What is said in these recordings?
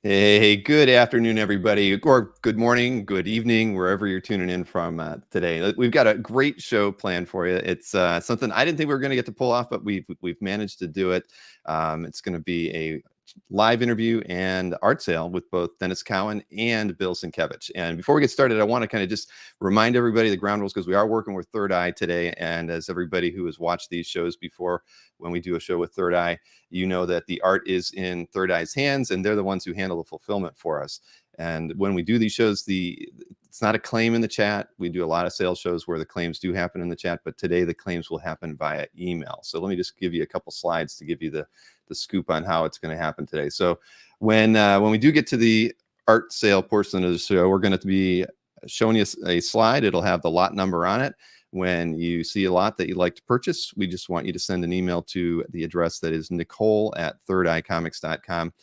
Hey, good afternoon, everybody, or good morning, good evening, wherever you're tuning in from today. We've got a great show planned for you. It's something I didn't think we were going to get to pull off, but we've managed to do it. It's going to be a live interview and art sale with both Dennis Cowan and Bill Sienkiewicz. And before we get started, I want to kind of just remind everybody the ground rules, because we are working with Third Eye today. And as everybody who has watched these shows before, when we do a show with Third Eye, you know that the art is in Third Eye's hands, and they're the ones who handle the fulfillment for us. And when we do these shows, it's not a claim in the chat. We do a lot of sales shows where the claims do happen in the chat, but today the claims will happen via email. So let me just give you a couple slides to give you the scoop on how it's going to happen today. So when we do get to the art sale portion of the show, we're going to be showing you a slide. It'll have the lot number on it. When you see a lot that you'd like to purchase, we just want you to send an email to the address that is nicole@thirdeyecomics.com.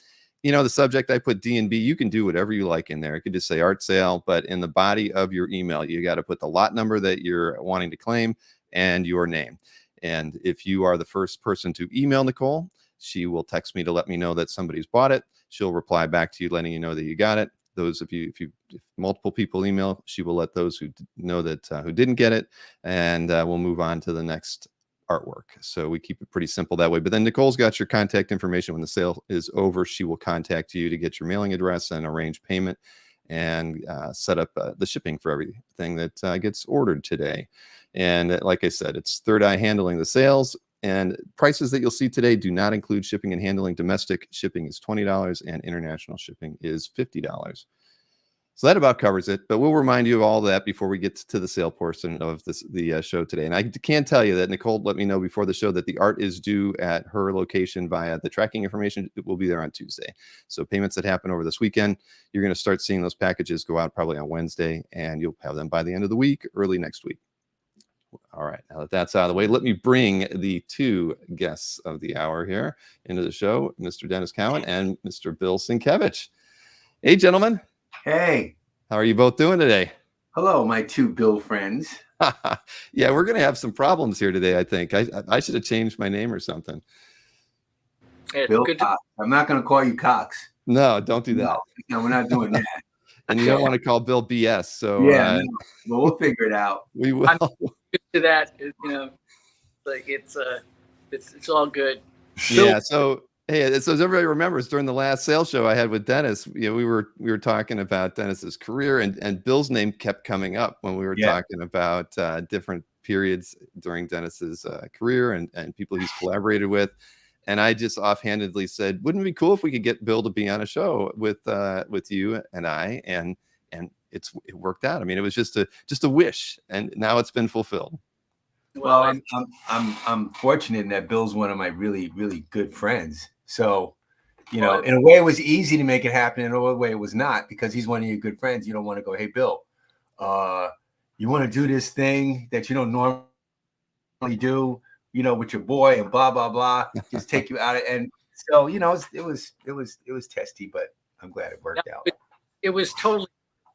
You know, the subject, I put D&B. You can do whatever you like in there. It could just say art sale, but in the body of your email, you got to put the lot number that you're wanting to claim and your name. And if you are the first person to email Nicole, she will text me to let me know that somebody's bought it. She'll reply back to you, letting you know that you got it. Those of you, if multiple people email, she will let those who know that who didn't get it, and we'll move on to the next artwork. So we keep it pretty simple that way. But then Nicole's got your contact information. When the sale is over, she will contact you to get your mailing address and arrange payment and set up the shipping for everything that gets ordered today. And like I said, it's Third Eye handling the sales. And prices that you'll see today do not include shipping and handling. Domestic shipping is $20 and international shipping is $50. So that about covers it. But we'll remind you of all that before we get to the sale portion of the show today. And I can tell you that Nicole let me know before the show that the art is due at her location via the tracking information. It will be there on Tuesday. So payments that happen over this weekend, you're going to start seeing those packages go out probably on Wednesday, and you'll have them by the end of the week, early next week. All right, now that that's out of the way, let me bring the two guests of the hour here into the show, Mr. Dennis Cowan and Mr. Bill Sienkiewicz. Hey, gentlemen. Hey. How are you both doing today? Hello, my two Bill friends. Yeah, we're going to have some problems here today, I think. I should have changed my name or something. Bill Cox. I'm not going to call you Cox. No, don't do that. No, we're not doing that. And you don't want to call Bill BS. So yeah, well, we'll figure it out. We will. I'm used to that, you know, like it's all good. Yeah. So hey, so as everybody remembers, during the last sales show I had with Dennis, you know, we were talking about Dennis's career, and Bill's name kept coming up when we were talking about different periods during Dennis's career and people he's collaborated with. And I just offhandedly said, wouldn't it be cool if we could get Bill to be on a show with you and I? And it worked out. I mean, it was just a wish, and now it's been fulfilled. Well, I'm fortunate in that Bill's one of my really, really good friends. So, you know, in a way it was easy to make it happen. In a way it was not, because he's one of your good friends. You don't want to go, hey, Bill, you want to do this thing that you don't normally do, you know, with your boy and blah, blah, blah, just take you out of it. And so, you know, it was testy, but I'm glad it worked out. It was totally,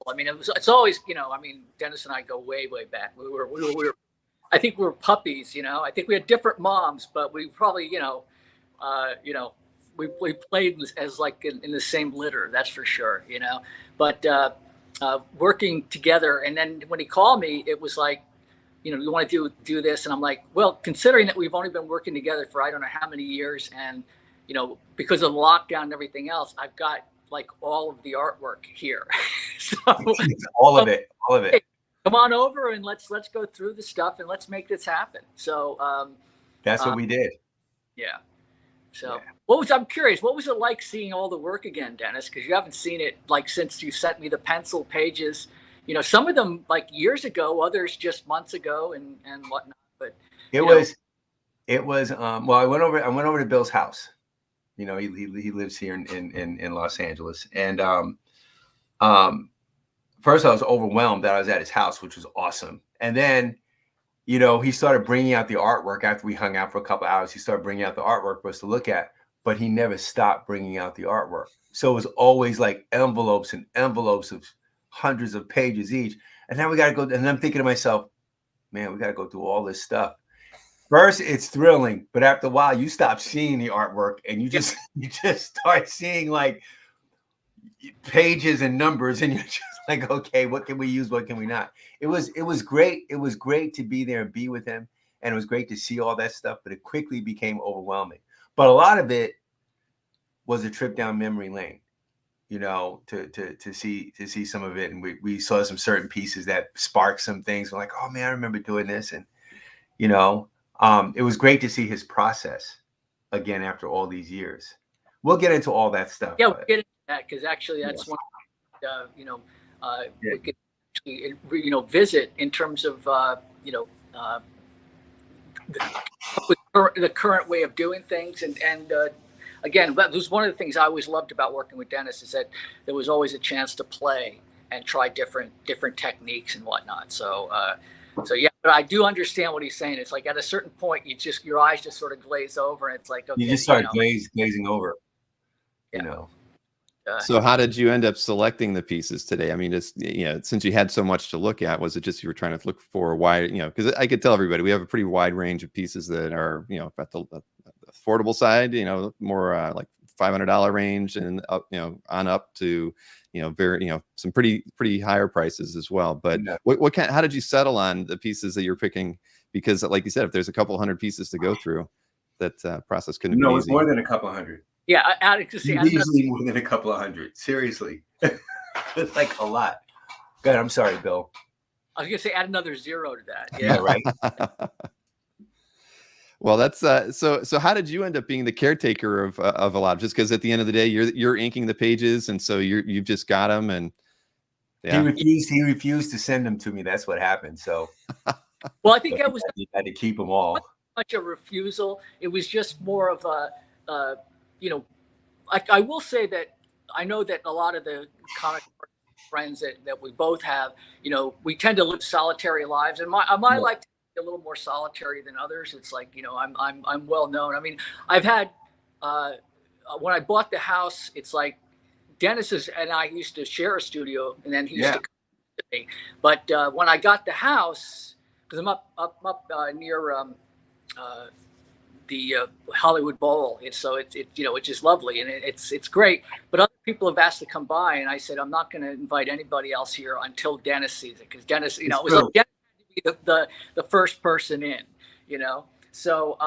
I mean, it's always, you know, I mean, Dennis and I go way, way back. We were I think we were puppies, you know. I think we had different moms, but we probably, we played as like in the same litter, that's for sure, you know. But working together, and then when he called me, it was like, you know, you want to do this, and I'm like, well, considering that we've only been working together for I don't know how many years, and you know, because of lockdown and everything else, I've got like all of the artwork here. So all of it. Hey, come on over and let's go through the stuff and let's make this happen. So that's what we did. Yeah. So I'm curious, what was it like seeing all the work again, Dennis? Because you haven't seen it like since you sent me the pencil pages. You know, some of them like years ago, others just months ago and whatnot. But it was well, I went over to Bill's house. You know, he lives here in Los Angeles. And first I was overwhelmed that I was at his house, which was awesome. And then, you know, he started bringing out the artwork after we hung out for a couple of hours. He started bringing out the artwork for us to look at, but he never stopped bringing out the artwork. So it was always like envelopes and envelopes of hundreds of pages each. And now we got to go. And I'm thinking to myself, man, we got to go through all this stuff. First, it's thrilling, but after a while, you stop seeing the artwork and you just start seeing like pages and numbers, and you're just like, okay, what can we use? What can we not? It was great. It was great to be there and be with him. And it was great to see all that stuff, but it quickly became overwhelming. But a lot of it was a trip down memory lane, you know, to see some of it. And we saw some certain pieces that sparked some things. We're like, oh man, I remember doing this. And, you know, it was great to see his process again after all these years. We'll get into all that stuff. Yeah, we'll get into that, because actually that's one, you know, we could actually, you know, visit in terms of, you know, the current way of doing things. And again, that was one of the things I always loved about working with Dennis, is that there was always a chance to play and try different techniques and whatnot. So yeah, but I do understand what he's saying. It's like at a certain point, your eyes just sort of glaze over, and it's like, okay, you just start you know, glazing over. Yeah. You know. So how did you end up selecting the pieces today? I mean, just, you know, since you had so much to look at, was it just you were trying to look for a wide, you know, because I could tell everybody we have a pretty wide range of pieces that are, you know, at the affordable side, you know, more like $500 range, and up, you know, on up to, you know, very, you know, some pretty higher prices as well. But Yeah. how did you settle on the pieces that you're picking? Because like you said, if there's a couple hundred pieces to go through, that process couldn't be easy. It's more than a couple hundred. Yeah, Usually more than a couple of hundred. Seriously. It's like a lot. Go ahead. I'm sorry, Bill. I was gonna say add another zero to that. Yeah, Yeah, right. Well, that's so how did you end up being the caretaker of a lot? Just because at the end of the day, you're inking the pages, and so you've just got them, and yeah. He refused to send them to me. That's what happened. So well, I think that was you had to keep them all. much a refusal. It was just more of a you know, I will say that I know that a lot of the comic friends that we both have, you know, we tend to live solitary lives, and my life is a little more solitary than others. It's like, you know, I'm well known. I mean, I've had when I bought the house, it's like Dennis and I used to share a studio, and then he used to come to me. But when I got the house, because I'm up near the Hollywood Bowl, and so it's you know, it's just lovely, and it's great. But other people have asked to come by, and I said I'm not going to invite anybody else here until Dennis sees it, because Dennis, you know, it was like Dennis had to be the first person in, you know. So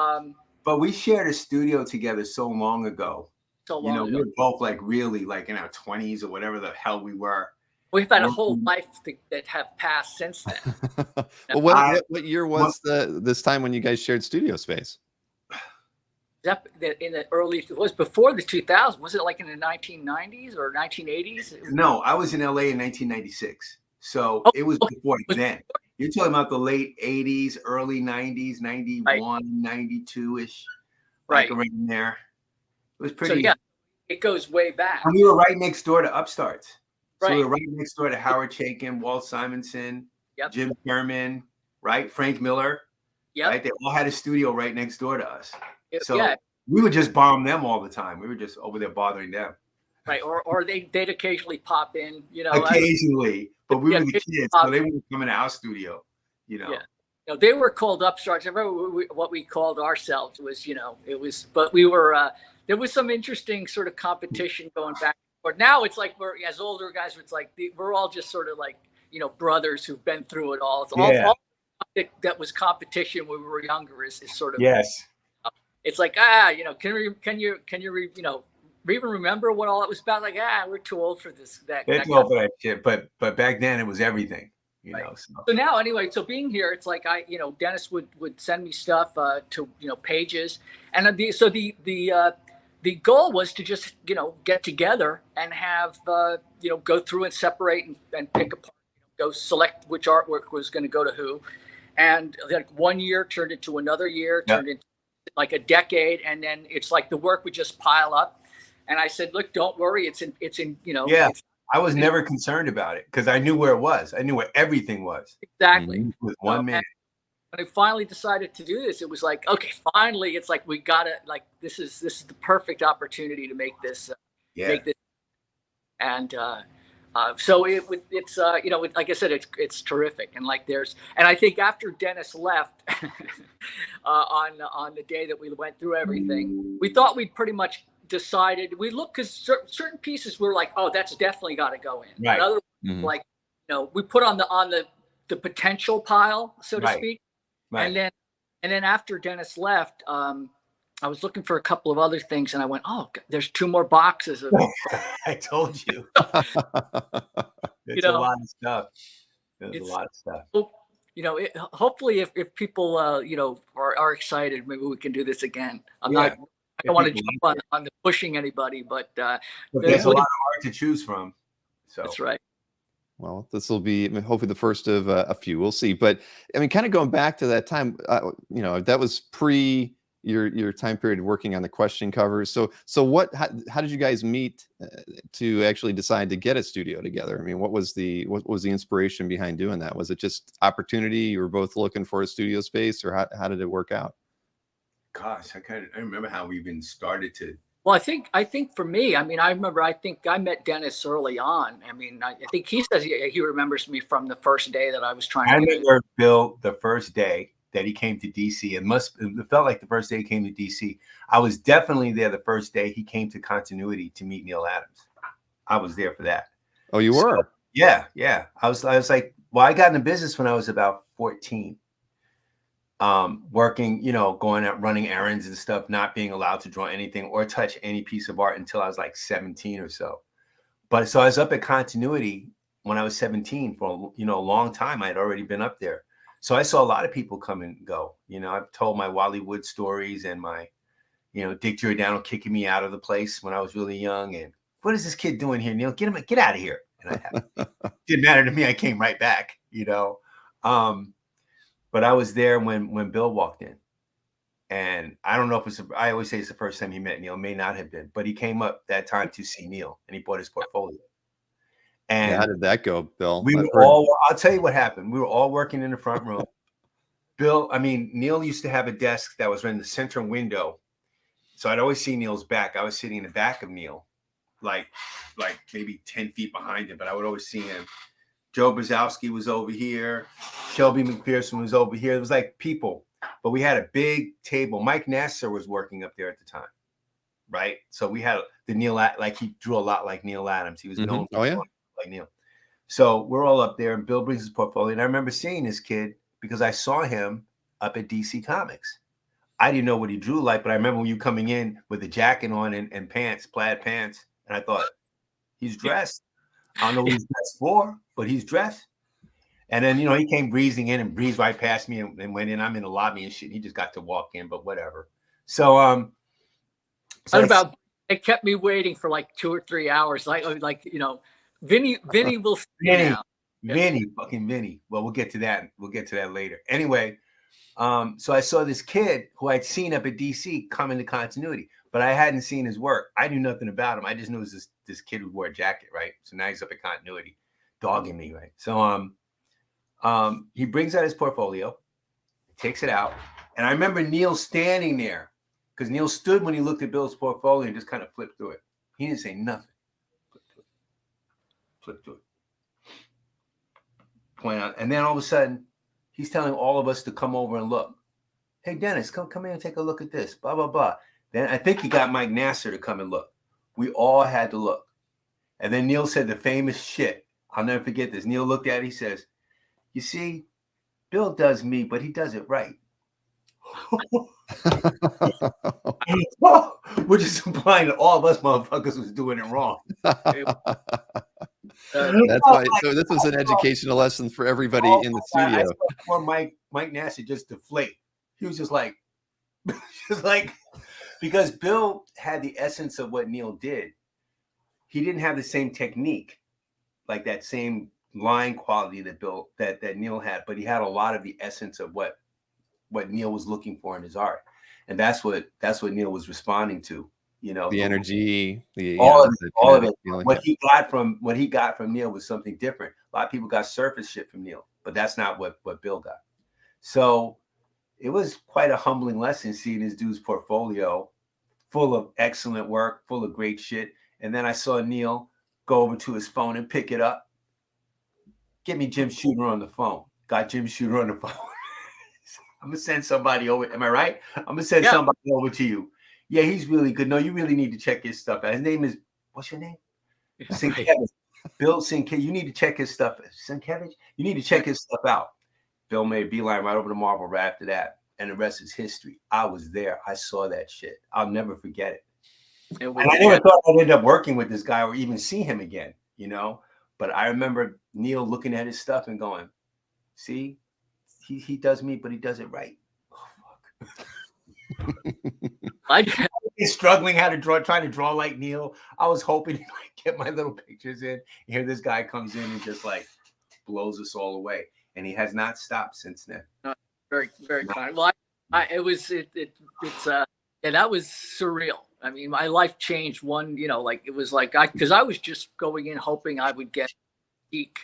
but we shared a studio together so long ago. So long you know, ago. we were both like really like in our 20s or whatever the hell we were. We've had a whole life that have passed since then. Well, what year was this time when you guys shared studio space? In the early, it was before the 2000s. Was it like in the 1990s or 1980s? No, I was in LA in 1996. So it was before then. You're talking about the late 80s, early 90s, 91, 92-ish. Right. Like around there. It was pretty. So yeah, it goes way back. And we were right next door to Upstarts. So Right. we were right next door to Howard Chaykin, Walt Simonson, Jim Sherman, right? Frank Miller. Yeah. Right? They all had a studio right next door to us. So yeah. we would just bomb them all the time. We were just over there bothering them. Right. Or they'd occasionally pop in, you know. Occasionally. But we were the kids, so they wouldn't come in our studio, you know. Yeah. You know, they were called Upstarts. I remember what we called ourselves was, you know, it was, but we were, there was some interesting sort of competition going back and forth. Now it's like we're, as older guys, it's like we're all just sort of like, you know, brothers who've been through it all. It's all that was competition when we were younger is sort of, it's like, you know, can you you know, even remember what all it was about? Like, we're too old for this. They're too old for that shit. But back then it was everything, you know. So now, anyway, so being here, it's like you know, Dennis would send me stuff to, you know, pages, and the goal was to just, you know, get together and have you know, go through and separate and pick apart, you know, go select which artwork was going to go to who, and like 1 year turned into another year, turned into like a decade, and then it's like the work would just pile up. And I said, look, don't worry, it's in you know. Yeah, I was never concerned about it because I knew where it was. I knew where everything was. Exactly. With 1 minute. When I finally decided to do this, it was like, okay, finally, it's like we gotta, like, this is the perfect opportunity to make this, make this, and so it's you know, like I said, it's terrific, and like and I think after Dennis left on the day that we went through everything, we thought we'd pretty much decided we looked because certain pieces were like, oh, that's definitely got to go in. Right. And other Mhm. like, we put on the potential pile, so to Right. speak. Right. And then after Dennis left, I was looking for a couple of other things, and I went, oh, there's 2 more boxes of, I told you. It's know, a lot of stuff. There's a it's- lot of stuff. hopefully if people, are excited, maybe we can do this again. I If don't want to people jump like it. on the pushing anybody, but But there's a lot of art to choose from. So that's right. Well, this will be hopefully the first of a few. We'll see. But I mean, kind of going back to that time, that was pre your time period working on the question covers. So how did you guys meet to actually decide to get a studio together? I mean, what was the inspiration behind doing that? Was it just opportunity? You were both looking for a studio space, or how did it work out? gosh, I remember how we even started to. Well, I think for me, I mean, I think I met Dennis early on. I mean, I think he says he remembers me from the first day that I was trying I to get remember Bill the first day that he came to DC. It felt like the first day he came to DC. I was definitely there the first day he came to Continuity to meet Neil Adams. I was there for that. Oh, you were? Yeah. I was like, well, I got into business when I was about 14. Working, going out running errands and stuff, not being allowed to draw anything or touch any piece of art until I was like 17 or so. But so I was up at Continuity when I was 17 for a long time. I had already been up there. So I saw a lot of people come and go. I've told my Wally Wood stories and my, Dick Giordano kicking me out of the place when I was really young. And what is this kid doing here, Neil? Get out of here. And didn't matter to me. I came right back, But I was there when Bill walked in. And I don't know if I always say it's the first time he met Neil, may not have been, but he came up that time to see Neil and he bought his portfolio. And how did that go, Bill? I'll tell you what happened. We were all working in the front room. Neil used to have a desk that was in the center window. So I'd always see Neil's back. I was sitting in the back of Neil, like maybe 10 feet behind him, but I would always see him. Joe Brzezowski was over here. Shelby McPherson was over here. It was like people, but we had a big table. Mike Nasser was working up there at the time, right? So we had the Neil, like he drew a lot like Neil Adams. He was known for like Neil. So we're all up there and Bill brings his portfolio. And I remember seeing this kid because I saw him up at DC Comics. I didn't know what he drew like, but I remember when you coming in with a jacket on and pants, plaid pants. And I thought, he's dressed. I don't know what he's dressed for, but he's dressed. And then, he came breezing in and breezed right past me and went in. I'm in the lobby and shit. And he just got to walk in, but whatever. So, it kept me waiting for like 2 or 3 hours. Vinny will see now. Fucking Vinny. Well, we'll get to that. We'll get to that later. Anyway, so I saw this kid who I'd seen up at DC come into Continuity, but I hadn't seen his work. I knew nothing about him. I just knew it was this kid who wore a jacket, right? So now he's up at Continuity, dogging me, right? So he brings out his portfolio, takes it out, and I remember Neil standing there because Neil stood when he looked at Bill's portfolio and just kind of flipped through it. He didn't say nothing. Flip through it. Point out, and then all of a sudden, he's telling all of us to come over and look. Hey, Dennis, come here and take a look at this. Blah, blah, blah. Then I think he got Mike Nasser to come and look. We all had to look. And then Neil said the famous shit. I'll never forget this. Neil looked at it. He says, you see, Bill does me, but he does it right. Which is implying that all of us motherfuckers was doing it wrong. That's why. So this was an educational lesson for everybody in the studio. Poor Mike Nasser just deflate. He was just like, because Bill had the essence of what Neil did. He didn't have the same technique, like that same line quality that Neil had, but he had a lot of the essence of what Neil was looking for in his art, and that's what Neil was responding to. The energy, all of it. What he got from Neil was something different. A lot of people got surface shit from Neil, but that's not what Bill got. So it was quite a humbling lesson seeing this dude's portfolio full of excellent work, full of great shit. And then I saw Neil go over to his phone and pick it up. Get me Jim Shooter on the phone. Got Jim Shooter on the phone. I'm going to send somebody over. Am I right? I'm going to send somebody over to you. Yeah, he's really good. No, you really need to check his stuff out. His name is, what's your name? Sienkiewicz. Bill Sienkiewicz. You need to check his stuff. Sienkiewicz? You need to check his stuff out. Bill made a beeline right over to Marvel right after that. And the rest is history. I was there. I saw that shit. I'll never forget it. And I never thought I'd end up working with this guy or even see him again, you know? But I remember Neil looking at his stuff and going, see, he does me, but he does it right. Oh, fuck. I was struggling how to draw, trying to draw like Neil. I was hoping to get my little pictures in. Here this guy comes in and just like blows us all away. And he has not stopped since then. Very, very kind. Well, that was surreal. I mean, my life changed it was like, because I was just going in hoping I would get a geek,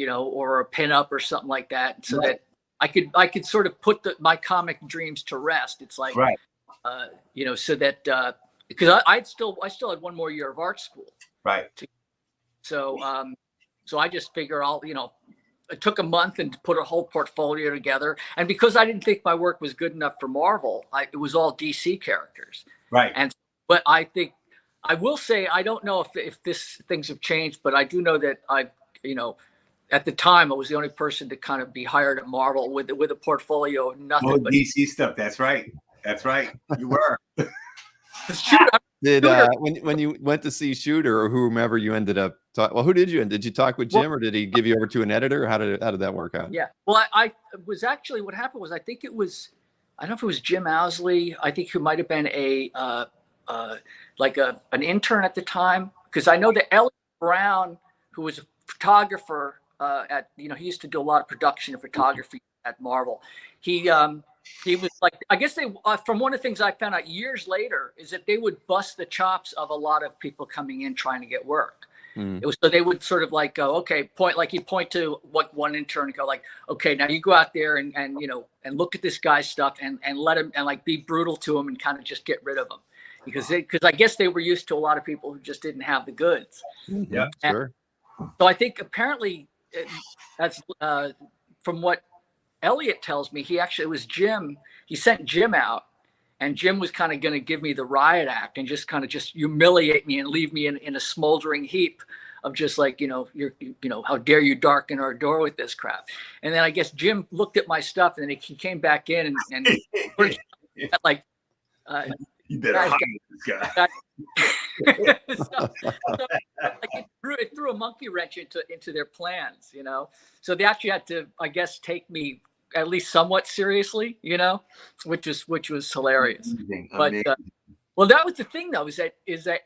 or a pinup or something like that. So that I could sort of put my comic dreams to rest. It's like, so that, because I still had one more year of art school. Right. So I just figure it took a month and put a whole portfolio together. And because I didn't think my work was good enough for Marvel, it was all DC characters. Right. But I think I will say, I don't know if things have changed, but I do know that at the time I was the only person to kind of be hired at Marvel with a portfolio of nothing but DC stuff. That's right. That's right. You were. Did when you went to see Shooter or whomever you ended up who did you talk with Jim or did he give you over to an editor? How did that work out? Yeah. Well, I was actually, what happened was, I think it was, I don't know if it was Jim Owsley. I think who might have been an intern at the time, because I know that Elliot Brown, who was a photographer he used to do a lot of production and photography at Marvel. He was like, I guess they, from one of the things I found out years later, is that they would bust the chops of a lot of people coming in trying to get work. It was, so they would sort of like go, okay, he'd point to what one intern and go like, okay, now you go out there and look at this guy's stuff and let him, and like be brutal to him and kind of just get rid of him. Because I guess they were used to a lot of people who just didn't have the goods. Yeah, sure. So I think apparently that's from what Elliot tells me, it was Jim. He sent Jim out, and Jim was kind of going to give me the riot act and just humiliate me and leave me in a smoldering heap of just like, how dare you darken our door with this crap. And then I guess Jim looked at my stuff and then he came back in and like, you better hire this guy. It threw a monkey wrench into their plans, So they actually had to, I guess, take me at least somewhat seriously, which was hilarious. Amazing. But well, that was the thing though, is that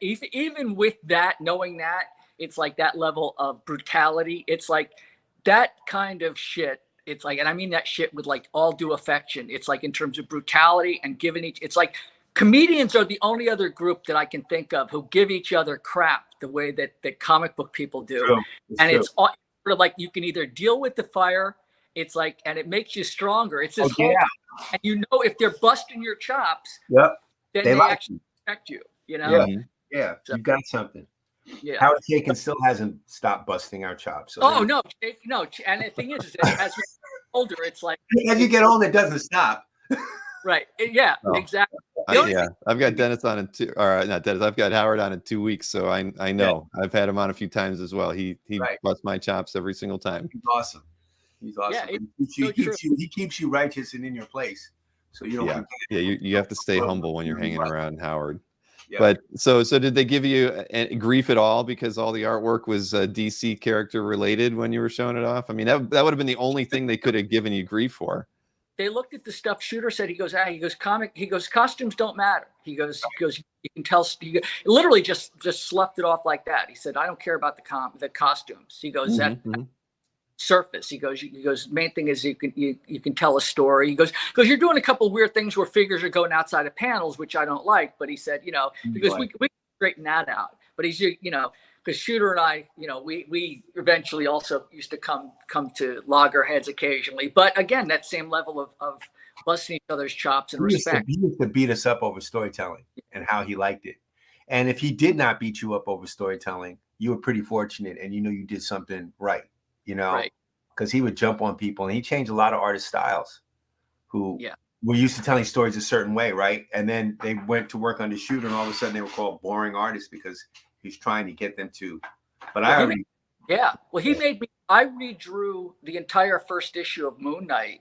even with that, knowing that it's like that level of brutality, it's like that kind of shit. It's like, and I mean that shit with like all due affection. It's like in terms of brutality and giving it's like comedians are the only other group that I can think of who give each other crap the way that comic book people do. It's all sort of like you can either deal with the fire. It's like, and it makes you stronger. It's this whole, and if they're busting your chops, then they actually protect you. Yeah, so, you've got something. Yeah, Howard Chaykin still hasn't stopped busting our chops. So no. And the thing is as we get older, it's like as you get older, it doesn't stop. Right. Yeah. Oh. Exactly. I've got Dennis on in not Dennis. I've got Howard on in 2 weeks, so I know. Yeah. I've had him on a few times as well. He busts my chops every single time. He's awesome. Yeah, he keeps you righteous and in your place, so you don't. Yeah. You have to stay humble when you're hanging around Howard. Yeah. But so did they give you grief at all because all the artwork was DC character related when you were showing it off? I mean, that would have been the only thing they could have given you grief for. They looked at the stuff. Shooter said, he goes, costumes don't matter. He goes, you can tell. Literally just sloughed it off like that. He said, I don't care about the costumes. He goes, that surface. He goes, main thing is you can tell a story. He goes, you're doing a couple of weird things where figures are going outside of panels, which I don't like. But he said, because we can straighten that out. But he's, because Shooter and I, we eventually also used to come to loggerheads occasionally. But again, that same level of busting each other's chops and respect. He used to beat us up over storytelling and how he liked it. And if he did not beat you up over storytelling, you were pretty fortunate and you did something right, because he would jump on people and he changed a lot of artist styles who were used to telling stories a certain way, right? And then they went to work on the shoot, and all of a sudden they were called boring artists because he's trying to get them to. But I already. He made me. I redrew the entire first issue of Moon Knight.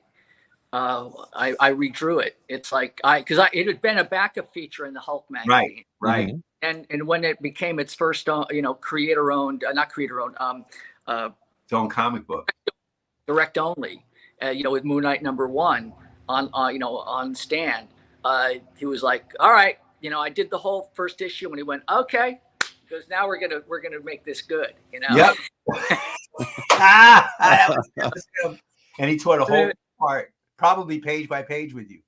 I redrew it. It's like it had been a backup feature in the Hulk magazine, right. And when it became its first, creator owned, not creator owned, its own comic book, direct only, with Moon Knight #1 on stand, he was like, all right, I did the whole first issue, and he went, okay, because now we're gonna make this good, Yep. And he tore the whole part, probably page by page with you.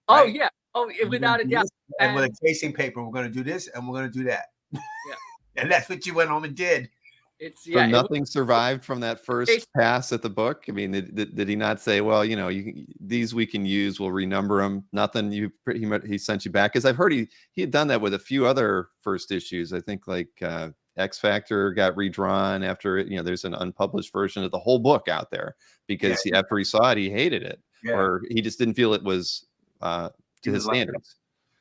Right? Oh yeah. Oh, without a doubt. And with a tracing paper, we're going to do this and we're going to do that. Yeah. And that's what you went home and did. So nothing survived from that first pass at the book. I mean, did he not say, well, these we can use, we'll renumber them? Nothing. He sent you back, because I've heard he had done that with a few other first issues. I think like X Factor got redrawn after it. There's an unpublished version of the whole book out there because after he saw it, he hated it, or he just didn't feel it was to his standards.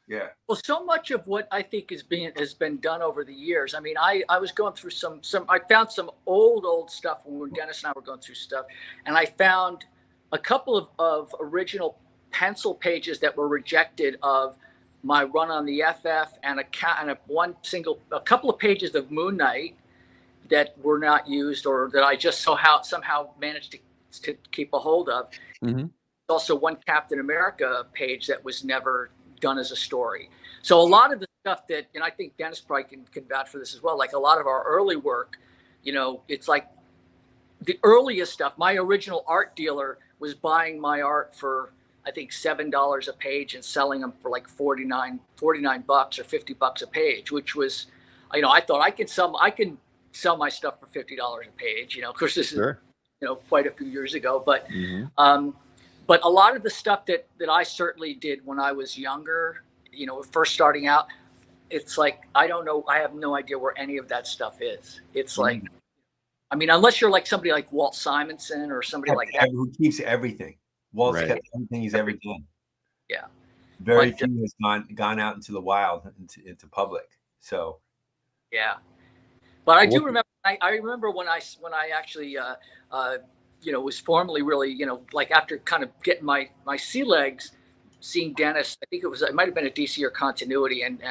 Yeah. Well, so much of what I think has been done over the years. I mean, I was going through I found some old stuff when Dennis and I were going through stuff, and I found a couple of original pencil pages that were rejected of my run on the FF, and a couple of pages of Moon Knight that were not used, or that I just somehow managed to keep a hold of. Mm-hmm. Also one Captain America page that was never done as a story. So a lot of the stuff that, and I think Dennis probably can vouch for this as well, like a lot of our early work, it's like the earliest stuff. My original art dealer was buying my art for, I think, $7 a page and selling them for like $49 or $50 a page, which was, I thought I can sell my stuff for $50 a page. Of course this is, quite a few years ago, but, but a lot of the stuff that I certainly did when I was younger, first starting out, it's like, I don't know. I have no idea where any of that stuff is. It's like, I mean, unless you're like somebody like Walt Simonson or somebody like that. Who keeps everything. Walt's kept everything he's ever done. Yeah. Very few has gone out into the wild, into public. So. Yeah. But I do remember, I remember when I actually, was formally really, like after kind of getting my sea legs, seeing Dennis, I think it might have been a DC or Continuity, and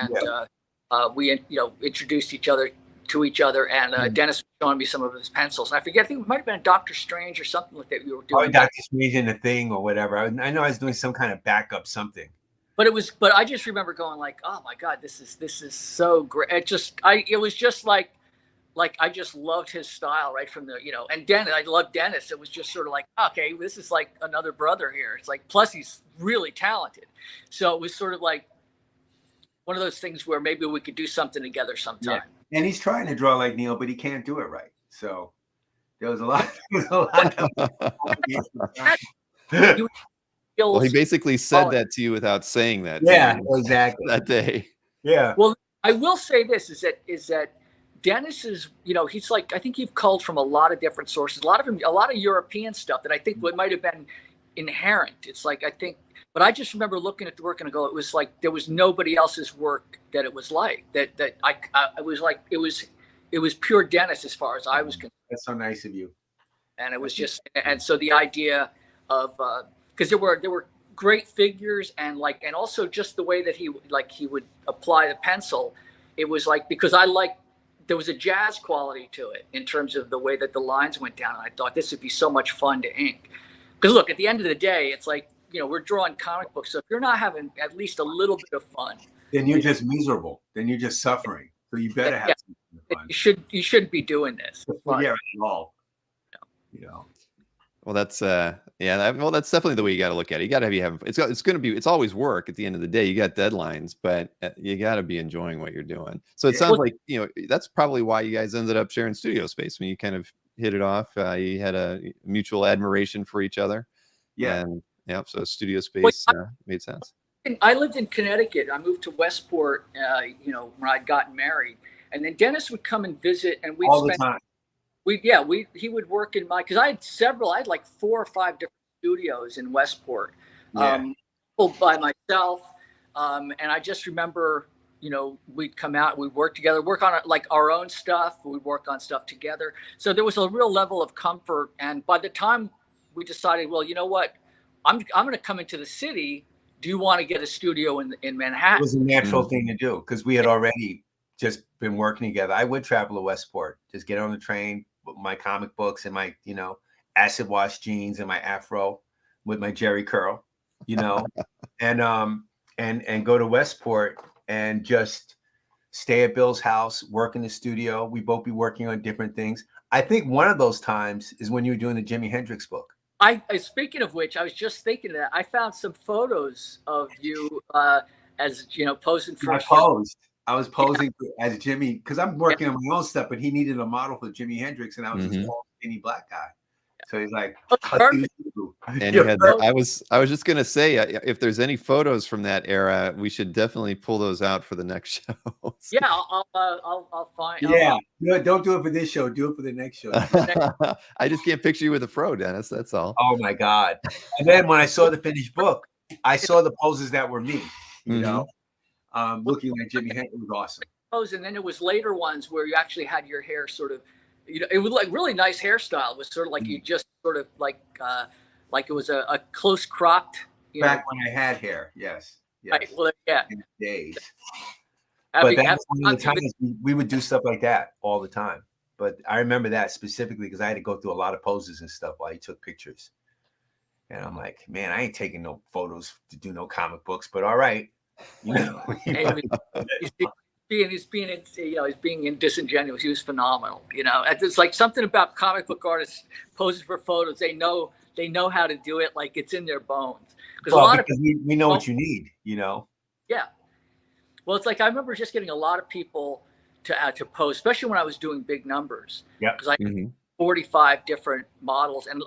we introduced each other to each other, and Dennis was showing me some of his pencils, and I forget, I think it might have been Doctor Strange or something like that you were doing. Oh, Doctor Strange in the Thing or whatever. I know I was doing some kind of backup something. But I just remember going like, oh my God, this is so great. It was just like I just loved his style right from the, and Dennis, I loved Dennis. It was just sort of like, okay, this is like another brother here. It's like, plus he's really talented. So it was sort of like one of those things where maybe we could do something together sometime. Yeah. And he's trying to draw like Neil, but he can't do it right. So there was a lot. Well, he basically said that to you without saying that. Yeah, exactly. That day. Yeah. Well, I will say this is that Dennis is, he's like, I think you've culled from a lot of different sources, a lot of European stuff that I think might have been inherent. It's like, I think, but I just remember looking at the work and I go, it was like, there was nobody else's work that it was like that I was like, it was pure Dennis as far as I was concerned. That's so nice of you. And it was just, and so the idea of, because there were great figures, and also just the way that he would apply the pencil. It was like, because there was a jazz quality to it in terms of the way that the lines went down. And I thought this would be so much fun to ink. Because look, at the end of the day, it's like, we're drawing comic books. So if you're not having at least a little bit of fun, then you're just miserable. Then you're just suffering. So you better have some fun. You shouldn't be doing this. Yeah, at all. Well, that's that's definitely the way you got to look at it. You got to be having. It's always work at the end of the day. You got deadlines, but you got to be enjoying what you're doing. So it sounds like that's probably why you guys ended up sharing studio space when you kind of hit it off. You had a mutual admiration for each other. Yeah. And so studio space made sense. I lived in Connecticut. I moved to Westport, when I'd gotten married, and then Dennis would come and visit, and we'd all the time. He would work in because I had like 4 or 5 different studios in Westport. by myself. And I just remember, you know, we'd come out, we'd work together, work on like our own stuff. We'd work on stuff together. So there was a real level of comfort. And by the time we decided, well, you know what, I'm going to come into the city. Do you want to get a studio in Manhattan? It was a natural thing to do because we had already just been working together. I would travel to Westport, just get on the train with my comic books and my, you know, acid wash jeans and my afro with my Jerry curl, you know, and go to Westport and just stay at Bill's house, work in the studio. We both be working on different things. I think one of those times is when you were doing the Jimi Hendrix book. I speaking of which, I was just thinking that I found some photos of you as, you know, posing for. I was posing as Jimmy because I'm working on my own stuff, but he needed a model for Jimi Hendrix, and I was this tall, skinny black guy. So he's like, perfect. And you had I was just gonna say, if there's any photos from that era, we should definitely pull those out for the next show. Yeah, I'll find. Yeah, don't do it for this show. Do it for the next show. I just can't picture you with a fro, Dennis. That's all. Oh my God! And then when I saw the finished book, I saw the poses that were me. You know, looking like Jimi Hendrix. Was awesome. And then it was later ones where you actually had your hair sort of, you know, it was like really nice hairstyle. It was sort of like you just sort of like it was a close cropped. Back when I had hair, yes. Right. Well, yeah. In the days. But that's one of the times we would do stuff like that all the time. But I remember that specifically because I had to go through a lot of poses and stuff while he took pictures. And I'm like, man, I ain't taking no photos to do no comic books, but all right. You know, he's being disingenuous. He was phenomenal. You know, it's like something about comic book artists posing for photos. They know how to do it. Like it's in their bones. Because a lot of people, we know what you need. You know. Yeah. Well, it's like I remember just getting a lot of people to pose, especially when I was doing big numbers. Yeah. Because I had 45 different models and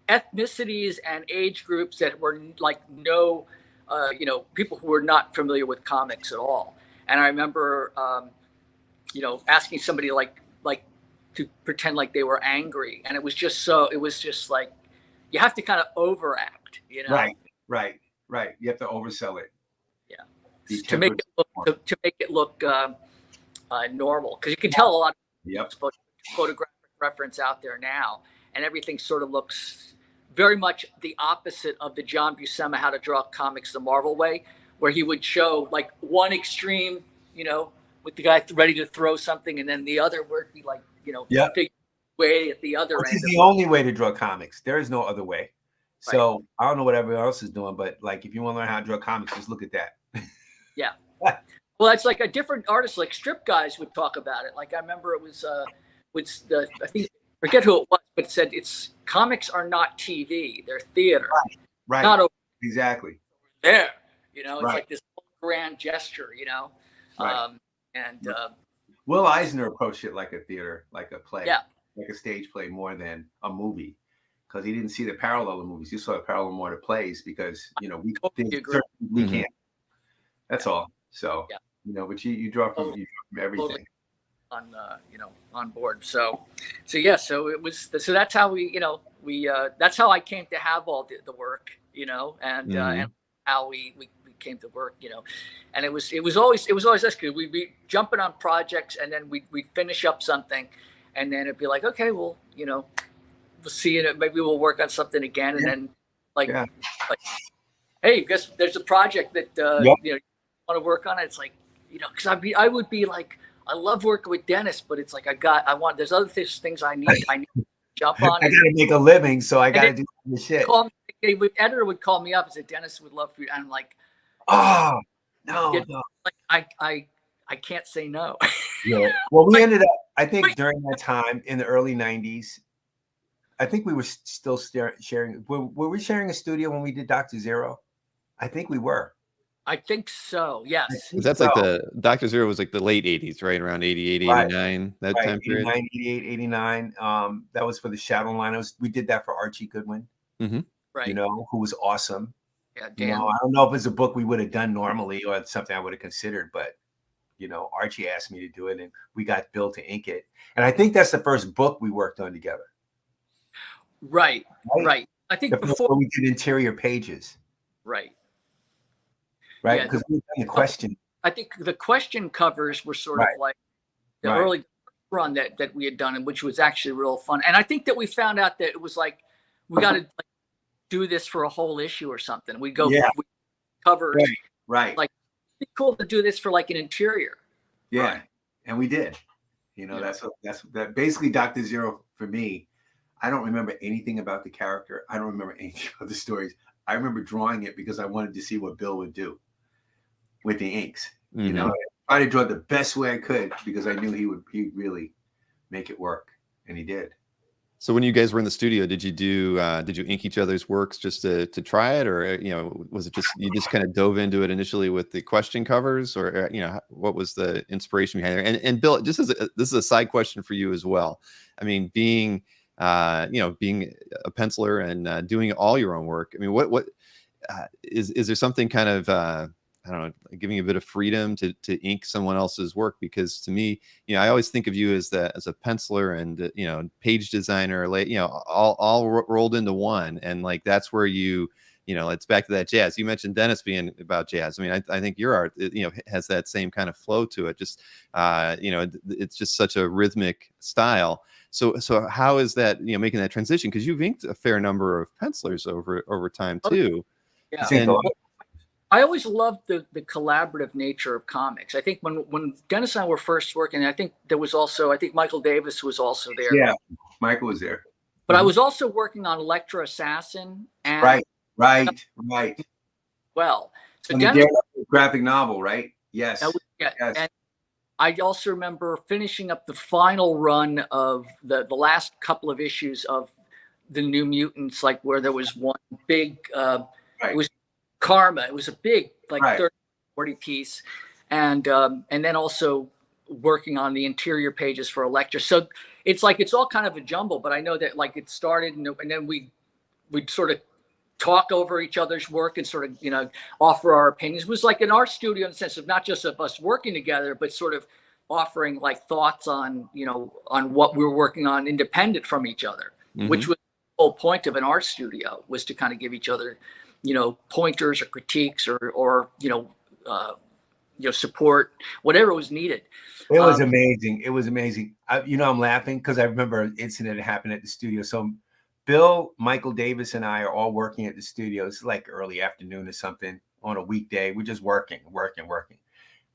ethnicities and age groups that were like no. You know, people who were not familiar with comics at all. And I remember, you know, asking somebody like to pretend like they were angry. And it was just like, you have to kind of overact, you know? Right. You have to oversell it. Yeah. To make it look normal. Because you can tell a lot of photographic reference out there now. And everything sort of looks very much the opposite of the John Buscema How to Draw Comics the Marvel Way, where he would show like one extreme, you know, with the guy ready to throw something, and then the other where it'd be like, you know, way at the other end. This is the only way to draw comics. There is no other way. So I don't know what everyone else is doing, but like if you want to learn how to draw comics, just look at that. Yeah. Well, it's like a different artist, like strip guys would talk about it. Like I remember it was I think forget who it was, but it said it's comics are not TV, they're theater. Right. Not over exactly. There. You know, it's like this grand gesture, you know. Will Eisner approached it like a theater, like a play, like a stage play more than a movie. Because he didn't see the parallel in movies. He saw the parallel more to plays because, you know, we can't. That's all. So, you know, but you draw from everything. On board. So it was, so that's how we that's how I came to have all the work, you know, and how we came to work, you know, and it was always us because we'd be jumping on projects and then we'd finish up something and then it'd be like, okay, well, you know, we'll see it. Maybe we'll work on something again. And then like, hey, guess there's a project that, you know, you want to work on it. It's like, you know, cause I would be like, I love working with Dennis, but it's like, there's other things I need to jump on. I got to make a living. So I got to do the shit. Editor would call me up and say, Dennis would love for you. And I'm like, oh, no. Like, I can't say no. Yeah. Well, we ended up, I think during that time in the early 90s, I think we were still sharing. Were we sharing a studio when we did Dr. Zero? I think we were. I think so. Yes. That's like the Dr. Zero was like the late 80s, right? Around 88, 89, that time period. 88, 89. That was for the Shadow line. We did that for Archie Goodwin, right? You know, who was awesome. Yeah, you know, I don't know if it's a book we would have done normally or something I would have considered, but you know, Archie asked me to do it and we got Bill to ink it. And I think that's the first book we worked on together. Right. I think before we did interior pages. Right. right? Yeah, Because we've done the question. I think the question covers were sort of like the early run that we had done, and which was actually real fun. And I think that we found out that it was like we got to like, do this for a whole issue or something. We go we cover like it's cool to do this for like an interior. Yeah, and we did. You know, that's that basically Dr. Zero for me. I don't remember anything about the character. I don't remember anything about the stories. I remember drawing it because I wanted to see what Bill would do with the inks. You know, I tried to draw it the best way I could because I knew he'd really make it work, and he did. So when you guys were in the studio, did you ink each other's works just to try it, or was it just you just kind of dove into it initially with the question covers, or what was the inspiration behind it? And Bill, just this is a side question for you as well. I mean, being being a penciler and doing all your own work. I mean, what is there something kind of I don't know, giving a bit of freedom to ink someone else's work? Because to me, I always think of you as a penciler and page designer, all rolled into one. And like that's where it's back to that jazz. You mentioned Dennis being about jazz. I mean, I think your art has that same kind of flow to it. Just it's just such a rhythmic style. So how is that making that transition? Because you've inked a fair number of pencilers over time too. Yeah. And, I always loved the collaborative nature of comics. I think when Dennis and I were first working, I think Michael Davis was also there. Yeah, Michael was there. But I was also working on Electra Assassin. And right. Well, so and Dennis, the graphic novel, right? Yes. Yes. And I also remember finishing up the final run of the last couple of issues of the New Mutants, like where there was one big, it was Karma. It was a big, like 30, 40 piece. And then also working on the interior pages for Electra. So it's like, it's all kind of a jumble, but I know that like it started and then we'd sort of talk over each other's work and sort of, offer our opinions. It was like an art studio in the sense of not just of us working together, but sort of offering like thoughts on, on what we were working on independent from each other, which was the whole point of an art studio, was to kind of give each other pointers or critiques or support, whatever was needed. It was amazing. It was amazing. I'm laughing because I remember an incident that happened at the studio. So Bill, Michael Davis, and I are all working at the studio. It's like early afternoon or something on a weekday. We're just working.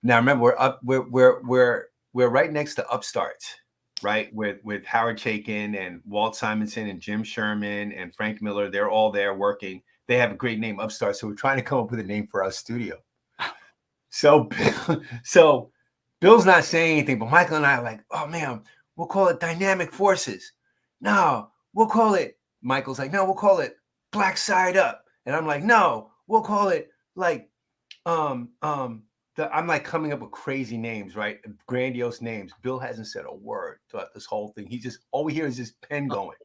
Now remember, we're right next to Upstarts, right? With Howard Chaykin and Walt Simonson and Jim Sherman and Frank Miller. They're all there working. They have a great name, Upstart. So we're trying to come up with a name for our studio. So Bill's not saying anything, but Michael and I are like, oh man, we'll call it Dynamic Forces. No, we'll call it, Michael's like, no, we'll call it Black Side Up. And I'm like, no, we'll call it like, I'm like coming up with crazy names, right? Grandiose names. Bill hasn't said a word throughout this whole thing. All we hear is his pen going.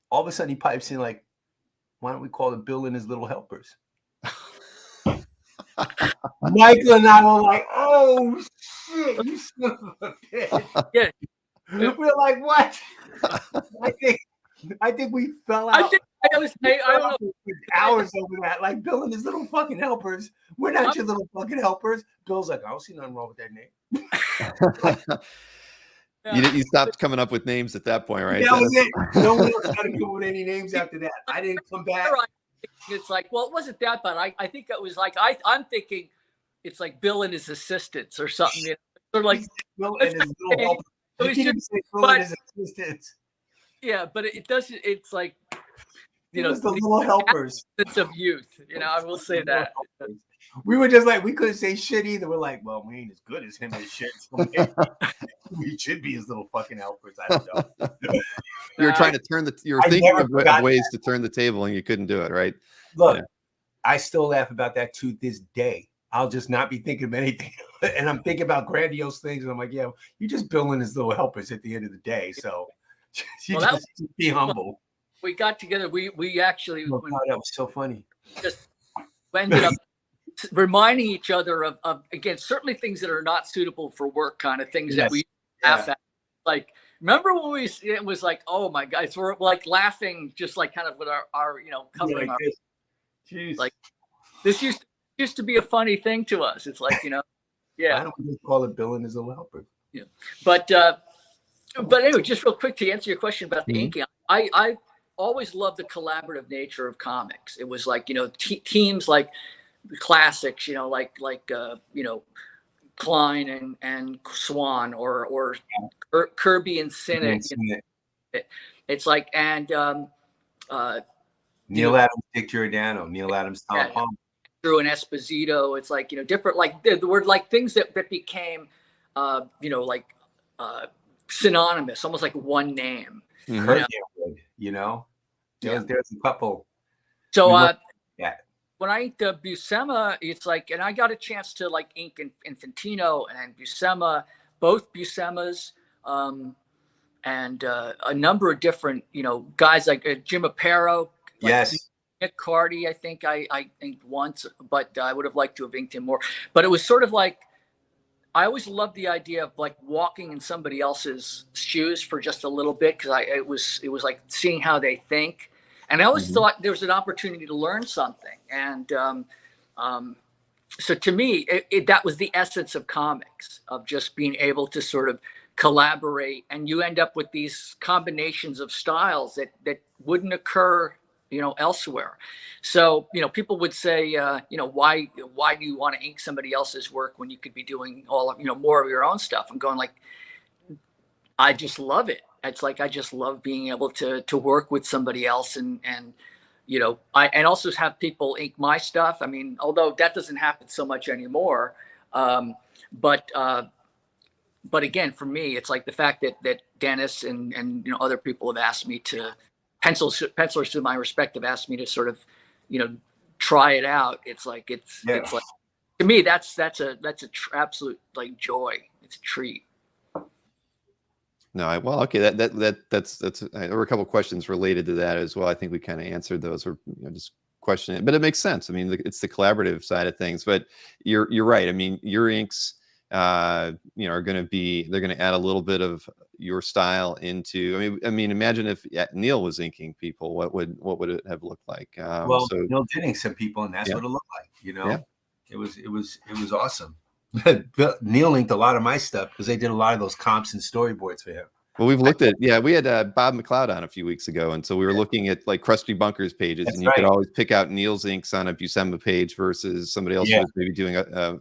All of a sudden he pipes in like, why don't we call it Bill and His Little Helpers? Michael and I were like, oh shit, you son of a bitch. Yeah. We're like, what? I think we fell out. I don't know. Hours over that. Like Bill and His Little fucking Helpers. We're not your little fucking helpers. Bill's like, I don't see nothing wrong with that name. You stopped coming up with names at that point, right? That was it. No one else got to come up with any names after that. I didn't come back. It's like, well, it wasn't that bad. I think it was like I'm thinking it's like Bill and his assistants or something. They're like Bill and his little helpers. He didn't say Bill and his assistants. Yeah, but it doesn't. It's like the little helpers. It's of youth. I will say that. We were just like, we couldn't say shit either. We're like, well, we ain't as good as him as shit. So we should be his little fucking helpers. I don't know. You were trying to you were thinking of ways to turn the table and you couldn't do it, right? Look, I still laugh about that to this day. I'll just not be thinking of anything. And I'm thinking about grandiose things. And I'm like, yeah, you're just billing his little helpers at the end of the day. So just be humble. We got together. We actually. Oh, God, that was so funny. Just ended up reminding each other of again, certainly things that are not suitable for work, kind of things that we laugh at. Like, remember when it was like, oh my God, we're like laughing, just like kind of with our covering our. Jeez. Like this used to used to be a funny thing to us. It's like, yeah. I don't just call it billing as a helper. Yeah. But anyway, just real quick to answer your question about the inking, I always loved the collaborative nature of comics. It was like, teams like the classics, like Klein and Swan or Kirby and Sinnott. It's like, and Neil Adams, Dick Giordano, Neil Adams, Tom Palmer. Through an Esposito, it's like, different, like the word, like things that became, synonymous, almost like one name. There's a couple. So when I inked Buscema, it's like, and I got a chance to like ink Infantino and Buscema, both Buscemas, and a number of different, guys like Jim Aparo. Yes. Nick Cardy, I think I inked once, but I would have liked to have inked him more. But it was sort of like, I always loved the idea of like walking in somebody else's shoes for just a little bit, because it was like seeing how they think, and I always thought there was an opportunity to learn something. And so to me, that was the essence of comics, of just being able to sort of collaborate, and you end up with these combinations of styles that wouldn't occur elsewhere. So, people would say, why do you want to ink somebody else's work when you could be doing all of, more of your own stuff? I'm going like, I just love it. It's like, I just love being able to work with somebody else and also have people ink my stuff. I mean, although that doesn't happen so much anymore. But again, for me, it's like the fact that Dennis and other people have asked me to, pencilers to my respect, have asked me to sort of, try it out. It's like, it's like, to me, that's absolute like joy. It's a treat. No, well, okay. That's there were a couple of questions related to that as well. I think we kind of answered those, or just question it, but it makes sense. I mean, it's the collaborative side of things, but you're right. I mean, your inks, are going to they're going to add a little bit of your style into, I mean, imagine if Neil was inking people, what would it have looked like? Neil did ink some people, and that's what it looked like, It was awesome. Neil inked a lot of my stuff because they did a lot of those comps and storyboards for him. Well, we've looked at, we had Bob McLeod on a few weeks ago, and so we were looking at like Krusty Bunker's pages, and you could always pick out Neil's inks on a Buscema page versus somebody else who's maybe doing a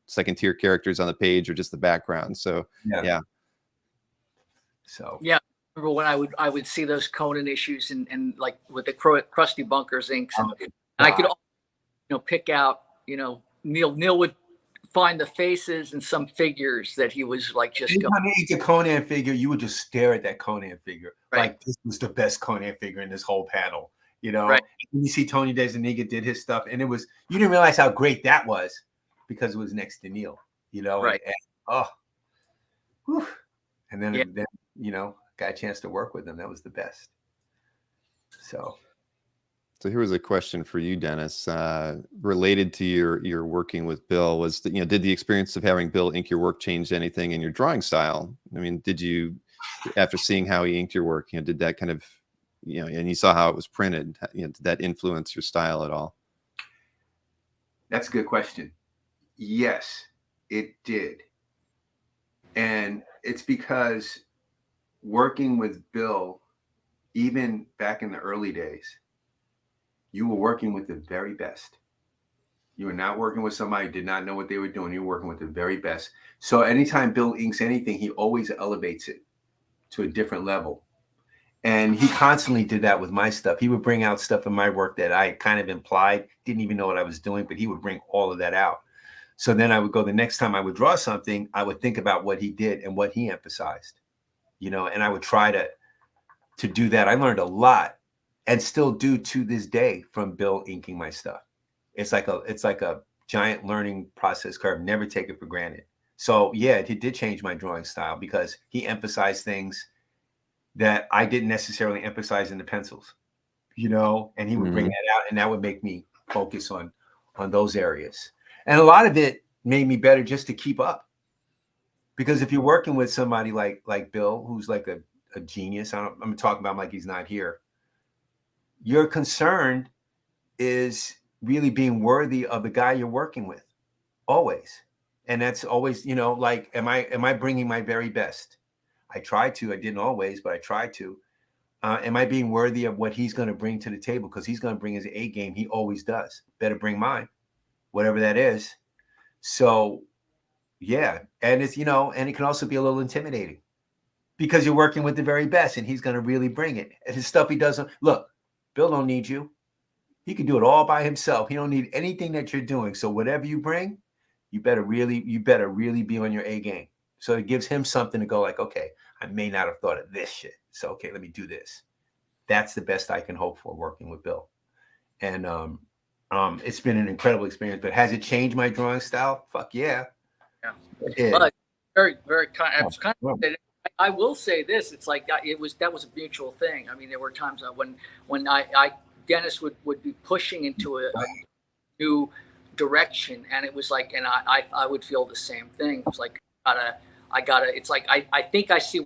second tier characters on the page or just the background. So So I remember when I would see those Conan issues and like with the Krusty Bunker's inks, and I could pick out, Neil would find the faces and some figures that he was like just anytime you eat the Conan figure, you would just stare at that Conan figure like this was the best Conan figure in this whole panel. When you see Tony DeZuniga did his stuff, and you didn't realize how great that was because it was next to Neil, and then got a chance to work with him. That was the best. So here was a question for you, Dennis, related to your working with Bill. Was did the experience of having Bill ink your work change anything in your drawing style? I mean, did you, after seeing how he inked your work, did that kind of, and you saw how it was printed, did that influence your style at all? That's a good question. Yes, it did. And it's because working with Bill, even back in the early days, you were working with the very best. You were not working with somebody who did not know what they were doing. You were working with the very best. So anytime Bill inks anything, he always elevates it to a different level. And he constantly did that with my stuff. He would bring out stuff in my work that I kind of implied, didn't even know what I was doing, but he would bring all of that out. So then I would go, the next time I would draw something, I would think about what he did and what he emphasized, and I would try to do that. I learned a lot, and still do to this day, from Bill inking my stuff. It's like a giant learning process curve. Never take it for granted. So yeah, it did change my drawing style because he emphasized things that I didn't necessarily emphasize in the pencils, and he would bring that out, and that would make me focus on those areas. And a lot of it made me better just to keep up, because if you're working with somebody like Bill, who's like a genius, I'm talking about him like he's not here. Your concern is really being worthy of the guy you're working with, always. And that's always, you know, like, am I bringing my very best? I try to. I didn't always, but I try to. Am I being worthy of what he's going to bring to the table? Because he's going to bring his A game. He always does. Better bring mine, whatever that is. So, yeah. And it's, you know, and it can also be a little intimidating because you're working with the very best and he's going to really bring it. And his stuff he doesn't. Look, Bill don't need you. He can do it all by himself. He don't need anything that you're doing. So whatever you bring, you better really be on your A game. So it gives him something to go like, okay, I may not have thought of this shit. So, okay, let me do this. That's the best I can hope for working with Bill. And it's been an incredible experience. But has it changed my drawing style? Fuck yeah. Yeah. But very, very kind. I will say this: it's like that was a mutual thing. I mean, there were times when Dennis would be pushing into a new direction, and it was like, and I would feel the same thing. It was like, I gotta. It's like I think I see.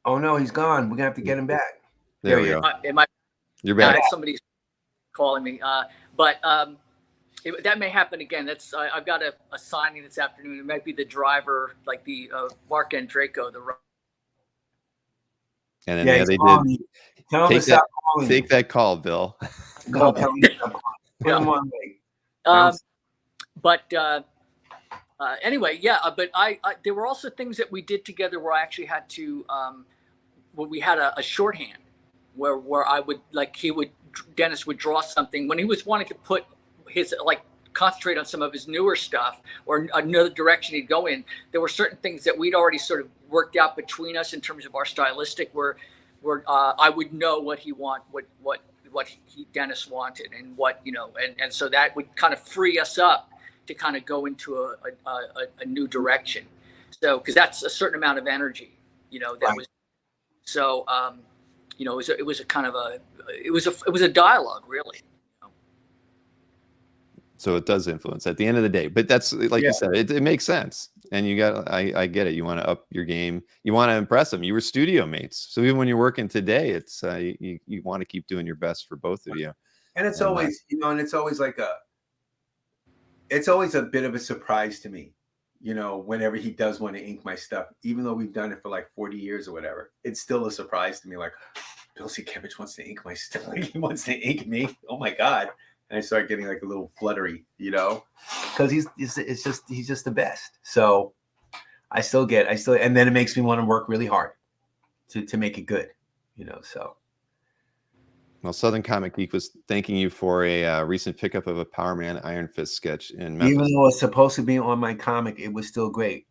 Oh no, he's gone. We're gonna have to get him back. There we go. You're back. Somebody's calling me. But that may happen again. That's I've got a signing this afternoon. It might be the driver, like the Mark Andraco, and then they did. Tell him to stop calling. Take that call, Bill. Put him on But anyway, yeah. But there were also things that we did together where I actually had to. Where we had a shorthand, where I would Dennis would draw something when he was wanting to put his concentrate on some of his newer stuff or another direction he'd go in. There were certain things that we'd already sort of worked out between us in terms of our stylistic, where I would know what Dennis wanted and what, you know, and so that would kind of free us up to kind of go into a new direction. So, because that's a certain amount of energy, you know, that was, so, you know, it was a dialogue, really. So it does influence at the end of the day, but that's like you said, it makes sense. And I get it. You want to up your game. You want to impress them. You were studio mates. So even when you're working today, it's you want to keep doing your best for both of you. And it's always, you know, and it's always a bit of a surprise to me, you know, whenever he does want to ink my stuff, even though we've done it for like 40 years or whatever, it's still a surprise to me. Like, Bill Sienkiewicz wants to ink my stuff. He wants to ink me. Oh my God. And I start getting like a little fluttery, you know, because he's just the best. So I still, and then it makes me want to work really hard to make it good, you know, so. Well, Southern Comic Geek was thanking you for a recent pickup of a Power Man Iron Fist sketch in Memphis. Even though it's supposed to be on my comic, it was still great.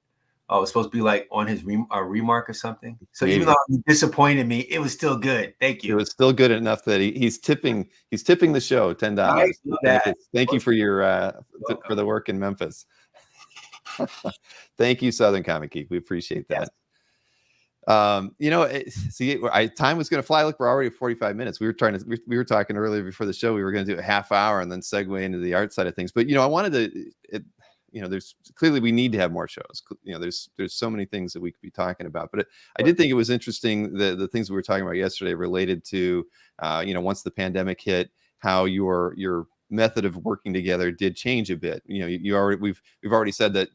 Oh, it was supposed to be like on his remark or something. So even though it disappointed me, it was still good. Thank you. It was still good enough that he's tipping the show $10. Thank you for your for the work in Memphis. Thank you, Southern Comic Geek. We appreciate that. Yes. You know, time was going to fly. Look, we're already at 45 minutes. We were talking earlier before the show. We were going to do a half hour and then segue into the art side of things. But you know, I wanted to. You know, there's clearly we need to have more shows. You know, there's so many things that we could be talking about. But I did think it was interesting the things we were talking about yesterday related to you know, once the pandemic hit, how your method of working together did change a bit. You know, we've already said that,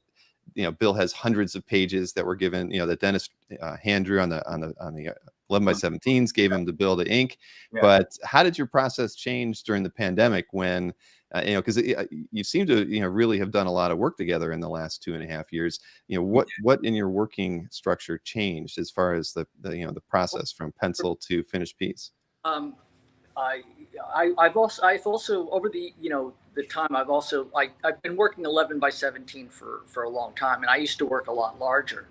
you know, Bill has hundreds of pages that were given, you know, that Dennis hand drew on the 11x17s, gave him the Bill to ink. Yeah. But how did your process change during the pandemic when, you know, because you seem to, you know, really have done a lot of work together in the last 2.5 years. You know, what in your working structure changed as far as the you know, the process from pencil to finished piece? I've also over the, you know, the time I've been working 11x17 for a long time, and I used to work a lot larger.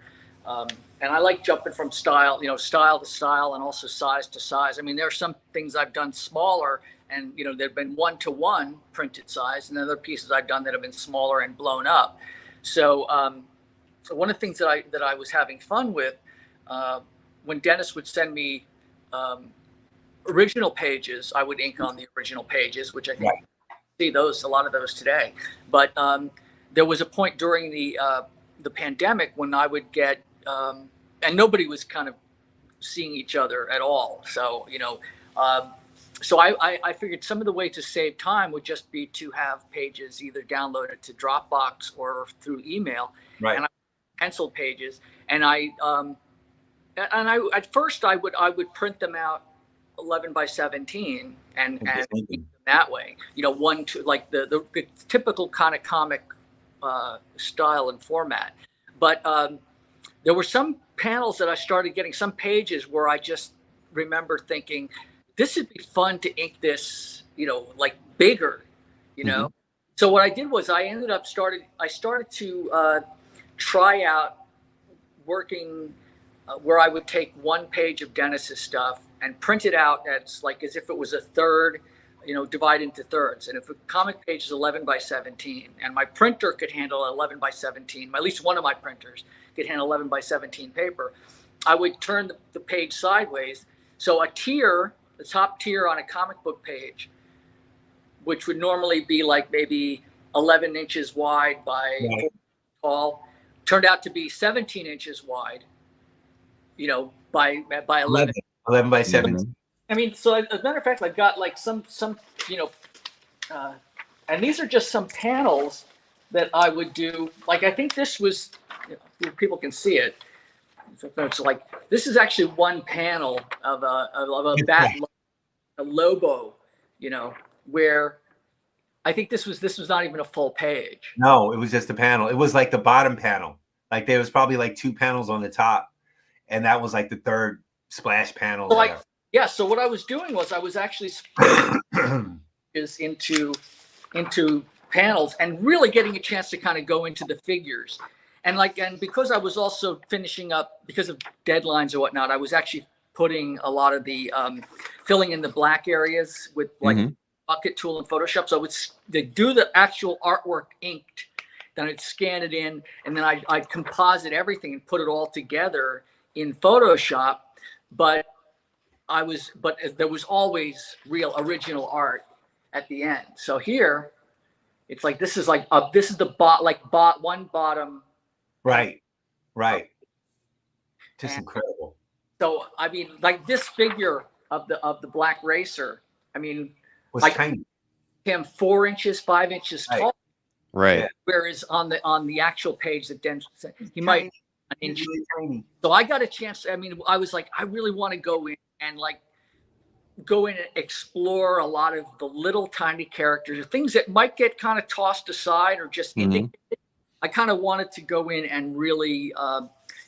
And I like jumping from style to style and also size to size. I mean, there are some things I've done smaller and, you know, they've been 1-to-1 printed size, and other pieces I've done that have been smaller and blown up. So one of the things that I was having fun with when Dennis would send me original pages, I would ink on the original pages, which I think you see a lot of those today. But there was a point during the pandemic when I would get and nobody was kind of seeing each other at all. So, you know, so I figured some of the way to save time would just be to have pages either downloaded to Dropbox or through email. Right. And I penciled pages, and I at first I would print them out 11 by 17 and that way, you know, one to like the typical kind of comic style and format. But there were some panels that I started getting, some pages where I just remember thinking, this would be fun to ink this, you know, like bigger, you know. So what I did was I started to try out working where I would take one page of Dennis's stuff and print it out as if it was a third, you know, divide into thirds. And if a comic page is 11 by 17 and my printer could handle 11 by 17, at least one of my printers could handle 11 by 17 paper, I would turn the page sideways. So a tier, the top tier on a comic book page, which would normally be like maybe 11 inches wide by 4 inches tall, turned out to be 17 inches wide, you know, by 11. 11 by 17. I mean, so as a matter of fact, I've got like some, you know, and these are just some panels that I would do. Like, I think this was, you know, people can see it. So it's like, this is actually one panel of a bat, a Lobo, you know, where I think this was not even a full page. No, it was just a panel. It was like the bottom panel. Like there was probably like 2 panels on the top, and that was like the third splash panel. So so what I was doing was I was actually is into panels and really getting a chance to kind of go into the figures. And because I was also finishing up because of deadlines or whatnot, I was actually putting a lot of the filling in the black areas with like bucket tool and Photoshop. So I would do the actual artwork inked, then I'd scan it in, and then I'd composite everything and put it all together in Photoshop. But there was always real original art at the end. So here, it's like this is the one bottom. Right. Just incredible. So I mean, like this figure of the black racer, I mean, was like tiny. Him 4 inches, 5 inches tall. Right. Yeah. Whereas on the actual page that Dennis said, he might an inch. Really tiny. So I got a chance. I mean, I was like, I really want to go in and explore a lot of the little tiny characters, things that might get kind of tossed aside or just indicated. I kind of wanted to go in and really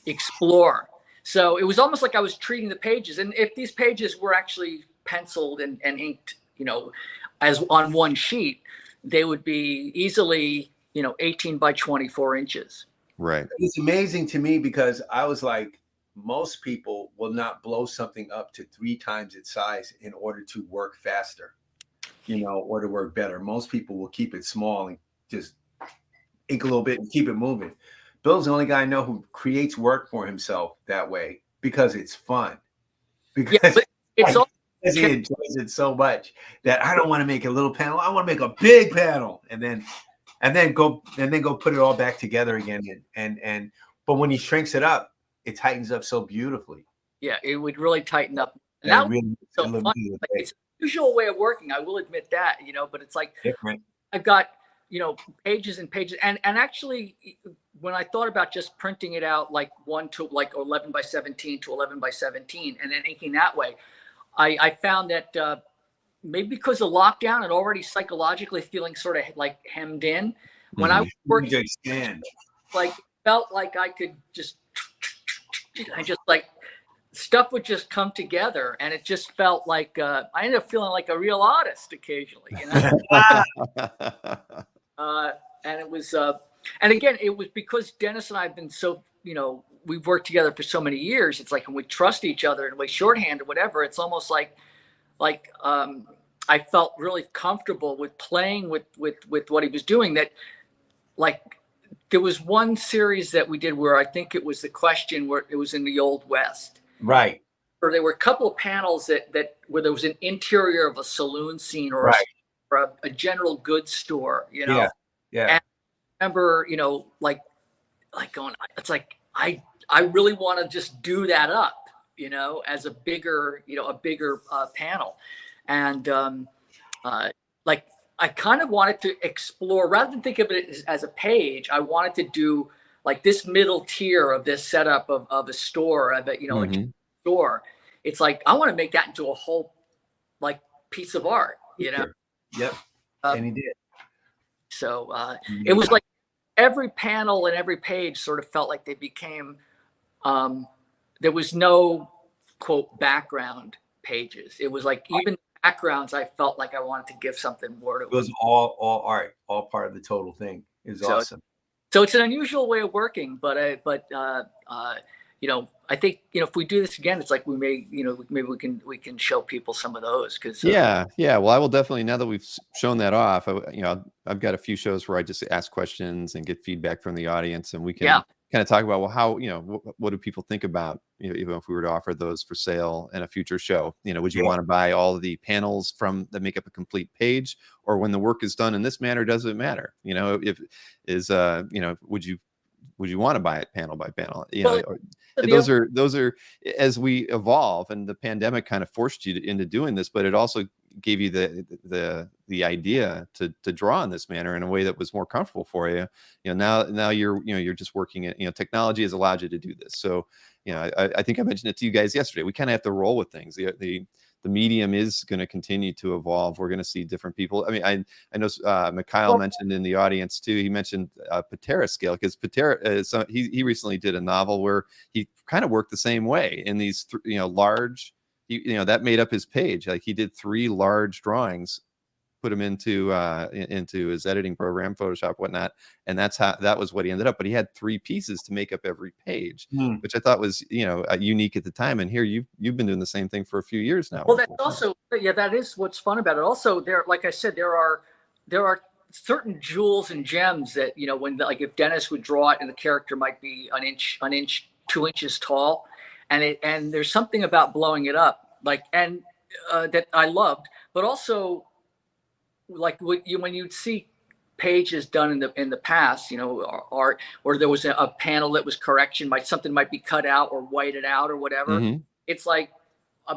explore. So it was almost like I was treating the pages. And if these pages were actually penciled and inked, you know, as on one sheet, they would be easily, you know, 18 by 24 inches. Right. It's amazing to me because I was like, most people will not blow something up to 3 times its size in order to work faster, you know, or to work better. Most people will keep it small and just ink a little bit and keep it moving. Bill's the only guy I know who creates work for himself that way because it's fun. Because he enjoys it so much that I don't want to make a little panel. I want to make a big panel and then go put it all back together again. But when he shrinks it up, it tightens up so beautifully. Yeah, it would really tighten up. And that really, so fun. Like, it's a usual way of working. I will admit that, you know, but it's like different. I've got, you know, pages and pages. And actually, when I thought about just printing it out like 11 by 17 to 11 by 17 and then inking that way, I found that maybe because of lockdown and already psychologically feeling sort of like hemmed in, when I was working, like felt like I could just like stuff would just come together, and it just felt like I ended up feeling like a real artist occasionally, you know. And it was, and again, it was because Dennis and I have been so, you know, we've worked together for so many years. It's like, and we trust each other and we shorthand or whatever. It's almost like I felt really comfortable with playing with what he was doing. That, like, there was one series that we did where I think it was The Question, where it was in the Old West. Right. Or there were a couple of panels that where there was an interior of a saloon scene or, or a general goods store, you know? Yeah. Yeah. And I remember, you know, like going, it's like, I really want to just do that up, you know, as a bigger panel. and like I kind of wanted to explore rather than think of it as a page. I wanted to do like this middle tier of this setup of a store, of a, a store. It's like I want to make that into a whole like piece of art, Yep. And he did. So it was like every panel and every page sort of felt like they became there was no quote background pages. It was like even backgrounds I felt like I wanted to give something more to it. It was all art, all part of the total thing. It was awesome. So it's an unusual way of working, but I think if we do this again, it's like we may maybe we can show people some of those because yeah. Well, I will definitely, now that we've shown that off, I've got a few shows where I just ask questions and get feedback from the audience, and we can kind of talk about, well, how, what do people think about, even if we were to offer those for sale in a future show, would you want to buy all of the panels that make up a complete page, or when the work is done in this manner, does it matter? Would you want to buy it panel by panel? Those are as we evolve, and the pandemic kind of forced you into doing this, but it also gave you the idea to draw in this manner in a way that was more comfortable for you. Now you're just working at, technology has allowed you to do this. So, I think I mentioned it to you guys yesterday. We kind of have to roll with things. The medium is going to continue to evolve. We're going to see different people. I mean, I know Mikhail mentioned in the audience too. He mentioned Panther scale, because Panther, he recently did a novel where he kind of worked the same way in these large. That made up his page. Like he did 3 large drawings, put them into his editing program, Photoshop, whatnot, and that was what he ended up. But he had 3 pieces to make up every page, which I thought was unique at the time. And here you've been doing the same thing for a few years now. Well, that's also that is what's fun about it. Also, like I said, there are certain jewels and gems that when like if Dennis would draw it and the character might be an inch, 2 inches tall, and there's something about blowing it up that I loved, but also like when you'd see pages done in the past, art, or there was a panel that was correction, something might be cut out or whited out or whatever. It's like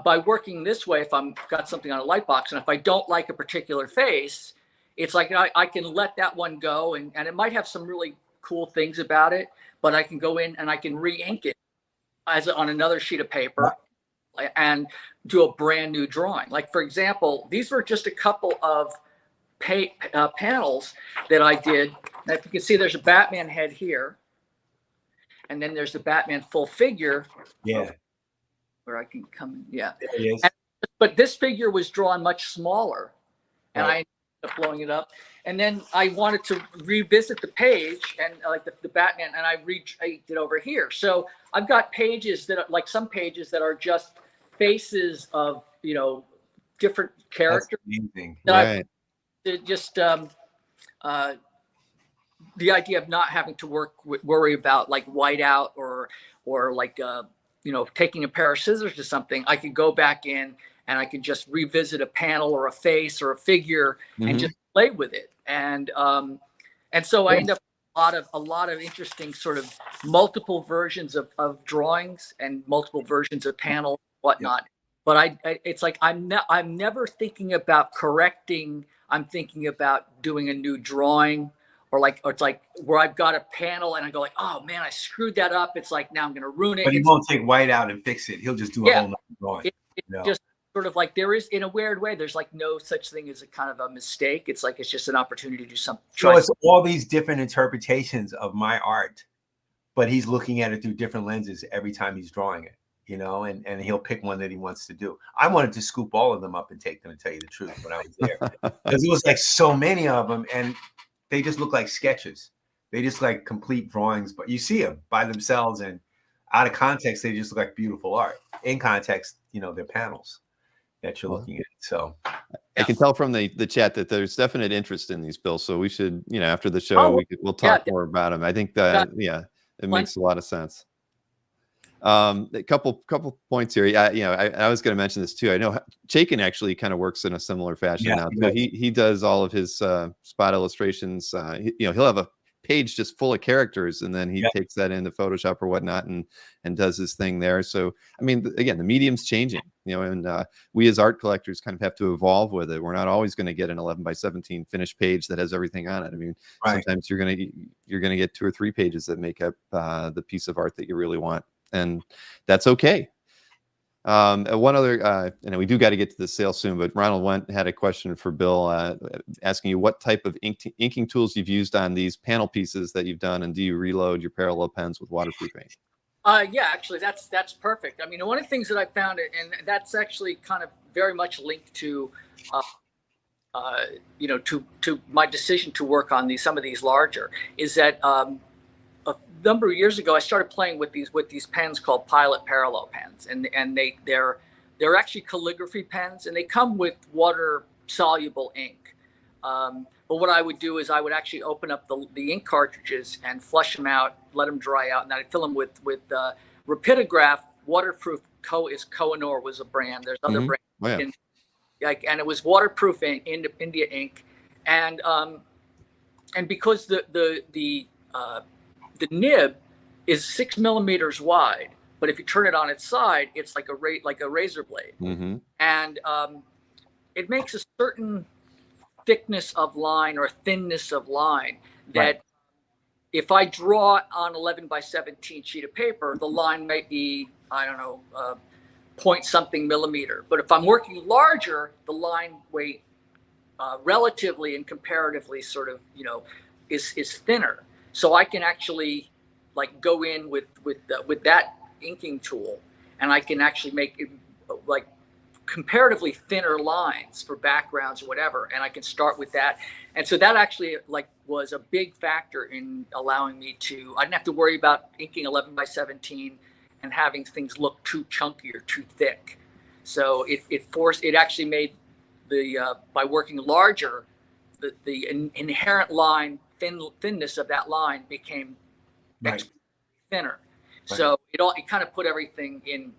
by working this way, if I'm got something on a light box, and if I don't like a particular face, it's like I can let that one go, and it might have some really cool things about it, but I can go in and I can re-ink it on another sheet of paper and do a brand new drawing. Like for example, these were just a couple of panels that I did. Now, if you can see, there's a Batman head here, and then there's the Batman full figure. Where I can come. There he is. But this figure was drawn much smaller, and I ended up blowing it up. And then I wanted to revisit the page and like the Batman, and I it over here. So I've got pages that are like some pages that are just faces of different characters. That's amazing. Right. Just the idea of not having to worry about like whiteout or like taking a pair of scissors to something. I could go back in and I could just revisit a panel or a face or a figure and just play with it. And so I end up a lot of interesting sort of multiple versions of drawings and multiple versions of panels, whatnot. But it's like I'm never thinking about correcting. I'm thinking about doing a new drawing, or it's like where I've got a panel and I go like, oh man, I screwed that up. It's like now I'm going to ruin it. But he won't take white out and fix it. He'll just do a whole nother drawing. It's just sort of like there is, in a weird way, there's like no such thing as a kind of a mistake. It's like it's just an opportunity to do something. So it's all these different interpretations of my art, but he's looking at it through different lenses every time he's drawing it. And he'll pick one that he wants to do. I wanted to scoop all of them up and take them, to tell you the truth, when I was there, because it was like so many of them, and they just look like sketches. They just like complete drawings, but you see them by themselves, and out of context, they just look like beautiful art. In context, they're panels that you're looking at. So I can tell from the chat that there's definite interest in these, Bill. So we should, after the show, we'll talk more about them. I think that it makes a lot of sense. A couple points here. I was going to mention this too. I know Chaikin actually kind of works in a similar fashion now. So he does all of his spot illustrations. He'll have a page just full of characters, and then he Yep. takes that into Photoshop or whatnot and does his thing there. So I mean, again, the medium's changing, you know, and we as art collectors kind of have to evolve with it. We're not always going to get an 11 by 17 finished page that has everything on it. I mean, Right. sometimes you're gonna get 2 or 3 pages that make up the piece of art that you really want, and that's okay. One other, we do got to get to the sale soon, but Ronald had a question for Bill, asking you what type of inking tools you've used on these panel pieces that you've done, and do you reload your parallel pens with waterproof ink? Yeah, actually, that's perfect. I mean, one of the things that I found, and that's actually kind of very much linked to, you know, to my decision to work on some of these larger, is that a number of years ago I started playing with these pens called Pilot parallel pens, and they're actually calligraphy pens, and they come with water soluble ink. But what I would do is I would actually open up the ink cartridges and flush them out, let them dry out, and I'd fill them with Rapidograph waterproof. Cowan was a brand. There's other brands. Oh, yeah. And it was waterproof ink, India ink, and because the nib is 6 millimeters wide, but if you turn it on its side, it's like a razor blade, and it makes a certain thickness of line or thinness of line that Right. if I draw on 11 by 17 sheet of paper, the line might be, I don't know, point something millimeter. But if I'm working larger, the line weight relatively and comparatively sort of, you know, is thinner. So I can actually like go in with that inking tool, and I can actually make it like comparatively thinner lines for backgrounds or whatever, and I can start with that. And so that actually like was a big factor in allowing me to, I didn't have to worry about inking 11 by 17 and having things look too chunky or too thick. So it actually made by working larger, the inherent line thinness of that line became Right. thinner. Right. So it kind of put everything in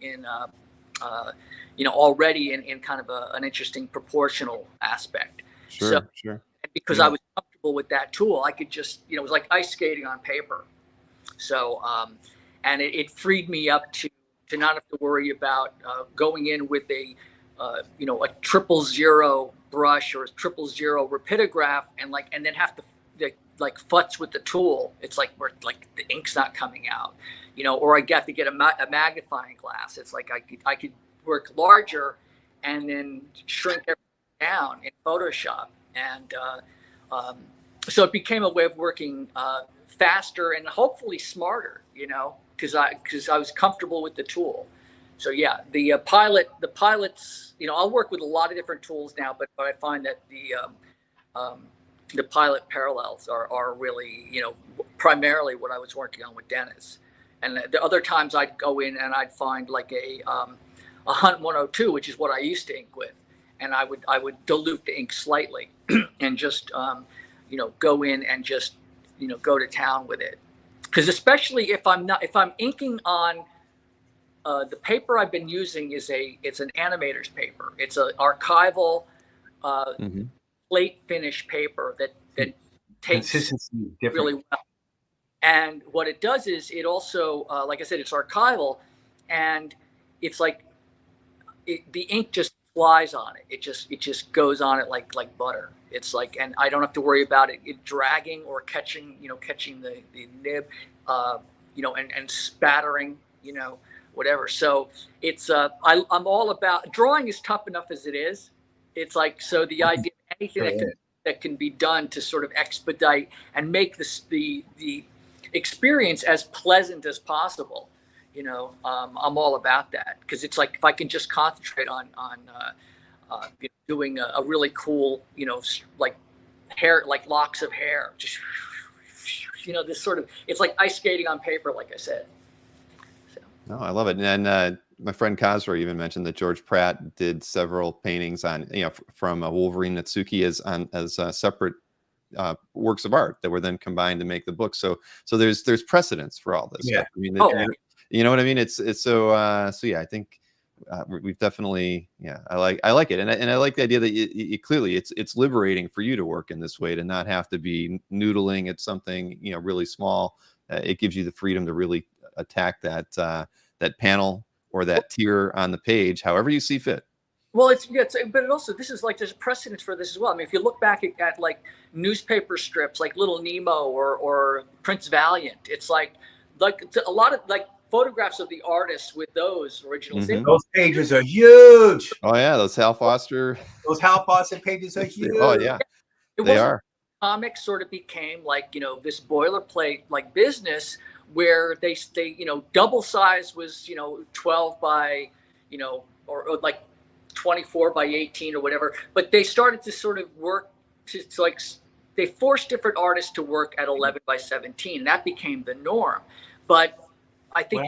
you know, already in kind of an interesting proportional aspect. Sure. Because Yeah. I was comfortable with that tool, I could just, you know, it was like ice skating on paper. So and it freed me up to not have to worry about going in with a you know, a 000 brush or a 000 rapidograph and then have to like futz with the tool. It's like where like the ink's not coming out, you know, or I got to get a magnifying glass. It's like I could work larger and then shrink everything down in Photoshop, and so it became a way of working faster and hopefully smarter, you know, because I was comfortable with the tool. So yeah, the pilots, you know, I'll work with a lot of different tools now, but I find that the Pilot parallels are really, you know, primarily what I was working on with Dennis. And the other times I'd go in and I'd find like a Hunt 102, which is what I used to ink with, and I would dilute the ink slightly and just you know, go in and just, you know, go to town with it. Because especially if I'm inking on the paper I've been using it's an animator's paper. It's an archival plate finish paper that takes Consistency different. really well. And what it does is it also, like I said, it's archival, and it's like the ink just flies on it. It just goes on it like butter. It's like, and I don't have to worry about it dragging or catching the nib, you know, and spattering, you know, whatever. So it's I'm all about drawing. Is tough enough as it is. It's like, so the idea of anything that can be done to sort of expedite and make the experience as pleasant as possible, you know, I'm all about that, because it's like if I can just concentrate on doing a really cool, you know, like hair, like locks of hair, just, you know, this sort of, it's like ice skating on paper, like I said. So. No, I love it. And my friend Kazra even mentioned that George Pratt did several paintings on, you know, from Wolverine Natsuki as separate works of art that were then combined to make the book. So there's precedence for all this stuff. I mean, you know what I mean? It's so yeah, I think we've definitely, yeah, I like it, and I like the idea that clearly it's liberating for you to work in this way, to not have to be noodling at something, you know, really small. It gives you the freedom to really attack that that panel or that tier on the page, however you see fit. Well, but it also, this is like, there's a precedent for this as well. I mean, if you look back at like newspaper strips, like Little Nemo or Prince Valiant, it's like a lot of like photographs of the artists with those originals. Mhm. Those pages are huge. Oh yeah, those Hal Foster. Those Hal Foster pages are huge. Oh yeah, they are. Comics sort of became like, you know, this boilerplate like business where they you know, double size was, you know, 12 by, you know, or like 24 by 18 or whatever, but they started to sort of work to like, they forced different artists to work at 11 by 17, and that became the norm. But I think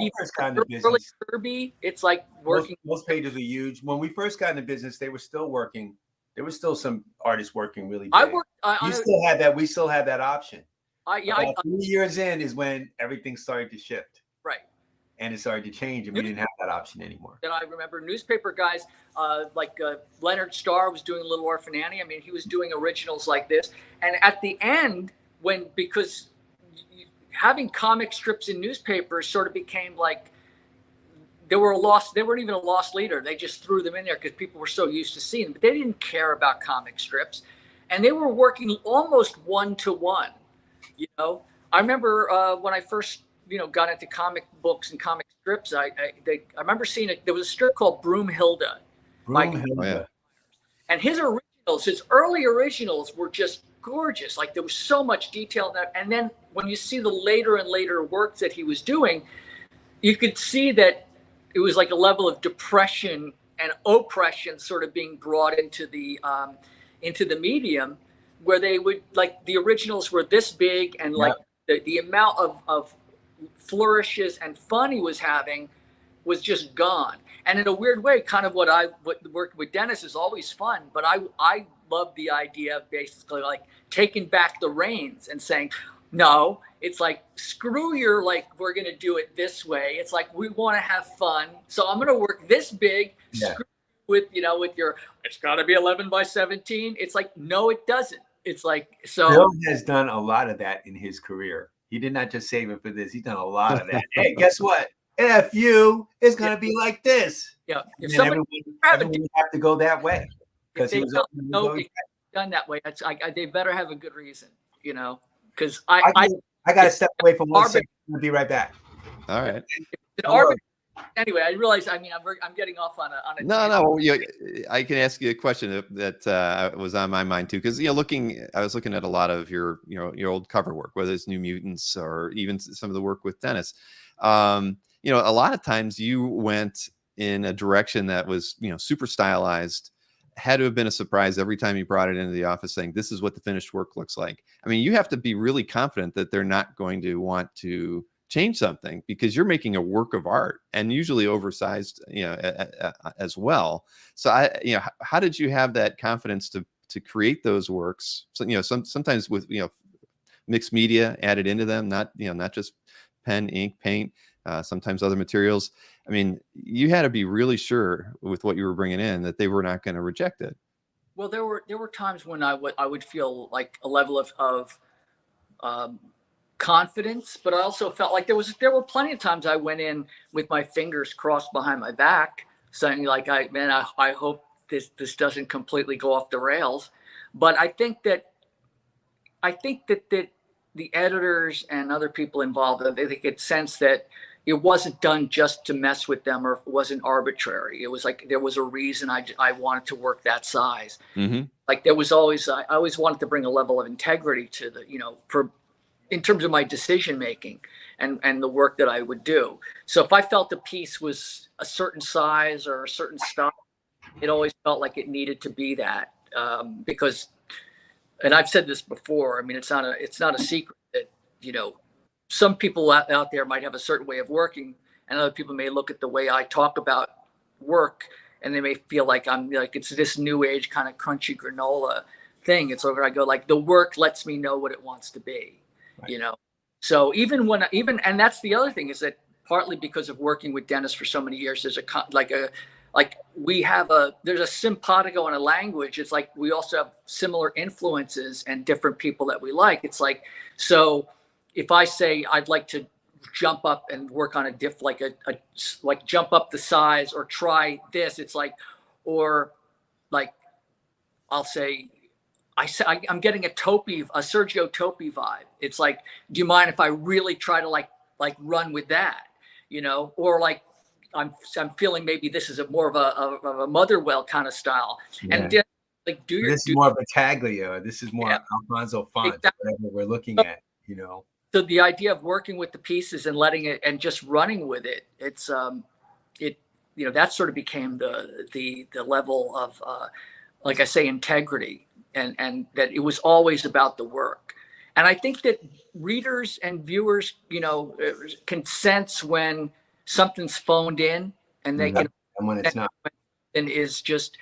early Kirby, it's like working. Most pages are huge. When we first got into business, they were still working. There were still some artists working really big. You still had that. We still had that option. 3 years in is when everything started to shift. Right. And it started to change, and we didn't have that option anymore. And I remember newspaper guys like Leonard Starr was doing Little Orphan Annie. I mean, he was doing originals like this. And at the end, because having comic strips in newspapers sort of became like, they weren't even a lost leader. They just threw them in there because people were so used to seeing them. But they didn't care about comic strips. And they were working almost one-to-one. You know, I remember when I first, you know, got into comic books and comic strips, I remember seeing there was a strip called Broomhilda. And his early originals were just gorgeous. Like, there was so much detail in that. And then when you see the later and later work that he was doing, you could see that it was like a level of depression and oppression sort of being brought into the medium, where they would, like, the originals were this big, and like the amount of flourishes and fun he was having was just gone. And in a weird way, kind of what working with Dennis is always fun, but I love the idea of basically like taking back the reins and saying, no, it's like, screw your, like, we're going to do it this way. It's like, we want to have fun. So I'm going to work this big, screw with, you know, with your, it's got to be 11 by 17. It's like, no, it doesn't. It's like, so. Bill has done a lot of that in his career. He did not just save it for this. He's done a lot of that. Hey, guess what? F you, it's going to be like this. Yeah. If everyone have to go that way. Because he was done that way. They better have a good reason, you know, because I got to step away from 1 second. I'll be right back. All right. Anyway, I realize, I mean, I'm getting off on a no. I can ask you a question that was on my mind too, because, you know, I was looking at a lot of your old cover work, whether it's New Mutants or even some of the work with Dennis. You know, a lot of times you went in a direction that was, you know, super stylized. Had to have been a surprise every time you brought it into the office saying, this is what the finished work looks like. I mean, you have to be really confident that they're not going to want to change something, because you're making a work of art, and usually oversized, you know, as well. So you know, how did you have that confidence to create those works? So, you know, sometimes with, you know, mixed media added into them, not just pen, ink, paint, sometimes other materials. I mean, you had to be really sure with what you were bringing in that they were not going to reject it. Well, there were times when I would feel like a level of confidence, but I also felt like there were plenty of times I went in with my fingers crossed behind my back, saying like, I hope this doesn't completely go off the rails. But I think that the editors and other people involved, they could sense that it wasn't done just to mess with them, or it wasn't arbitrary. It was like there was a reason I wanted to work that size. Mm-hmm. Like there was always, I always wanted to bring a level of integrity to the, you know, in terms of my decision making and the work that I would do. So if I felt the piece was a certain size or a certain style, it always felt like it needed to be that, because, and I've said this before, I mean, it's not a secret that, you know, some people out there might have a certain way of working, and other people may look at the way I talk about work and they may feel like I'm like, it's this new age kind of crunchy granola thing. It's over. I go like, the work lets me know what it wants to be, right. You know? So and that's the other thing, is that partly because of working with Dennis for so many years, there's like there's a simpatico in a language. It's like we also have similar influences and different people that we like. It's like, so if I say I'd like to jump up and work on a diff, like like jump up the size or try this, it's like, or like I'll say, I'm getting a Sergio Topi vibe. It's like, do you mind if I really try to like run with that, you know? Or like I'm feeling maybe this is more of a Motherwell kind of style, and then, like this is more of a Taglio. This is more Alfonso font, exactly. whatever we're looking at, you know. So the idea of working with the pieces and letting it and just running with it, it's you know, that sort of became the level of like I say, integrity, and that it was always about the work. And I think that readers and viewers, you know, can sense when something's phoned in, and they can, and when it's not, and is just,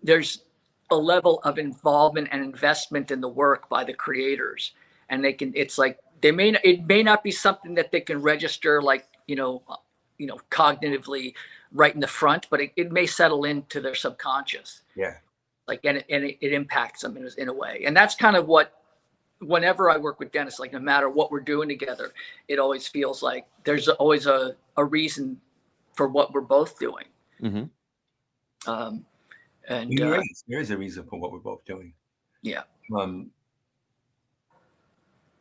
there's a level of involvement and investment in the work by the creators, and they can, it's like it may not be something that they can register, like, you know, cognitively right in the front, but it may settle into their subconscious. Yeah. Like, and it impacts them in a way. And that's kind of what, whenever I work with Dennis, like no matter what we're doing together, it always feels like there's always a reason for what we're both doing. And there is a reason for what we're both doing. Yeah.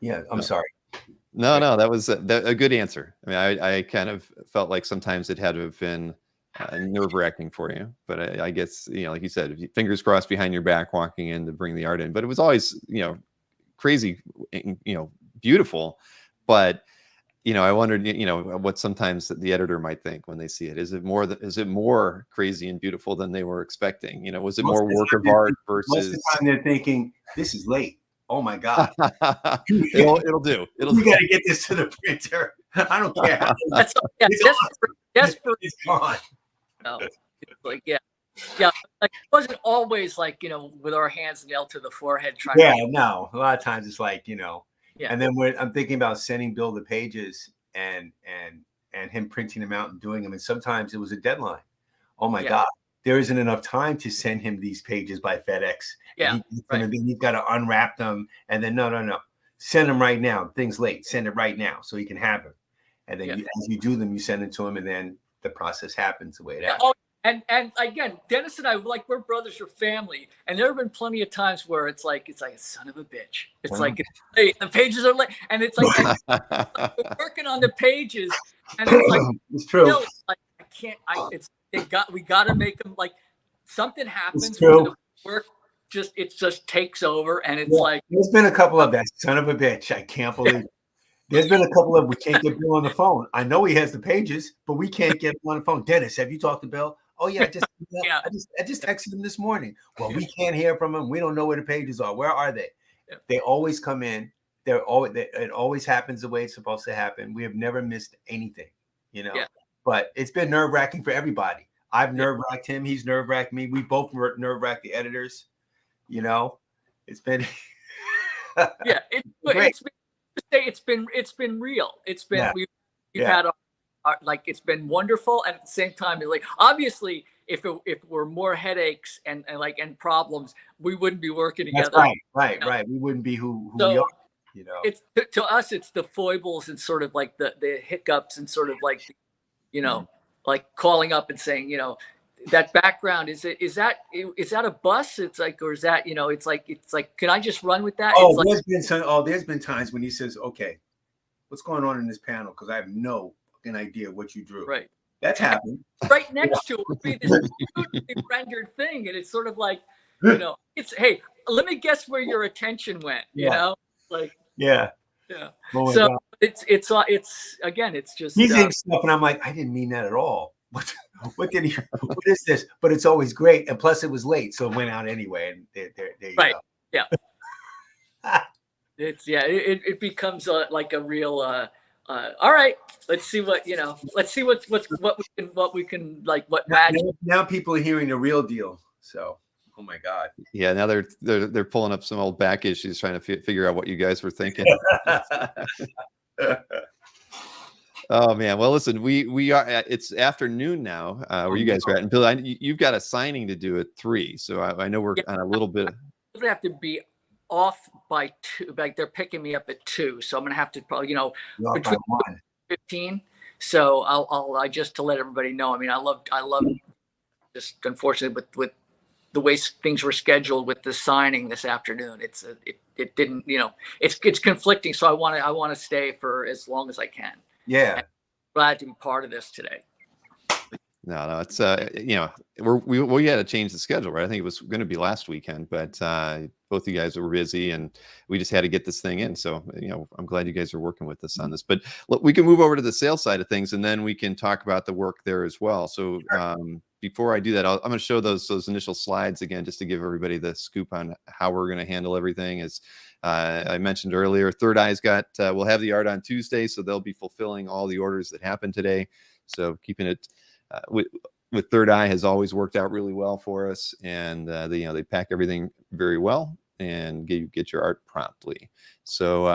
Yeah. I'm sorry. No, that was a good answer. I mean, I kind of felt like sometimes it had to have been nerve-wracking for you, but I guess, you know, like you said, fingers crossed behind your back, walking in to bring the art in. But it was always, you know, crazy, you know, beautiful. But, you know, I wondered, you know, what sometimes the editor might think when they see it. Is it more crazy and beautiful than they were expecting? You know, was it more work of art versus? Most of the time they're thinking, this is late. Oh my God. it'll do. We got to get this to the printer. I don't care. That's desperate. It's gone. No, it's like, yeah. Like, it wasn't always like, you know, with our hands nailed to the forehead trying. No. A lot of times it's like, you know. Yeah. And then I'm thinking about sending Bill the pages and him printing them out and doing them. And sometimes it was a deadline. Oh my God, there isn't enough time to send him these pages by FedEx. Yeah. He's got to unwrap them. And then no. Send them right now. Things late. Send it right now so he can have them. And then as you do them, you send it to him, and then the process happens the way it happens. Oh, and again, Dennis and I, like, we're brothers, we're family, and there have been plenty of times where it's like son of a bitch. It's like, hey, the pages are late, and it's like we're working on the pages, and it's like, it's true. Still, like, I can't. We got to make them, like, something happens. It's true. Work just takes over, and it's like, there's been a couple of that son of a bitch. I can't believe it. There's been a couple of, we can't get Bill on the phone. I know he has the pages, but we can't get him on the phone. Dennis, have you talked to Bill? Oh yeah, I just texted him this morning. Well, we can't hear from him. We don't know where the pages are. Where are they? Yeah. They always come in. It always happens the way it's supposed to happen. We have never missed anything, you know. Yeah. But it's been nerve-wracking for everybody. I've nerve-wracked him. He's nerve-wracked me. We both nerve-wracked the editors. You know, it's been it's been real. It's been we've had our, like, it's been wonderful, and at the same time, like, obviously, if it were more headaches and problems, we wouldn't be working together. That's right. We wouldn't be who we are. You know, it's to us, it's the foibles and sort of like the hiccups and sort of like, you know, like calling up and saying, you know, that background is that a bus? It's like, or is that, you know, it's like can I just run with that? Oh, there's been times when he says, okay, what's going on in this panel? Because I have no fucking idea what you drew. Right. That's happened. Right next to it would be this beautifully rendered thing, and it's sort of like, you know, it's, hey, let me guess where your attention went. You know, like yeah. Oh, so God. it's again, it's just he's saying stuff, and I'm like, I didn't mean that at all. What is this? But it's always great, and plus it was late, so it went out anyway. And there you go. Yeah. It becomes like a real. All right, let's see what, you know. Let's see what we can like what magic. Now people are hearing the real deal. So, oh my God. Yeah, now they're pulling up some old back issues, trying to figure out what you guys were thinking. Oh man. Well, listen, we are it's afternoon now, where you guys are at. And Bill, you've got a signing to do at 3. So I know we're Yeah, on a little bit. I have to be off by 2. Like they're picking me up at 2, so I'm gonna have to probably, You're off by between 1. 15. So I just to let everybody know. I mean, I love just unfortunately with the way things were scheduled with the signing this afternoon. It didn't, it's conflicting. So I want to stay for as long as I can. Yeah. And glad to be part of this today. No, it's we had to change the schedule, right? I think it was going to be last weekend, but both of you guys were busy, and we just had to get this thing in. So I'm glad you guys are working with us on this. But look, we can move over to the sales side of things, and then we can talk about the work there as well. So before I do that, I'm going to show those initial slides again, just to give everybody the scoop on how we're going to handle everything. As I mentioned earlier, Third Eye's got we'll have the art on Tuesday, so they'll be fulfilling all the orders that happened today. So keeping it. With Third Eye has always worked out really well for us, and they pack everything very well and get your art promptly. So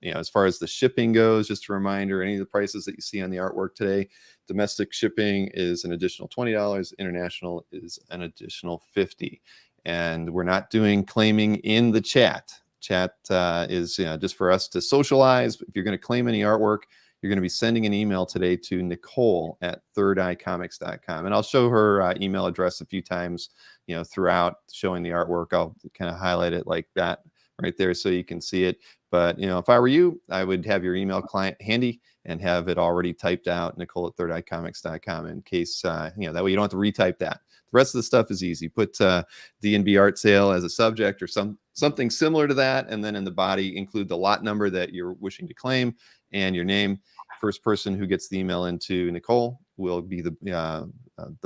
as far as the shipping goes, just a reminder, any of the prices that you see on the artwork today, domestic shipping is an additional $20, international is an additional $50. And we're not doing claiming in the chat. Chat is just for us to socialize. If you're going to claim any artwork, you're going to be sending an email today to Nicole at thirdeyecomics.com. And I'll show her email address a few times, throughout showing the artwork. I'll kind of highlight it like that right there so you can see it. But, if I were you, I would have your email client handy and have it already typed out, Nicole at thirdeyecomics.com, in case, that way you don't have to retype that. The rest of the stuff is easy. Put D&B art sale as a subject or something similar to that. And then in the body, include the lot number that you're wishing to claim and your name. First person who gets the email into Nicole will be the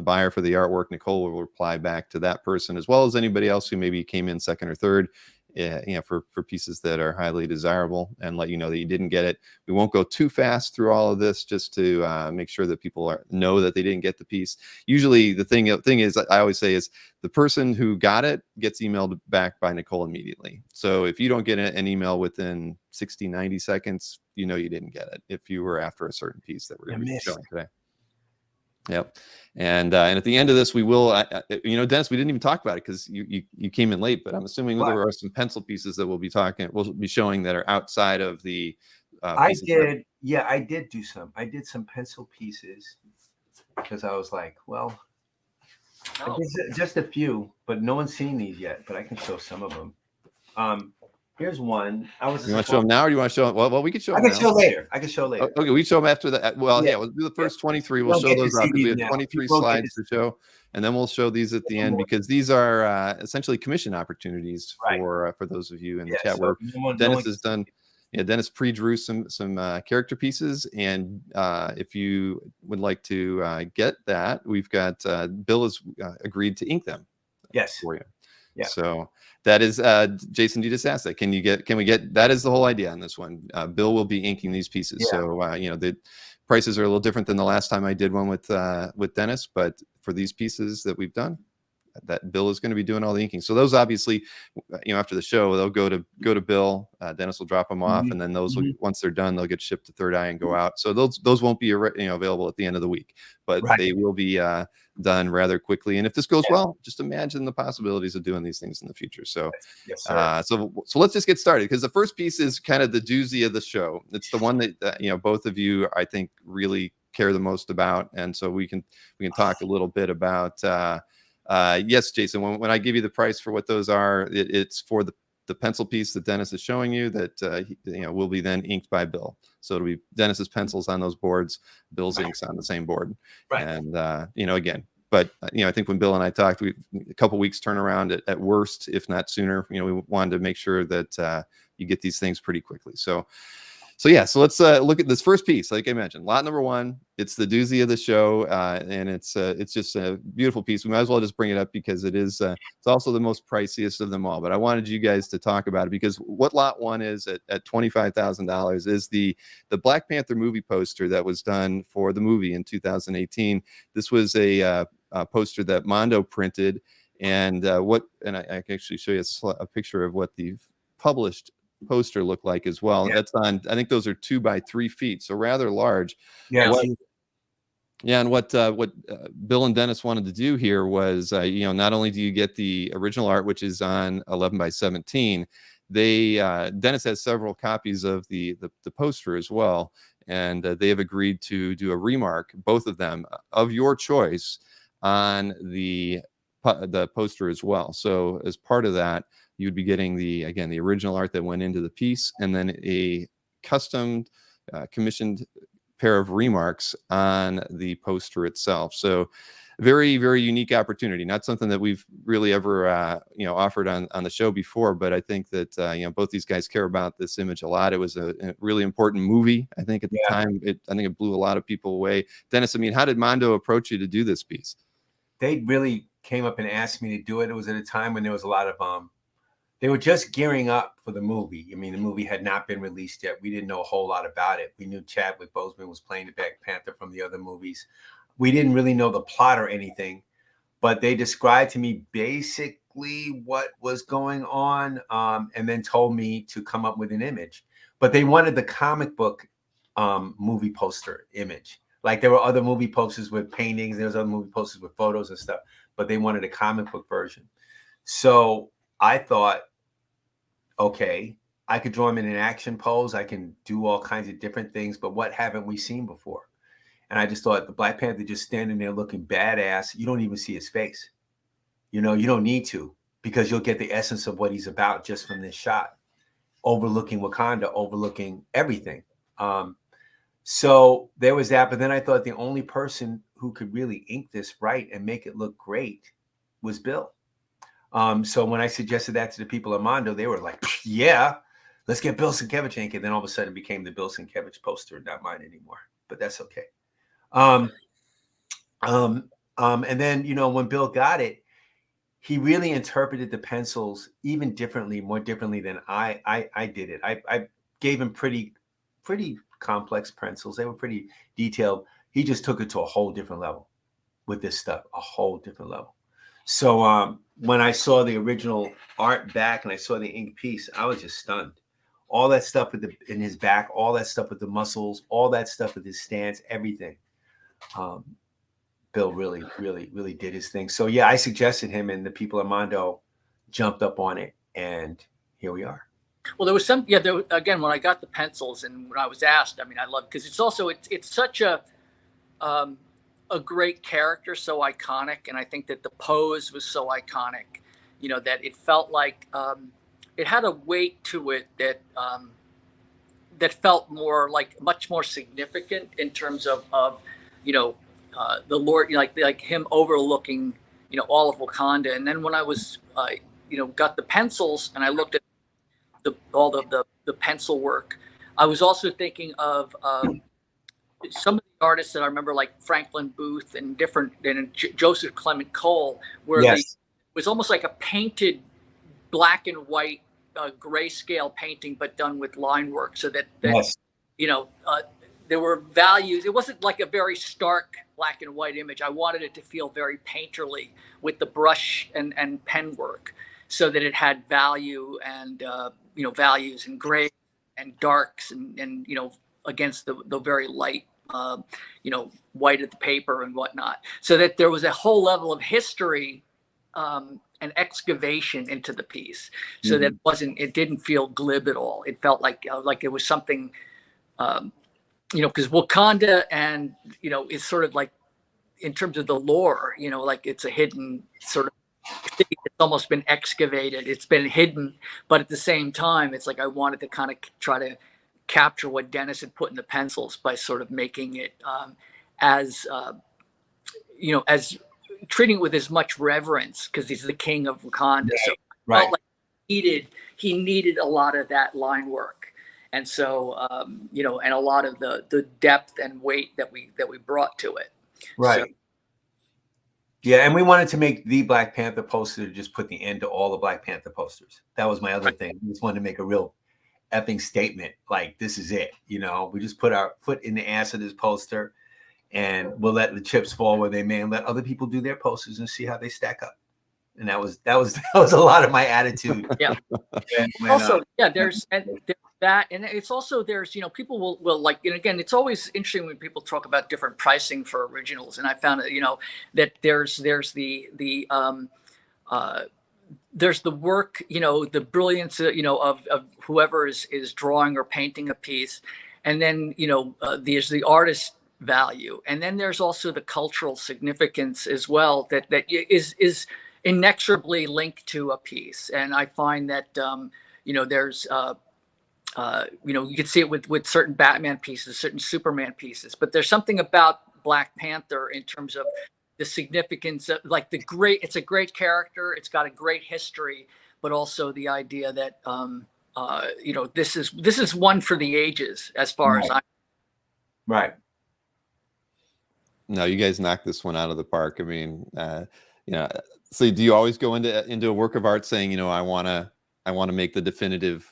buyer for the artwork. Nicole will reply back to that person, as well as anybody else who maybe came in second or third, for pieces that are highly desirable, and let you know that you didn't get it. We won't go too fast through all of this, just to make sure that people know that they didn't get the piece. Usually the thing is, I always say, is the person who got it gets emailed back by Nicole immediately. So if you don't get an email within 60, 90 seconds, you didn't get it if you were after a certain piece that we're going to be showing today. Yep. And at the end of this, we will, Dennis, we didn't even talk about it because you came in late, but I'm assuming there are some pencil pieces that we'll be showing that are outside of the. I did do some. I did some pencil pieces because I was like, well, I did just a few, but no one's seen these yet. But I can show some of them. Here's one. You want to show them now, or do you want to show them? Well, we can show them. I can show later. Okay, we show them after that. Well, yeah, we'll do the first 23. We'll show those off. We have 23 slides to show, and then we'll show these at the end, because these are essentially commission opportunities for those of you in the chat. Where Dennis has done. Yeah, Dennis pre-drew some character pieces, and if you would like to get that, we've got Bill has agreed to ink them. Yes, for you. Yeah. So that is Jason, you just asked that. Can we get that is the whole idea on this one. Bill will be inking these pieces. Yeah. So the prices are a little different than the last time I did one with Dennis, but for these pieces that we've done, that Bill is going to be doing all the inking. So those obviously, after the show, they'll go to Bill. Dennis will drop them off, and then those will, once they're done, they'll get shipped to Third Eye and go out. So those won't be available at the end of the week, but they will be done rather quickly. And if this goes well, just imagine the possibilities of doing these things in the future. So so let's just get started, because the first piece is kind of the doozy of the show. It's the one that both of you, I think, really care the most about, and so we can talk a little bit about. Yes, Jason, when I give you the price for what those are, it's for the pencil piece that Dennis is showing you that will be then inked by Bill. So it'll be Dennis's pencils on those boards, Bill's inks on the same board. And again, but I think when Bill and I talked, we a couple weeks turnaround at worst, if not sooner. We wanted to make sure that you get these things pretty quickly. So let's look at this first piece. Like I mentioned, lot number 1. It's the doozy of the show, and it's just a beautiful piece. We might as well just bring it up because it's also the most priciest of them all. But I wanted you guys to talk about it, because what lot 1 is at $25,000 is the Black Panther movie poster that was done for the movie in 2018. This was a poster that Mondo printed, and I can actually show you a picture of what the published poster look like as well. Yeah. That's on, I think those are 2 by 3 feet, so rather large. Yeah. And what Bill and Dennis wanted to do here was, not only do you get the original art, which is on 11 by 17, Dennis has several copies of the poster as well, and they have agreed to do a remark, both of them, of your choice, on the poster as well. So as part of that, you would be getting the original art that went into the piece, and then a custom commissioned pair of remarks on the poster itself. So very, very unique opportunity. Not something that we've really ever offered on the show before, but I think that both these guys care about this image a lot. It was a really important movie, I think, at the time. I think it blew a lot of people away. Dennis, I mean, how did Mondo approach you to do this piece? They really came up and asked me to do it. It was at a time when there was a lot of they were just gearing up for the movie. I mean, the movie had not been released yet. We didn't know a whole lot about it. We knew Chadwick Boseman was playing the Black Panther from the other movies. We didn't really know the plot or anything, but they described to me basically what was going on, and then told me to come up with an image. But they wanted the comic book movie poster image. Like there were other movie posters with paintings, there was other movie posters with photos and stuff, but they wanted a comic book version. So I thought, okay, I could draw him in an action pose. I can do all kinds of different things, but what haven't we seen before? And I just thought the Black Panther just standing there looking badass. You don't even see his face. You don't need to, because you'll get the essence of what he's about just from this shot, overlooking Wakanda, overlooking everything. So there was that. But then I thought the only person who could really ink this right and make it look great was Bill. So when I suggested that to the people at Mondo, they were like, yeah, let's get Bill Sienkiewicz ink. And then all of a sudden it became the Bill Sienkiewicz poster, not mine anymore, but that's okay. And then, when Bill got it, he really interpreted the pencils even differently, more differently than I did it. I gave him pretty complex pencils. They were pretty detailed. He just took it to a whole different level with this stuff, a whole different level. So when I saw the original art back and I saw the ink piece, I was just stunned. All that stuff in his back, all that stuff with the muscles, all that stuff with his stance, everything. Bill really, really, really did his thing. So yeah, I suggested him, and the people at Mondo jumped up on it, and here we are. Well, there was some, again, when I got the pencils and when I was asked, I mean, I love, because it's such a great character, so iconic. And I think that the pose was so iconic, that it felt like it had a weight to it that felt more like much more significant in terms of the Lord, like him overlooking, all of Wakanda. And then when I was, got the pencils and I looked at all the pencil work, I was also thinking of some of the artists that I remember, like Franklin Booth and Joseph Clement Cole, where yes. it was almost like a painted black and white grayscale painting, but done with line work, so that yes. There were values. It wasn't like a very stark black and white image. I wanted it to feel very painterly with the brush and pen work, so that it had value and values and gray and darks and against the very light white of the paper and whatnot, so that there was a whole level of history and excavation into the piece, so that it didn't feel glib at all. It felt like it was something, because Wakanda and is sort of like, in terms of the lore, like it's a hidden sort of thing. It's almost been excavated. It's been hidden, but at the same time, it's like I wanted to kind of try to capture what Dennis had put in the pencils by sort of making it as treating it with as much reverence, because he's the king of Wakanda. Right. So I felt like he needed a lot of that line work. And so, and a lot of the depth and weight that we brought to it. Right. So, yeah, and we wanted to make the Black Panther poster to just put the end to all the Black Panther posters. That was my other thing. We just wanted to make a real effing statement, like, this is it. We just put our foot in the ass of this poster, and we'll let the chips fall where they may, and let other people do their posters and see how they stack up. And that was a lot of my attitude. Yeah. Also, yeah, there's that, and it's also there's people will like, and again, it's always interesting when people talk about different pricing for originals, and I found that that there's the work, the brilliance, of whoever is drawing or painting a piece, and then there's the artist value, and then there's also the cultural significance as well that is inexorably linked to a piece. And I find that there's you can see it with certain Batman pieces, certain Superman pieces, but there's something about Black Panther in terms of the significance of, like, it's a great character, it's got a great history, but also the idea that this is one for the ages as far as I'm right. No, you guys knocked this one out of the park. I mean, so do you always go into a work of art saying, I want to make the definitive,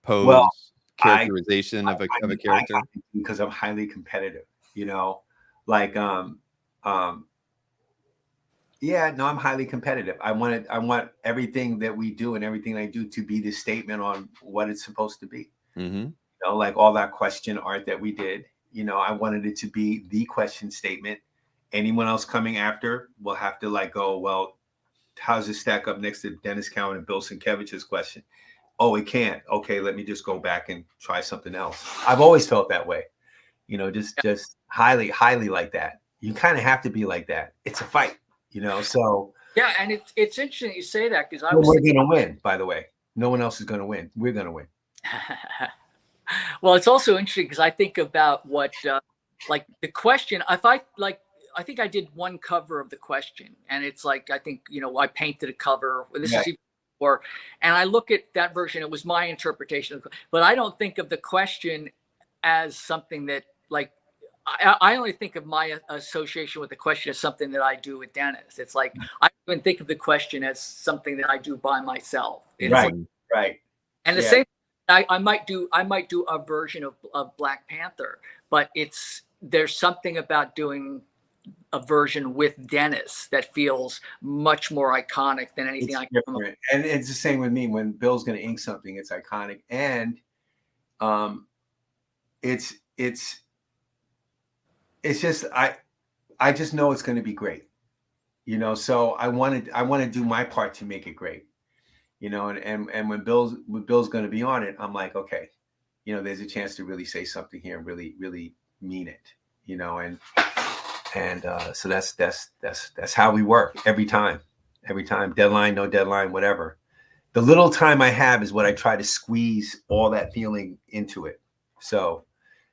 pose, characterization of a character? Because I'm highly competitive, like, yeah, no, I'm highly competitive. I want everything that we do and everything I do to be the statement on what it's supposed to be. Mm-hmm. Like all that question art that we did, I wanted it to be the question statement. Anyone else coming after will have to go, well, how's this stack up next to Dennis Cowan and Bill Sienkiewicz's question? Oh, it can't. Okay, let me just go back and try something else. I've always felt that way, just highly, highly like that. You kind of have to be like that. It's a fight, so. Yeah, and it's interesting you say that, because we're going to win, by the way. No one else is going to win. We're going to win. Well, it's also interesting because I think about what, like the question, I think I did one cover of the question, and it's like, I think, I painted a cover. This is even before, and I look at that version. It was my interpretation, but I don't think of the question as something that, like, I only think of my association with the question as something that I do with Dennis. It's like, I don't even think of the question as something that I do by myself. Right. Right. And the same, I might do a version of Black Panther, but there's something about doing a version with Dennis that feels much more iconic than anything I can come up with. And it's the same with me. When Bill's going to ink something, it's iconic, and it's just, I just know it's going to be great, so I want to do my part to make it great, and when Bill's going to be on it, I'm like, okay, there's a chance to really say something here and really, really mean it, and so that's how we work every time, deadline, no deadline, whatever. The little time I have is what I try to squeeze all that feeling into it. So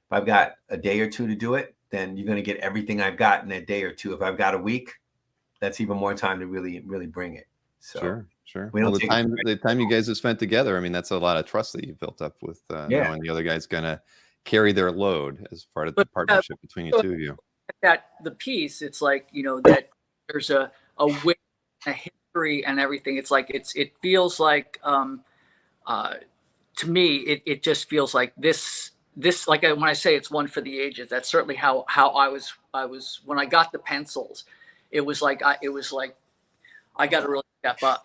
if I've got a day or two to do it, then you're going to get everything I've got in a day or two. If I've got a week, that's even more time to really, really bring it. So sure. Well, the time you guys have spent together, I mean, that's a lot of trust that you've built up with knowing the other guy's going to carry their load as part of the partnership between you two of you. That the piece, it's like, that there's a wit, a history, and everything. It's like it feels like to me, it just feels like this, like when I say it's one for the ages, that's certainly how I was when I got the pencils. It was like I got to really step up.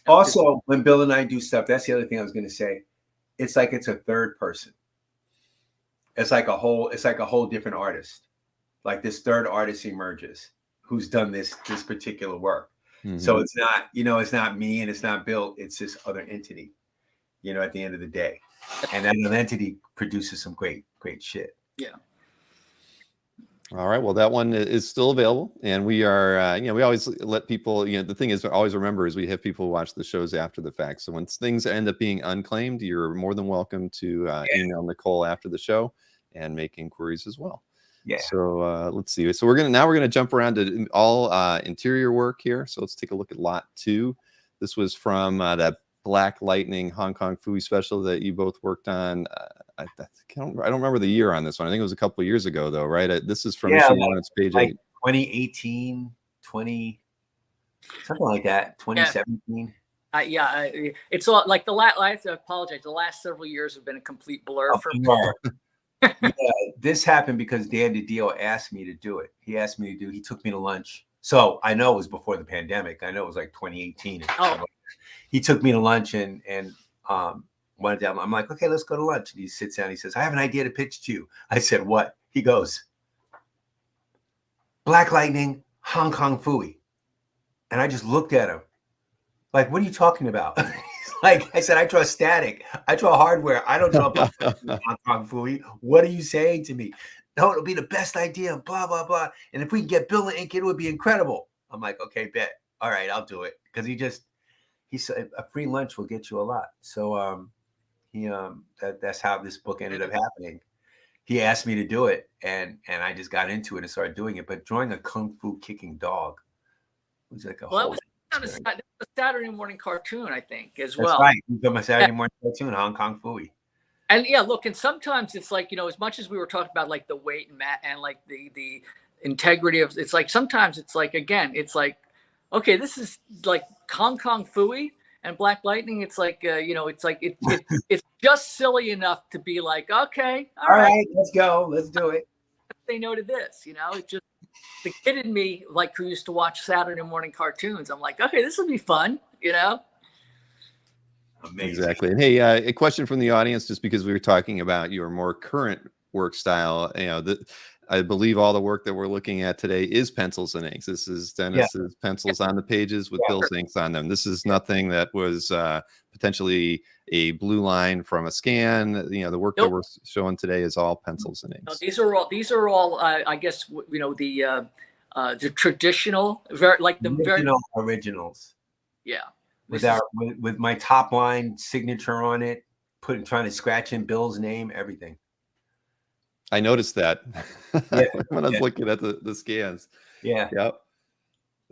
Also, when Bill and I do stuff, that's the other thing I was going to say. It's like it's a third person. It's like a whole different artist. Like this third artist emerges who's done this particular work. Mm-hmm. So it's not, it's not me and it's not Bill. It's this other entity, at the end of the day. And that entity produces some great shit. Yeah. All right. Well, that one is still available, and we are, we always let people, the thing is, always remember is we have people watch the shows after the fact. So when things end up being unclaimed, you're more than welcome to email Nicole after the show and make inquiries as well. Yeah. So let's see. So we're gonna jump around to all interior work here. So let's take a look at lot 2. This was from that Black Lightning Hong Kong Phooey special that you both worked on. I don't remember the year on this one. I think it was a couple of years ago, though, right? This is from issue 1. It's page 8. 2018, something like that. 2017. Yeah, it's all like I have to apologize. The last several years have been a complete blur for me. Yeah, this happened because Dan DiDio asked me to do it. He took me to lunch So I know it was before the pandemic. I know it was like 2018. Oh. He took me to lunch and one day I'm like, okay, let's go to lunch. And he sits down. He says, I have an idea to pitch to you. I said, what? He goes, Black Lightning Hong Kong Phooey. And I just looked at him like, what are you talking about? Like I said, I draw static. I draw hardware. I don't draw Hong Kong Phooey. What are you saying to me? No, it'll be the best idea, blah, blah, blah. And if we can get Bill Inc., it would be incredible. I'm like, okay, bet. All right, I'll do it. Because he said a free lunch will get you a lot. So that's how this book ended up happening. He asked me to do it, and I just got into it and started doing it. But drawing a kung fu kicking dog was like a whole. That was a Saturday morning cartoon, I think, as well. That's right. You got my Saturday morning cartoon, Hong Kong Phooey. And yeah, look, and sometimes it's like, as much as we were talking about like the weight and like the integrity of, it's like sometimes it's like, again, it's like, okay, this is like Hong Kong Phooey and Black Lightning. It's like, it's like it's just silly enough to be like, okay, all right, let's go, let's do it. Say no to this, it just, the kid in me, like, who used to watch Saturday morning cartoons, I'm like, okay, this will be fun, Amazing. Exactly. And hey, a question from the audience, just because we were talking about your more current work style, I believe all the work that we're looking at today is pencils and inks. This is Dennis's pencils on the pages with Bill's inks on them. This is nothing that was potentially a blue line from a scan. The work that we're showing today is all pencils and inks. No, these are all I guess the traditional, originals. Yeah. With my top line signature on it, trying to scratch in Bill's name, everything. I noticed that when I was looking at the scans. Yeah. Yep.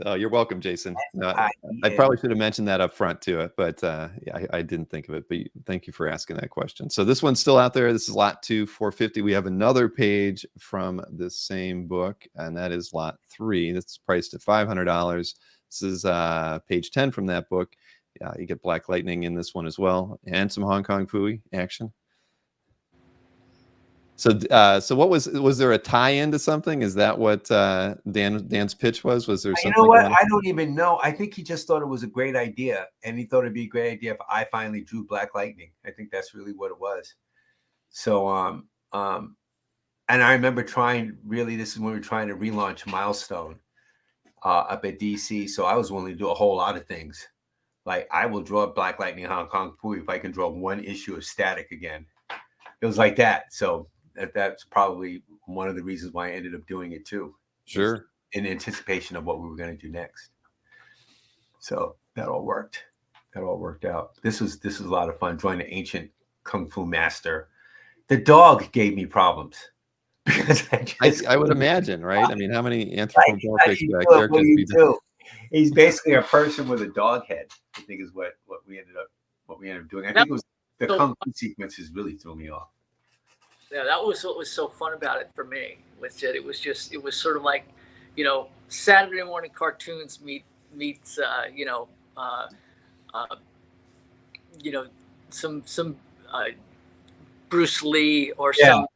Oh, you're welcome, Jason. I probably should have mentioned that up front to it, but I didn't think of it. But thank you for asking that question. So this one's still out there. This is lot 2, 450. We have another page from this same book, and that is lot 3. That's priced at $500. This is page 10 from that book. Yeah, you get Black Lightning in this one as well, and some Hong Kong Phooey action. So what was there a tie-in to something? Is that what Dan's pitch was? Was there something? You know what? I don't even know. I think he just thought it was a great idea, and he thought it'd be a great idea if I finally drew Black Lightning. I think that's really what it was. So and I remember this is when we were trying to relaunch Milestone up at DC. So I was willing to do a whole lot of things. Like, I will draw Black Lightning Hong Kong Phooey if I can draw one issue of Static again. It was like that. So that's probably one of the reasons why I ended up doing it too. Sure. In anticipation of what we were going to do next. So that all worked. That all worked out. This was a lot of fun drawing the ancient Kung Fu master. The dog gave me problems. Because I would imagine, right? I mean, how many anthropomorphic characters we do? He's basically a person with a dog head, I think is what we ended up doing. I think it was the Kung Fu sequences really threw me off. Yeah, that was what was so fun about it for me. Was that it was sort of like, Saturday morning cartoons meets some Bruce Lee or some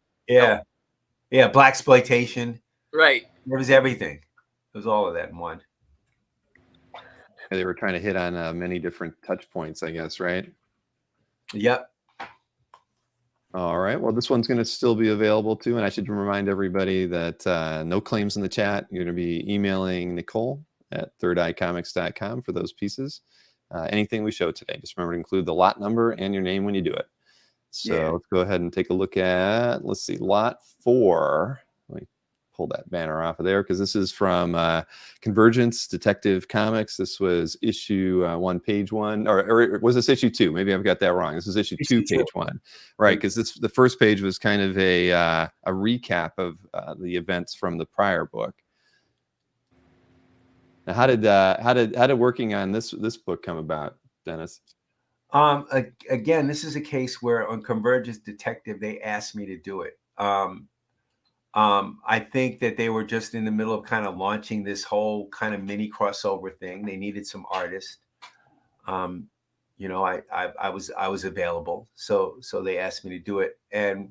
blaxploitation. Right. It was everything. It was all of that in one. They were trying to hit on many different touch points, I guess, right? Yep. All right. Well, this one's going to still be available too. And I should remind everybody that no claims in the chat. You're going to be emailing Nicole at thirdeyecomics.com for those pieces. Anything we show today, just remember to include the lot number and your name when you do it. So let's go ahead and take a look at, let's see, lot 4. Let me pull that banner off of there because this is from Convergence Detective Comics. This was issue 1, page 1, or was this issue 2? Maybe I've got that wrong. This is issue 2, page 1, right? Because the first page was kind of a recap of the events from the prior book. Now, how did working on this book come about, Dennis? Again, this is a case where on Convergence Detective they asked me to do it. I think that they were just in the middle of kind of launching this whole kind of mini crossover thing. They needed some artists. I was available, so they asked me to do it. And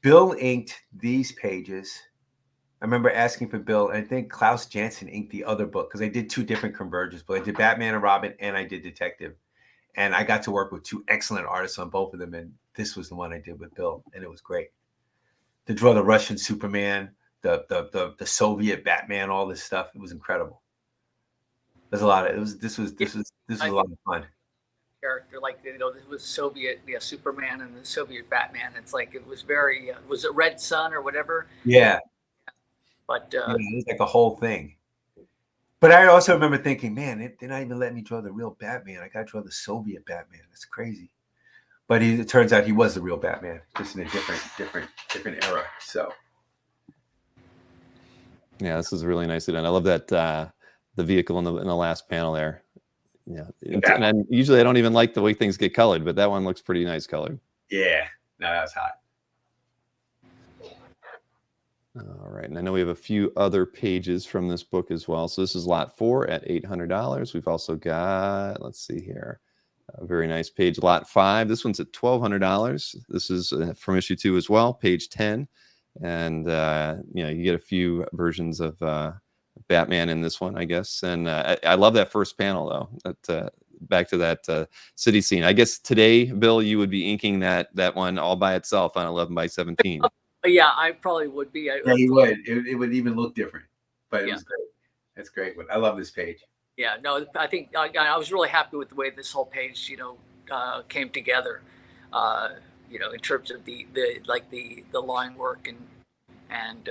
Bill inked these pages I remember asking for Bill, and I think Klaus Janson inked the other book because I did 2 different conversions, but I did Batman and Robin and I did Detective. And I got to work with 2 excellent artists on both of them. And this was the one I did with Bill, and it was great. To draw the Russian Superman, the Soviet Batman, all this stuff, it was incredible. There's a lot of this was a lot of fun. Character, like, you know, this was Soviet, Superman and the Soviet Batman. It's like, it was very was it Red Sun or whatever? Yeah. But it was like a whole thing. But I also remember thinking, man, they're not even letting me draw the real Batman. I got to draw the Soviet Batman. It's crazy. But it turns out he was the real Batman, just in a different era. So yeah, this is really nicely done. I love that the vehicle in the last panel there. Yeah, and usually I don't even like the way things get colored, but that one looks pretty nice colored. Yeah, no, that was hot. All right, and I know we have a few other pages from this book as well. So this is lot 4 at $800. We've also got, let's see here, a very nice page, lot 5. This one's at $1,200. This is from issue 2 as well, page 10. And, you know, you get a few versions of Batman in this one, I guess. And I love that first panel, though. That, back to that city scene. I guess today, Bill, you would be inking that one all by itself on 11 by 17. Yeah, I probably would be. Yeah, you would. It would even look different, but it was great. That's great. I love this page. Yeah, no, I think I was really happy with the way this whole page, you know, came together. You know, in terms of the line work and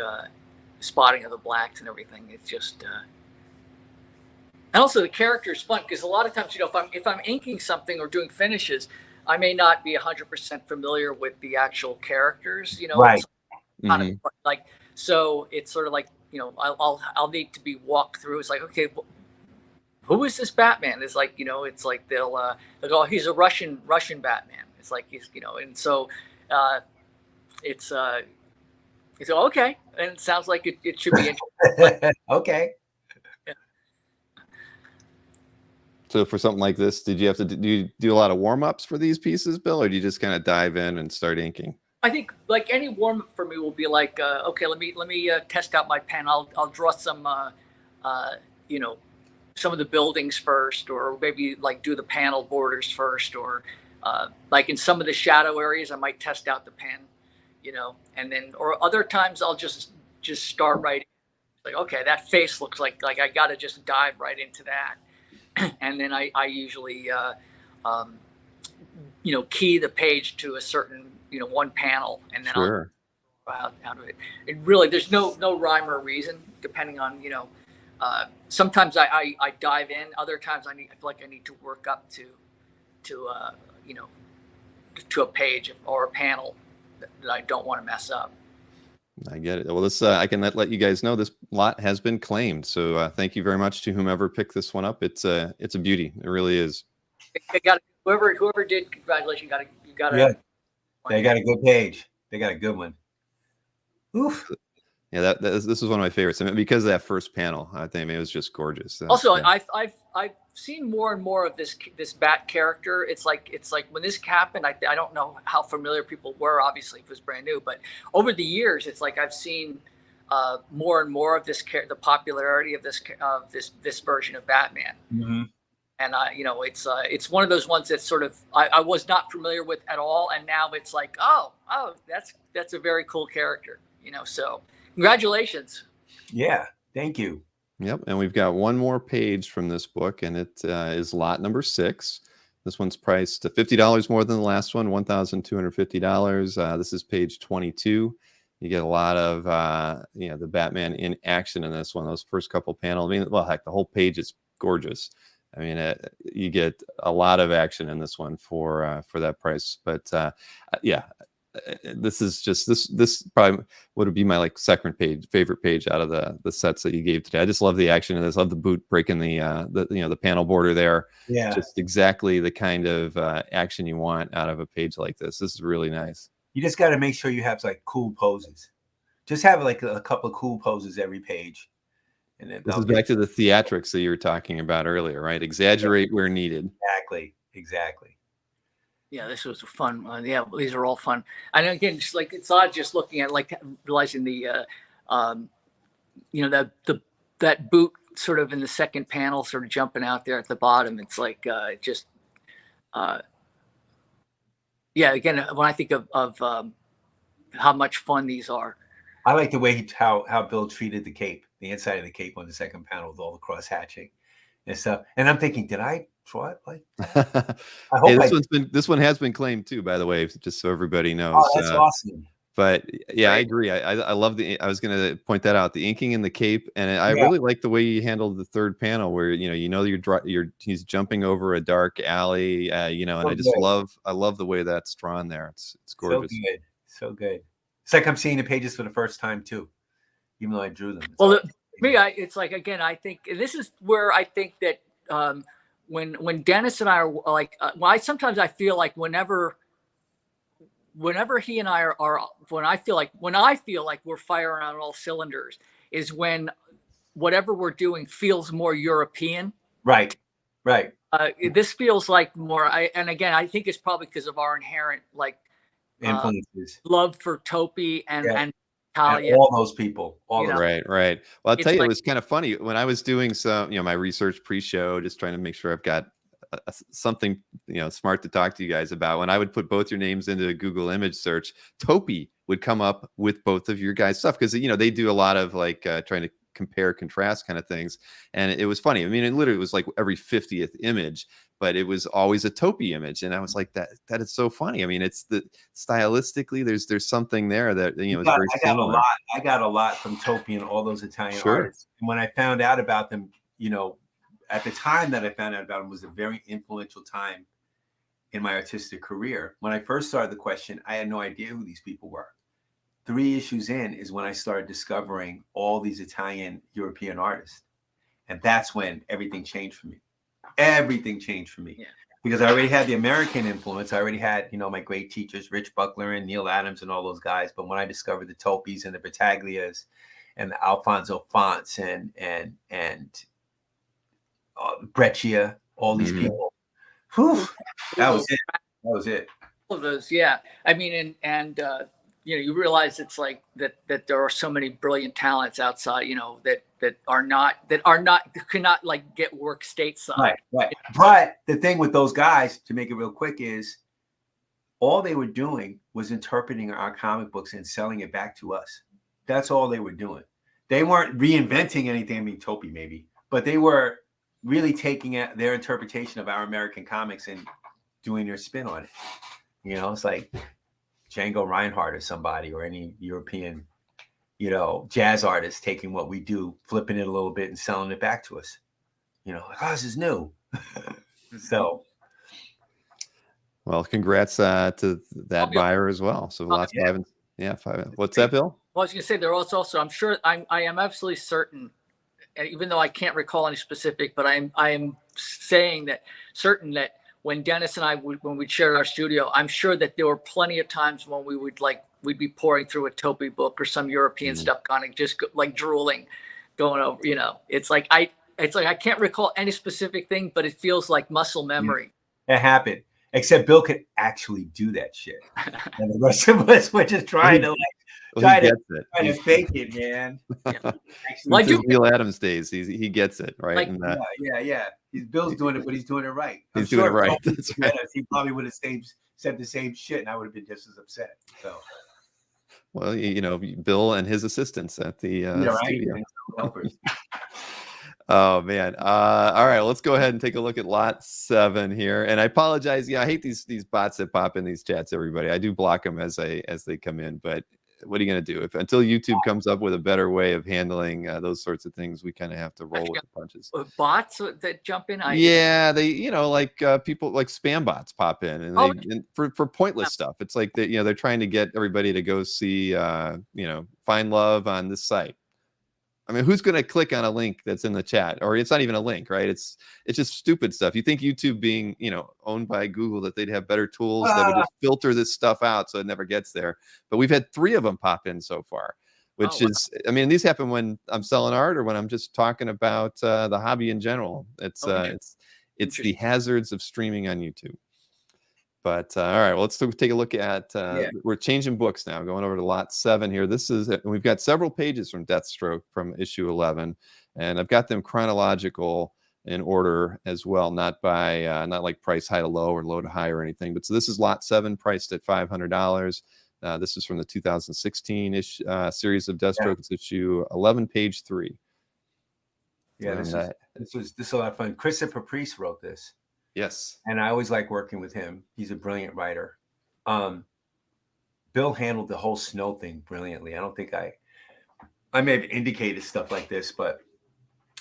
spotting of the blacks and everything. It's just, and also the character is fun because a lot of times, you know, if I'm inking something or doing finishes, I may not be 100% familiar with the actual characters. You know, right. It's kind of like, so it's sort of like, you know, I'll need to be walked through. It's like, okay, who is this Batman? It's like, you know, it's like they'll go, oh, he's a Russian Batman. It's like, he's, you know, and so it's okay, and it sounds like it should be interesting. Okay. Yeah. So for something like this, did you have to do a lot of warm-ups for these pieces, Bill, or do you just kind of dive in and start inking? I think like any warm-up for me will be like, okay, let me test out my pen. I'll draw some, you know, some of the buildings first, or maybe like do the panel borders first, or like in some of the shadow areas, I might test out the pen, you know, and then, or other times I'll just start writing. Like, okay, that face looks like I got to just dive right into that. And then I usually, you know, key the page to a certain, you know, one panel, and then Sure. I'll out of it. It really, there's no rhyme or reason, depending on, you know, sometimes I dive in, other times I feel like I need to work up to you know, to a page or a panel that I don't want to mess up. I get it. Well, this I can let you guys know this lot has been claimed. So thank you very much to whomever picked this one up. It's a beauty. It really is. They got whoever did. Congratulations! You got yeah. They got a good page. They got a good one. Oof. Yeah, this is one of my favorites. I mean, because of that first panel, I think it was just gorgeous. Also, I've seen more and more of this Bat character. It's like when this happened, I don't know how familiar people were. Obviously, it was brand new, but over the years, it's like I've seen more and more of the popularity of this version of Batman. Mm-hmm. And you know, it's one of those ones that sort of I was not familiar with at all, and now it's like, oh, that's a very cool character. You know, so congratulations. Yeah, thank you. Yep, and we've got one more page from this book, and it is lot number 6. This one's priced $50 more than the last one, $1,250. This is page 22. You get a lot of you know, the Batman in action in this one. Those first couple panels, I mean, well, heck, the whole page is gorgeous. I mean, you get a lot of action in this one for that price. But yeah, this is just this probably would be my like favorite page out of the sets that you gave today. I just love the action in this. Love the boot breaking the you know, the panel border there. Yeah, just exactly the kind of action you want out of a page like this. This is really nice. You just got to make sure you have like cool poses. Just have like a couple of cool poses every page. And then this is back to the theatrics that you were talking about earlier, right? Exaggerate where needed. Exactly. Yeah, this was fun. Yeah, these are all fun. And again, just like it's odd just looking at, like, realizing the you know, that boot sort of in the second panel, sort of jumping out there at the bottom. It's like just yeah. Again, when I think of how much fun these are. I like the way how Bill treated the cape, the inside of the cape on the second panel with all the cross hatching and stuff. And I'm thinking, did I draw it like that? I hope this one has been claimed too, by the way, just so everybody knows. Oh, that's awesome. But yeah, I agree. I love I was going to point that out, the inking in the cape, and I really like the way you handled the third panel, where he's jumping over a dark alley, and I love the way that's drawn there. It's gorgeous. So good. It's like I'm seeing the pages for the first time too, even though I drew them. Well, it's like, again, I think this is where I think that when Dennis and I are like, sometimes I feel like whenever he and I are when I feel like we're firing on all cylinders is when whatever we're doing feels more European. Right. This feels like more. And again, I think it's probably because of our inherent influences, love for Topi and Talia. And all those people. Right. Well, I'll tell you, it was kind of funny when I was doing some, my research pre-show, just trying to make sure I've got something smart to talk to you guys about. When I would put both your names into a Google image search, Topi would come up with both of your guys' stuff, because they do a lot of trying to compare contrast kind of things, and it was funny. I mean, it literally was like every 50th image, but it was always a Topi image, and I was like, that is so funny. I mean, it's stylistically there's something there that is very similar. I got a lot from Topi and all those Italian artists, and when I found out about them, at the time that I found out about them was a very influential time in my artistic career. When I first started the question, I had no idea who these people were. 3 issues in is when I started discovering all these Italian European artists. And that's when everything changed for me. Everything changed for me. Yeah. Because I already had the American influence. I already had, my great teachers, Rich Buckler and Neil Adams and all those guys. But when I discovered the Topis and the Battaglias and the Alfonso Fonts and Breccia, all these people. Whew, that was it. All of those, yeah. I mean, and you realize it's like that there are so many brilliant talents outside, that cannot get work stateside. Right. But the thing with those guys, to make it real quick, is all they were doing was interpreting our comic books and selling it back to us. That's all they were doing. They weren't reinventing anything. I mean, Topi maybe, but they were really taking their interpretation of our American comics and doing their spin on it. It's like Django Reinhardt or somebody, or any European, jazz artist taking what we do, flipping it a little bit and selling it back to us. This is new. So. Well, congrats to that buyer as well. So lots of 5. What's that, Bill? Well, I was going to say there was also, I'm sure, I am absolutely certain, even though I can't recall any specific, but I am saying certain that when Dennis and I when we'd share our studio, I'm sure that there were plenty of times when we'd be pouring through a Topi book or some European stuff, kind of just drooling, going over. It's like I can't recall any specific thing, but it feels like muscle memory. It happened. Except Bill could actually do that shit, and the rest of us were just trying to try to fake it, man. Like Neil Adams days, he gets it right. Yeah. Bill's doing it, but he's doing it right. He's doing it right. That's right. He probably would have said the same shit, and I would have been just as upset. So, well, Bill and his assistants at the studio. Helpers. Oh man. All right, let's go ahead and take a look at lot 7 here. And I apologize. I hate these bots that pop in these chats, everybody. I do block them as they come in, but what are you going to do? Until YouTube comes up with a better way of handling those sorts of things, we kind of have to roll with the punches. Bots that jump in? They people like spam bots pop in, and for pointless stuff. It's like they're trying to get everybody to go see find love on this site. I mean, who's going to click on a link that's in the chat? Or it's not even a link, right? It's just stupid stuff. You think YouTube being, owned by Google, that they'd have better tools that would just filter this stuff out so it never gets there. But we've had 3 of them pop in so far, which is, I mean, these happen when I'm selling art or when I'm just talking about the hobby in general. It's the hazards of streaming on YouTube. But all right, well, let's take a look at. Yeah. We're changing books now, going over to lot 7 here. This is we've got several pages from Deathstroke from issue 11, and I've got them chronological in order as well, not by not like price high to low or low to high or anything. But so this is lot 7, priced at $500. This is from the 2016-ish series of Deathstroke. Yeah. It's issue 11, page 3. Yeah, this is a lot of fun. Christopher Priest wrote this. Yes. And I always like working with him. He's a brilliant writer. Bill handled the whole snow thing brilliantly. I don't think I may have indicated stuff like this,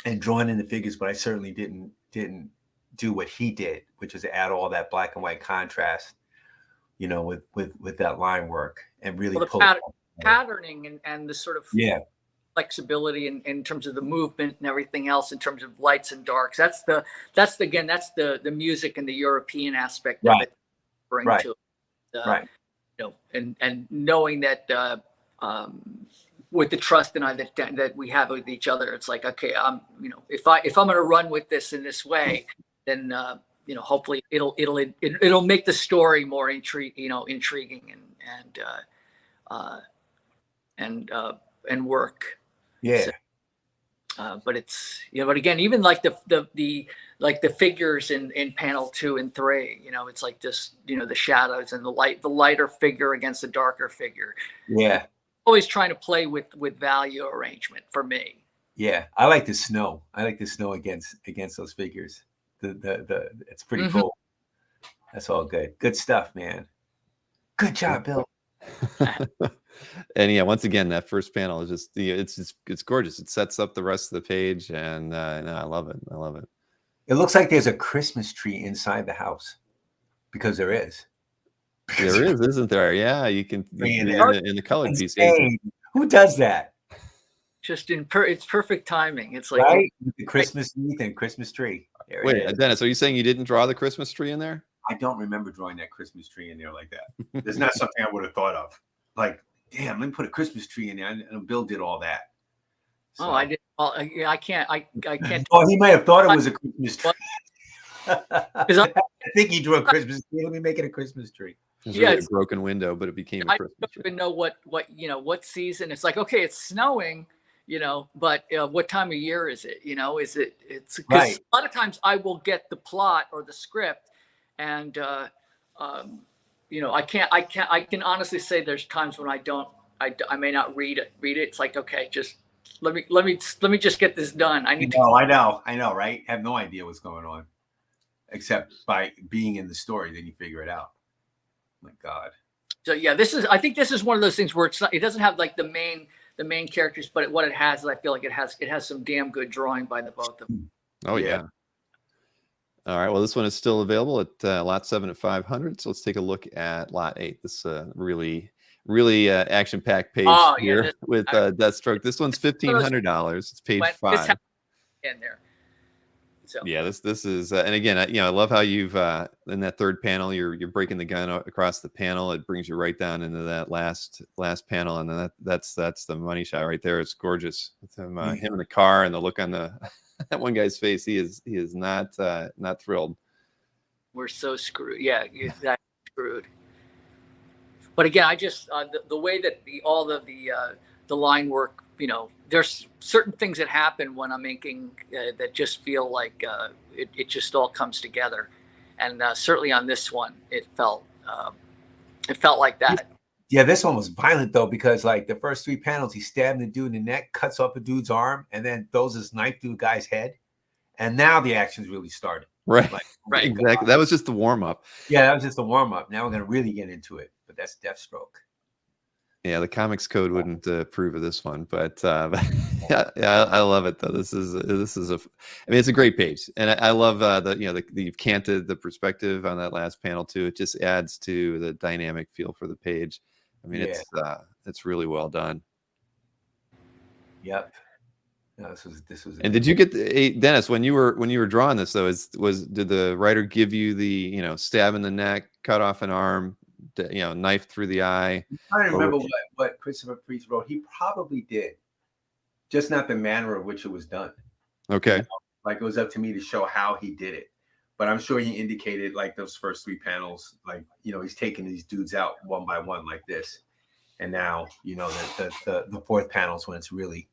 and drawn in the figures, but I certainly didn't do what he did, which is add all that black and white contrast, with that line work and really pull patterning and the sort of flexibility in terms of the movement and everything else in terms of lights and darks. That's the music and the European aspect of it. Right. To it. And knowing that with the trust that we have with each other, it's like, okay, if I'm going to run with this in this way, then hopefully it'll make the story more intriguing and work. Yeah. So, but it's but again, even like the figures in panel 2 and 3, it's like this, the shadows and the lighter figure against the darker figure. Yeah. Always trying to play with value arrangement for me. Yeah, I like the snow. I like the snow against those figures. It's pretty cool. That's all good. Good stuff, man. Good job, Bill. And yeah, once again, that first panel is just it's gorgeous. It sets up the rest of the page, and no, I love it. I love it. It looks like there's a Christmas tree inside the house, because there is. There is, isn't there? Yeah, you can in the colored piece. Who does that? Just it's perfect timing. It's like right? The Christmas wreath and Christmas tree. Wait, Dennis, are you saying you didn't draw the Christmas tree in there? I don't remember drawing that Christmas tree in there like that. There's not something I would have thought of. Like, damn, let me put a Christmas tree in there. And Bill did all that. So. Oh, I did. Well, I can't. I can't. Oh, he might have thought it was a Christmas tree. Because I think he drew a Christmas tree. Let me make it a Christmas tree. It was really a broken window, but it became a Christmas tree. I don't even know what season. It's like, okay, it's snowing, but what time of year is it? It's because right. A lot of times I will get the plot or the script, and I can honestly say there's times when I may not read it. It's like, okay, just let me just get this done. I know, right? Have no idea what's going on, except by being in the story, then you figure it out. My God. So yeah, I think this is one of those things where it doesn't have like the main characters, but what it has is I feel like it has some damn good drawing by the both of them. Oh yeah. All right. Well, this one is still available at lot 7 at 500. So let's take a look at lot 8. This really action-packed page here with Deathstroke. This one's $1,500. It's page 5. In there. So yeah, this is and again, I love how you've in that third panel you're breaking the gun across the panel. It brings you right down into that last panel, and then that's the money shot right there. It's gorgeous with him in the car, and the look on that one guy's face. He is not thrilled. We're so screwed. Yeah, exactly screwed. But again, I just the way that all of the line work, there's certain things that happen when I'm inking that just feel like it just all comes together, and certainly on this one, it felt like that. Yeah, this one was violent though, because like the first 3 panels, he stabbed the dude in the neck, cuts off a dude's arm, and then throws his knife through the guy's head, and now the action's really started. Right, right, exactly. That was just the warm up. Yeah, that was just the warm up. Now we're gonna really get into it, but that's Deathstroke. Yeah, the comics code wouldn't approve of this one, but yeah, I love it though. This is it's a great page, and I love you've canted the perspective on that last panel too. It just adds to the dynamic feel for the page. I mean, it's really well done. Yep. No, this was. And did you get Dennis when you were drawing this though? Did the writer give you the stab in the neck, cut off an arm, knife through the eye? I don't remember what Christopher Priest wrote. He probably did, just not the manner of which it was done. Okay. Like it was up to me to show how he did it, but I'm sure he indicated like those first 3 panels, like, you know, he's taking these dudes out one by one like this. And now, you know, the 4th panel is when it's really,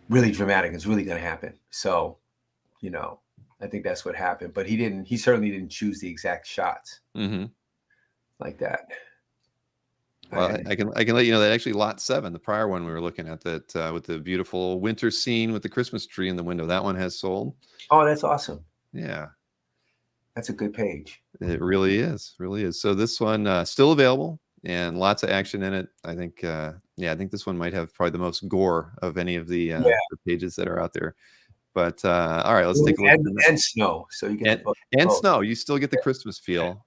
really dramatic. It's really going to happen. So, you know, I think that's what happened. But he certainly didn't choose the exact shots like that. Well, I can let you know that actually lot 7, the prior one we were looking at, that with the beautiful winter scene with the Christmas tree in the window, that one has sold. Oh, that's awesome. Yeah. That's a good page. It really is. Really is. So this one still available and lots of action in it. I think, yeah, I think this one might have probably the most gore of any of the pages that are out there. But all right, let's take a look. And snow. So you get and snow. You still get the Christmas feel.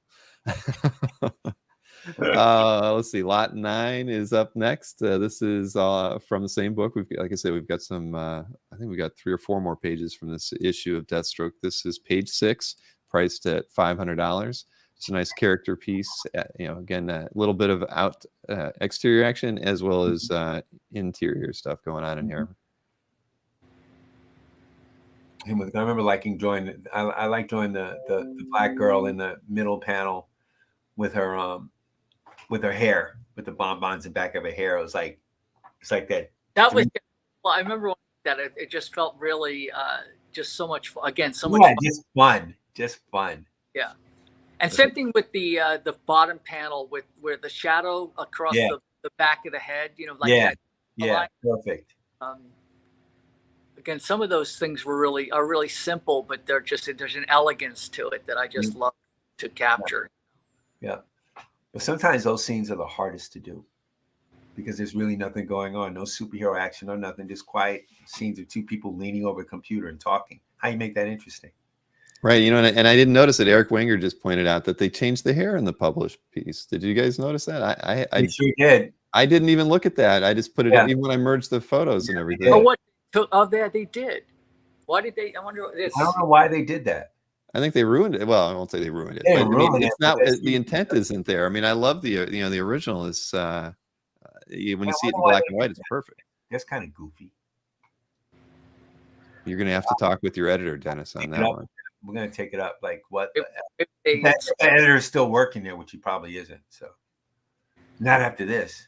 Let's see. Lot 9 is up next. This is from the same book. Like I said, we've got some. I think we got 3 or 4 more pages from this issue of Deathstroke. This is page 6, priced at $500. It's a nice character piece. You know, again, a little bit of exterior action as well as interior stuff going on in here. I remember liking drawing. I like drawing the black girl in the middle panel with her hair, with the bonbons in the back of her hair. It's like that. That was, well, I remember that it just felt really just so much fun. Again, so much fun. Just fun. Yeah. And same thing with the bottom panel where the shadow across the back of the head, you know, like that. Yeah, perfect. Again, some of those things are really simple, but there's an elegance to it that I just love to capture. Yeah. But sometimes those scenes are the hardest to do because there's really nothing going on. No superhero action or nothing, just quiet scenes of 2 people leaning over a computer and talking. How you make that interesting? Right. You know, and I didn't notice it. Eric Wenger just pointed out that they changed the hair in the published piece. Did you guys notice that? I sure did. I didn't even look at that. I just put it in even when I merged the photos and everything. Oh, what? Oh, they did. Why did they? I wonder. I don't know why they did that. I think they ruined it. Well, I won't say they ruined it. But, I mean, it's not. The intent isn't there. I mean, I love the the original is when you see it in black and white, it's perfect. That's kind of goofy. You're gonna have to talk with your editor, Dennis, on that one. We're gonna take it up. Like what? That editor is still working there, which he probably isn't. So not after this.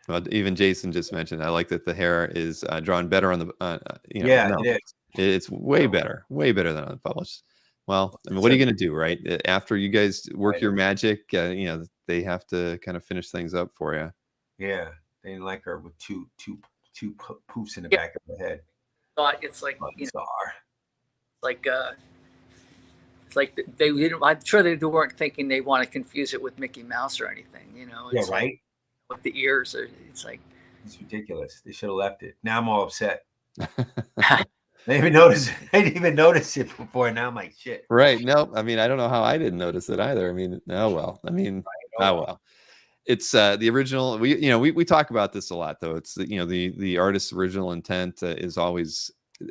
Well, even Jason just mentioned. I like that the hair is drawn better on the. It is. It's way better than unpublished. Well, I mean, what are you going to do, right? After you guys work your magic, they have to kind of finish things up for you. Yeah, they didn't like her with two poofs in the back of her head. It's like it's like they didn't. I'm sure they weren't thinking they want to confuse it with Mickey Mouse or anything. You know? It's right. With the ears, it's like it's ridiculous. They should have left it. Now I'm all upset. I didn't even notice it before. Now I'm like, shit. Right. No, I mean, I don't know how I didn't notice it either. I mean, oh well. I mean, well. It's the original. We talk about this a lot, though. It's the artist's original intent is always.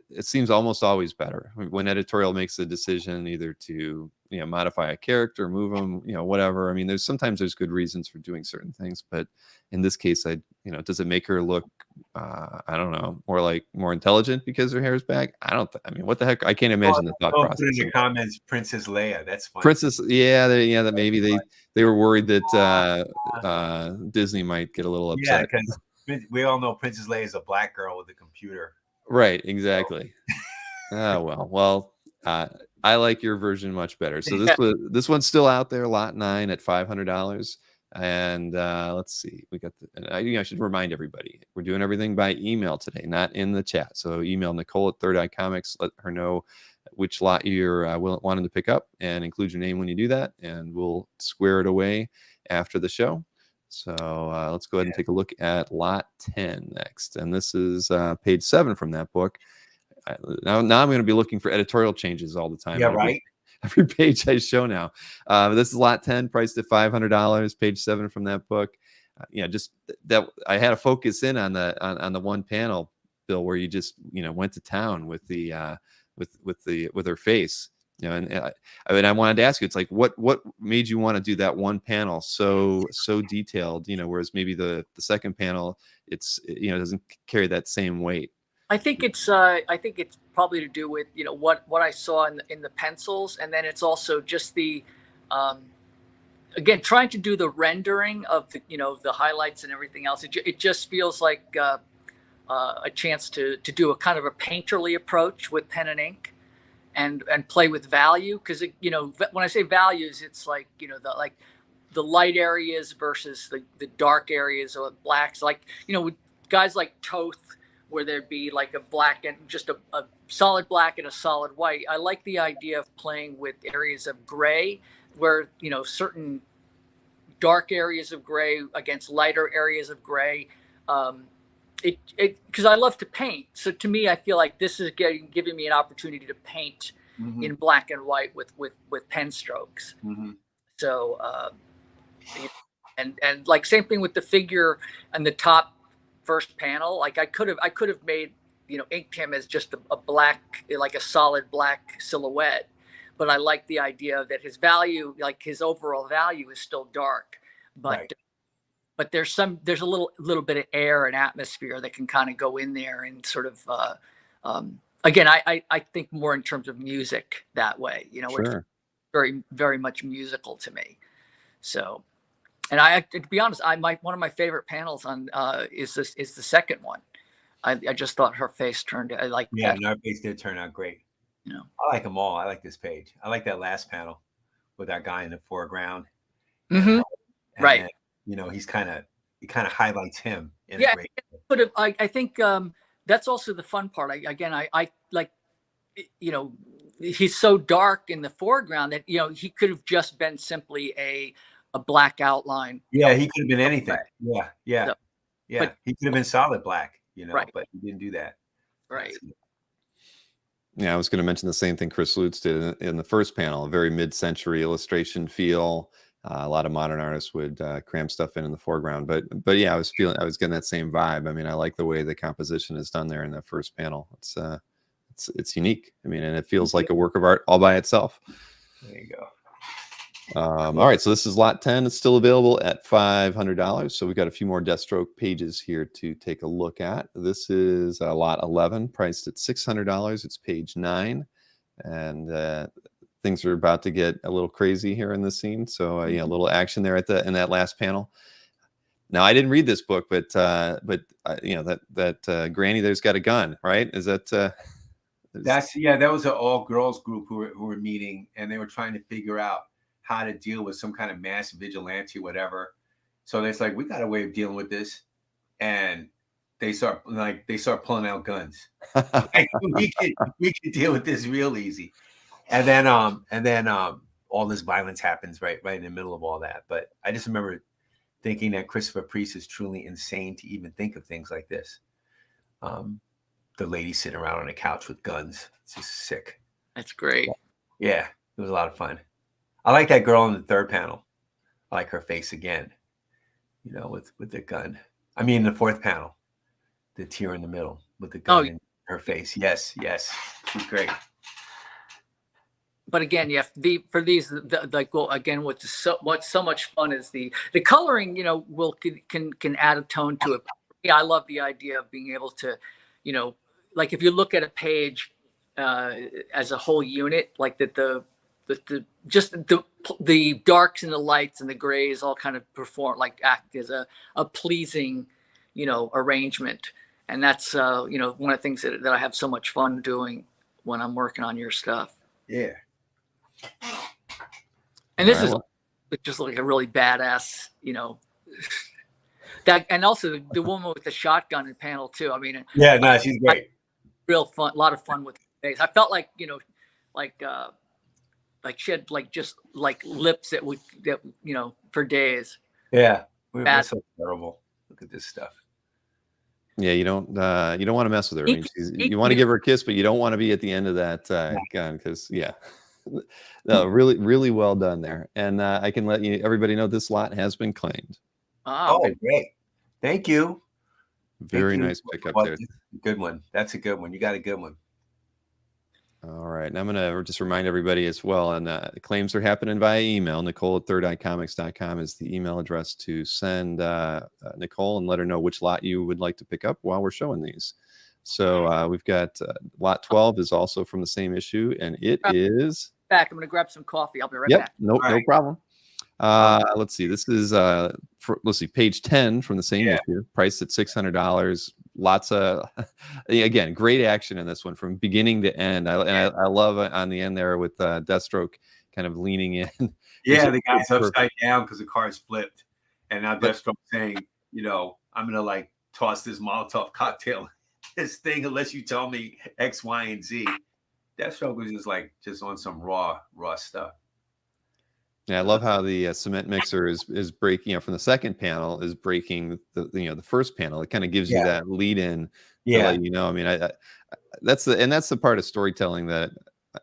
It seems almost always better when editorial makes a decision either to modify a character, move them, whatever. I mean, sometimes there's good reasons for doing certain things, but in this case, does it make her look I don't know, more intelligent because her hair is back? I mean, what the heck? I can't imagine the thought process. Put in the comments, Princess Leia. That's funny. Princess, that maybe they were worried that Disney might get a little upset. Yeah, because we all know Princess Leia is a black girl with a computer. Right, exactly. Well, I like your version much better. So this one's still out there, lot 9 at $500. And let's see, we got I should remind everybody we're doing everything by email today, not in the chat. So email Nicole at Third Eye Comics, let her know which lot you're wanting to pick up and include your name when you do that, and we'll square it away after the show. So let's go ahead and take a look at lot 10 next. And this is page 7 from that book. Now I'm going to be looking for editorial changes all the time. Yeah, right. Every page I show now. This is lot 10, priced at $500, page 7 from that book. Just that I had to focus in on the one panel, Bill, where you just went to town with the with her face. And I wanted to ask you, it's like what made you want to do that one panel so detailed, whereas maybe the second panel, it's doesn't carry that same weight. I think it's probably to do with, you know, what I saw in the pencils. And then it's also just the, again, trying to do the rendering of the, you know, the highlights and everything else. It just feels like a chance to do a kind of a painterly approach with pen and ink, and play with value. Because, you know, when I say values, it's like, you know, the light areas versus the dark areas or blacks. Like, you know, with guys like Toth, where there'd be like a black and just a solid black and a solid white. I like the idea of playing with areas of gray, where, you know, certain dark areas of gray against lighter areas of gray. Because I love to paint. So to me, I feel like this is giving me an opportunity to paint in black and white with pen strokes. So, and like same thing with the figure and the top first panel. Like I could have made, you know, inked him as just a black, like a solid black silhouette. But I like the idea that his value, like his overall value, is still dark. But but there's a little bit of air and atmosphere that can kind of go in there and sort of again, I think more in terms of music that way. You know, it's very, very much musical to me. So, and to be honest, one of my favorite panels on is the second one. I just thought her face turned like her face did turn out great. You know, I like them all. I like this page. I like that last panel with that guy in the foreground. And right. Then, you know, it kind of highlights him. In yeah, a great but I think that's also the fun part. I like, you know, he's so dark in the foreground that, you know, he could have just been simply a black outline. Yeah, he could have been anything. So, but he could have been solid black, you know, right. But he didn't do that. Right. Yeah, I was going to mention the same thing Chris Lutz did in the first panel, a very mid-century illustration feel. A lot of modern artists would cram stuff in the foreground, but yeah, I was getting that same vibe. I mean, I like the way the composition is done there in that first panel. It's unique. I mean, and it feels like a work of art all by itself. There you go. All right, so this is lot 10. It's still available at $500. So we've got a few more Deathstroke pages here to take a look at. This is lot 11, priced at $600. It's page 9, and things are about to get a little crazy here in the scene. So yeah, a little action there in that last panel. Now, I didn't read this book, but you know, that Granny there's got a gun, right? Is that? That was an all girls group who were meeting, and they were trying to figure out how to deal with some kind of mass vigilante, whatever. So it's like, we got a way of dealing with this, and they start pulling out guns. Like, we could deal with this real easy. And then all this violence happens right in the middle of all that. But I just remember thinking that Christopher Priest is truly insane to even think of things like this. The lady sitting around on a couch with guns. It's just sick. That's great. Yeah, it was a lot of fun. I like that girl in the third panel. I like her face again, you know, with the gun. I mean, the fourth panel, the tear in the middle with the gun in her face. Yes, she's great. But again, for these, again, what's so much fun is the coloring. You know, can add a tone to it. Yeah, I love the idea of being able to, you know, like if you look at a page as a whole unit, like that the darks and the lights and the grays all kind of act as a pleasing, you know, arrangement. And that's you know, one of the things that I have so much fun doing when I'm working on your stuff. Yeah. And this is just like a really badass, you know, that, and also the woman with the shotgun in panel too. I mean, yeah, no, she's great. Real fun, a lot of fun with the face. I felt like, you know, like she had just lips that you know, for days. Yeah, we're so terrible. Look at this stuff. Yeah, you don't want to mess with her. I mean, you want to give her a kiss, but you don't want to be at the end of that gun, because no, really, really well done there. And I can let everybody know this lot has been claimed. Oh, great! Thank you. Very nice pickup there. Good one. That's a good one. You got a good one. All right. And I'm going to just remind everybody as well, and claims are happening via email. Nicole@thirdeyecomics.com is the email address to send Nicole and let her know which lot you would like to pick up while we're showing these. So we've got lot 12 is also from the same issue, and it is back. I'm going to grab some coffee. I'll be right yep, back. no problem. Let's see. This is let's see, page 10 from the same issue, priced at $600. Lots of again, great action in this one from beginning to end. I love it on the end there with Deathstroke kind of leaning in. Yeah, the guy's upside down because the car is flipped, and now Deathstroke saying, you know, I'm gonna like toss this Molotov cocktail, this thing, unless you tell me X, Y, and Z. Deathstroke was just on some raw stuff. Yeah, I love how the cement mixer is breaking, from the second panel is breaking the first panel. It kind of gives you that lead in to let you know. I mean, that's the part of storytelling that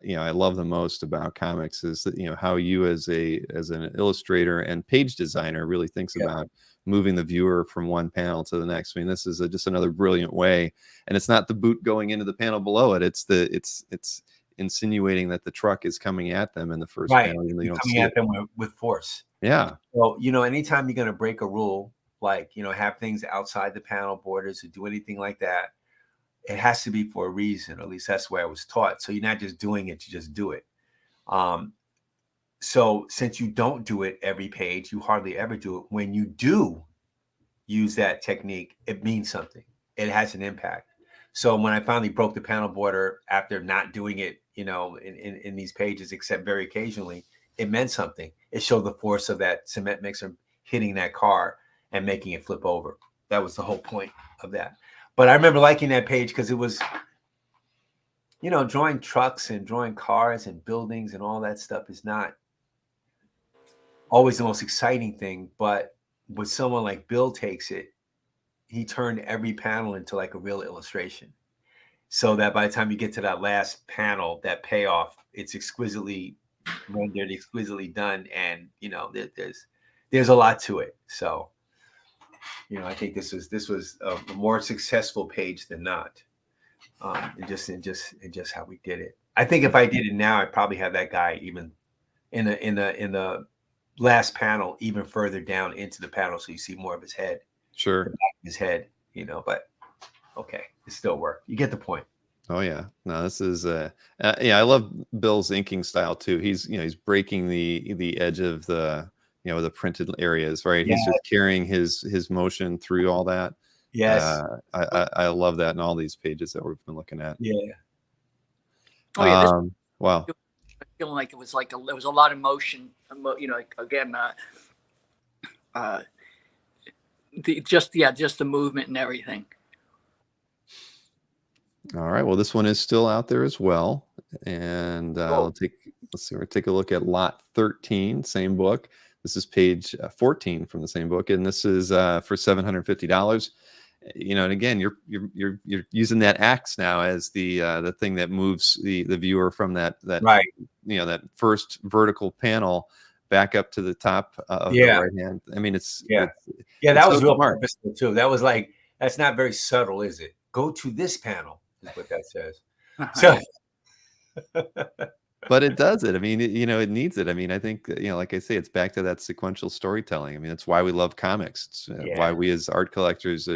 I love the most about comics is that how you as an illustrator and page designer really thinks about moving the viewer from one panel to the next. I mean, this is just another brilliant way, and it's not the boot going into the panel below it. It's insinuating that the truck is coming at them in the first panel. You don't coming see at them with force. Yeah. Well, anytime you're going to break a rule, like, have things outside the panel borders or do anything like that, it has to be for a reason, or at least that's the way I was taught. So you're not just doing it, you just do it. So since you don't do it every page, you hardly ever do it. When you do use that technique, it means something. It has an impact. So when I finally broke the panel border after not doing it, in these pages, except very occasionally, it meant something. It showed the force of that cement mixer hitting that car and making it flip over. That was the whole point of that. But I remember liking that page because it was, drawing trucks and drawing cars and buildings and all that stuff is not always the most exciting thing. But when someone like Bill takes it, he turned every panel into like a real illustration. So that by the time you get to that last panel, that payoff, it's exquisitely rendered, exquisitely done. And, there's a lot to it. So, I think this was a more successful page than not. And just how we did it. I think if I did it now, I'd probably have that guy even in the last panel, even further down into the panel. So you see more of his head. Sure. His head, but okay, it still worked. You get the point. Oh yeah, no, this is I love Bill's inking style too. He's breaking the edge of the the printed areas, right? He's just carrying his motion through all that. Yes, I love that in all these pages that we've been looking at. Yeah. Oh yeah. Wow. Feeling like it was a lot of motion. Again, just the movement and everything. All right. Well, this one is still out there as well, and we'll take a look at lot 13, same book. This is page 14 from the same book, and this is for $750. And again, you're using that axe now as the thing that moves the viewer from that right. That first vertical panel back up to the top of the right hand. I mean, that was real purposeful too. That was like, that's not very subtle, is it? Go to this panel is what that says. So, but it does it. I mean, it needs it. I mean, I think like I say, it's back to that sequential storytelling. I mean, that's why we love comics. It's why we as art collectors,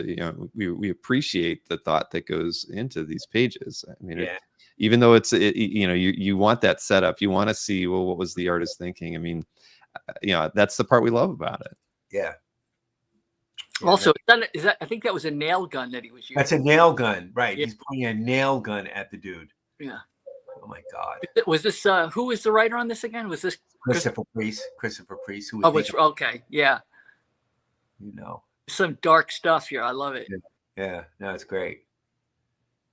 we appreciate the thought that goes into these pages. I mean, even though you want that setup, you want to see, well, what was the artist thinking? I mean, that's the part we love about it. Yeah. Also, is that I think that was a nail gun that he was using. That's a nail gun, right? Yeah. He's pointing a nail gun at the dude. Yeah. Oh my God. Was this who was the writer on this again? Was this Christopher Priest? Christopher Priest. Who was okay. Yeah. Some dark stuff here. I love it. Yeah. No, it's great.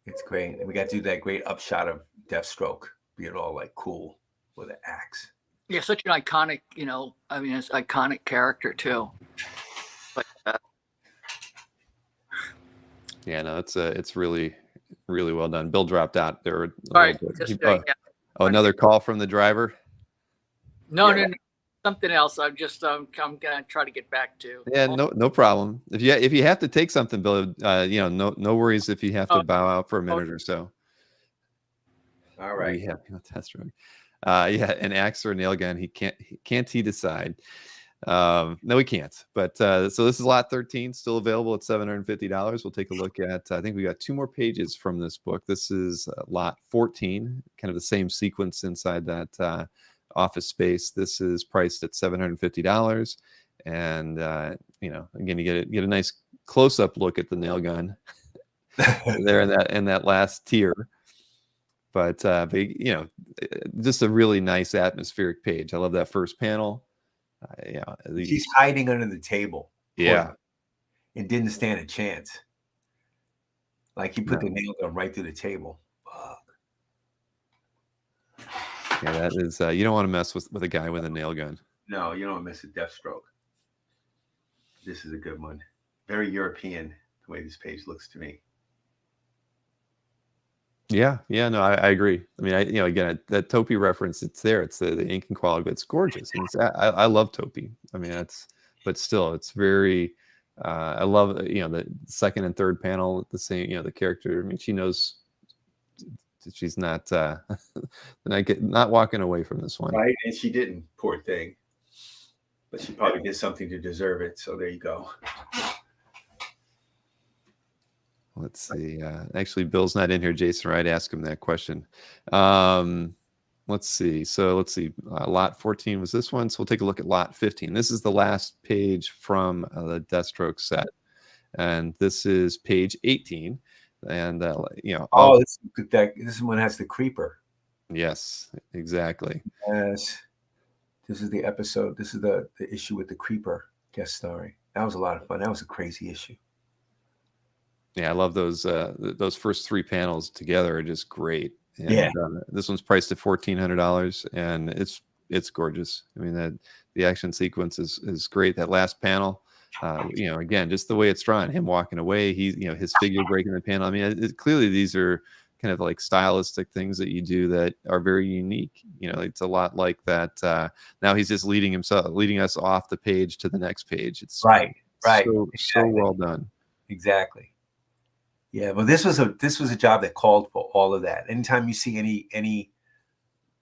It's great. And we got to do that great upshot of Deathstroke, being all like cool with an axe. Yeah, such an iconic, it's iconic character too. But yeah, no, it's really, really well done. Bill dropped out there. Another call from the driver. No, something else. I'm gonna try to get back to. Yeah, no problem. If you have to take something, Bill, no worries if you have to bow out for a minute or so. All right. Yeah, Deathstroke. An axe or a nail gun. Can't he decide? No, we can't. But so this is lot 13, still available at $750. We'll take a look at, I think we got 2 more pages from this book. This is lot 14, kind of the same sequence inside that office space. This is priced at $750. And, again, you get a nice close-up look at the nail gun there in that last tier. But just a really nice atmospheric page. I love that first panel. She's hiding under the table. Yeah. And didn't stand a chance. Like he put the nail gun right through the table. Yeah, that is, you don't want to mess with a guy with a nail gun. No, you don't miss a Deathstroke. This is a good one. Very European, the way this page looks to me. Yeah, no, I agree. I mean, again, that Topi reference, it's there. It's the ink and quality, but it's gorgeous. And I love Topi. I mean, but still, it's very. I love the second and third panel, the same. The character. I mean, she knows she's not not walking away from this one, right? And she didn't, poor thing. But she probably did something to deserve it. So there you go. Let's see. Actually, Bill's not in here. Jason Wright asked him that question. Let's see. So let's see. Lot 14 was this one. So we'll take a look at lot 15. This is the last page from the Deathstroke set. And this is page 18. And, this one has the creeper. Yes, exactly. Yes. This is the episode. This is the issue with the creeper guest starring. That was a lot of fun. That was a crazy issue. Yeah, I love those first 3 panels together are just great. And, this one's priced at $1,400, and it's gorgeous. I mean, the action sequence is great. That last panel, again, just the way it's drawn, him walking away, his figure breaking the panel. I mean, clearly these are kind of like stylistic things that you do that are very unique. It's a lot like that. Now he's just leading us off the page to the next page. It's right. So well done. Exactly. Yeah, but this was a job that called for all of that. Anytime you see any